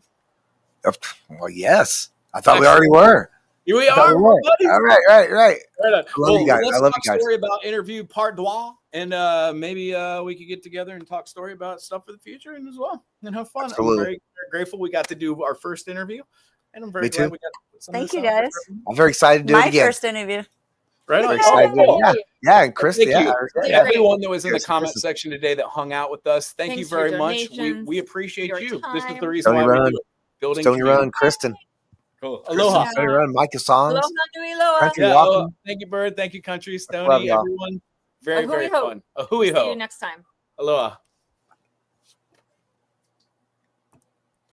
Well, yes. I thought we already were. Here we I thought are. we were. Buddies. All right. Right on. I love you guys. Let's I love talk you guys. story about interview part 2, and maybe we could get together and talk story about stuff for the future and as well, and have fun. Absolutely. I'm very, very grateful we got to do our first interview, and I'm very Me glad too. we got to put some Thank of this you, out there guys. for everyone. I'm very excited to do it My again. first interview. Right on. Very excited. Oh, Yeah, and Chris. Thank Yeah, you. Great. Everyone that was in the Cheers, comment Chris. section today that hung out with us, thank you Thanks for very much. donations, We appreciate your you. This is the time. reason Stony why we Run. do it. Building Stony community. Run, Kristen. Cool. Aloha. Stony Run, Micah Songs. Aloha nui loa. Country Yeah, Walking. aloha. Thank you, Bird. Thank you, Country. Love Stony, y'all. everyone. Very, A very hui ho. fun. A hui See you ho. next time. Aloha.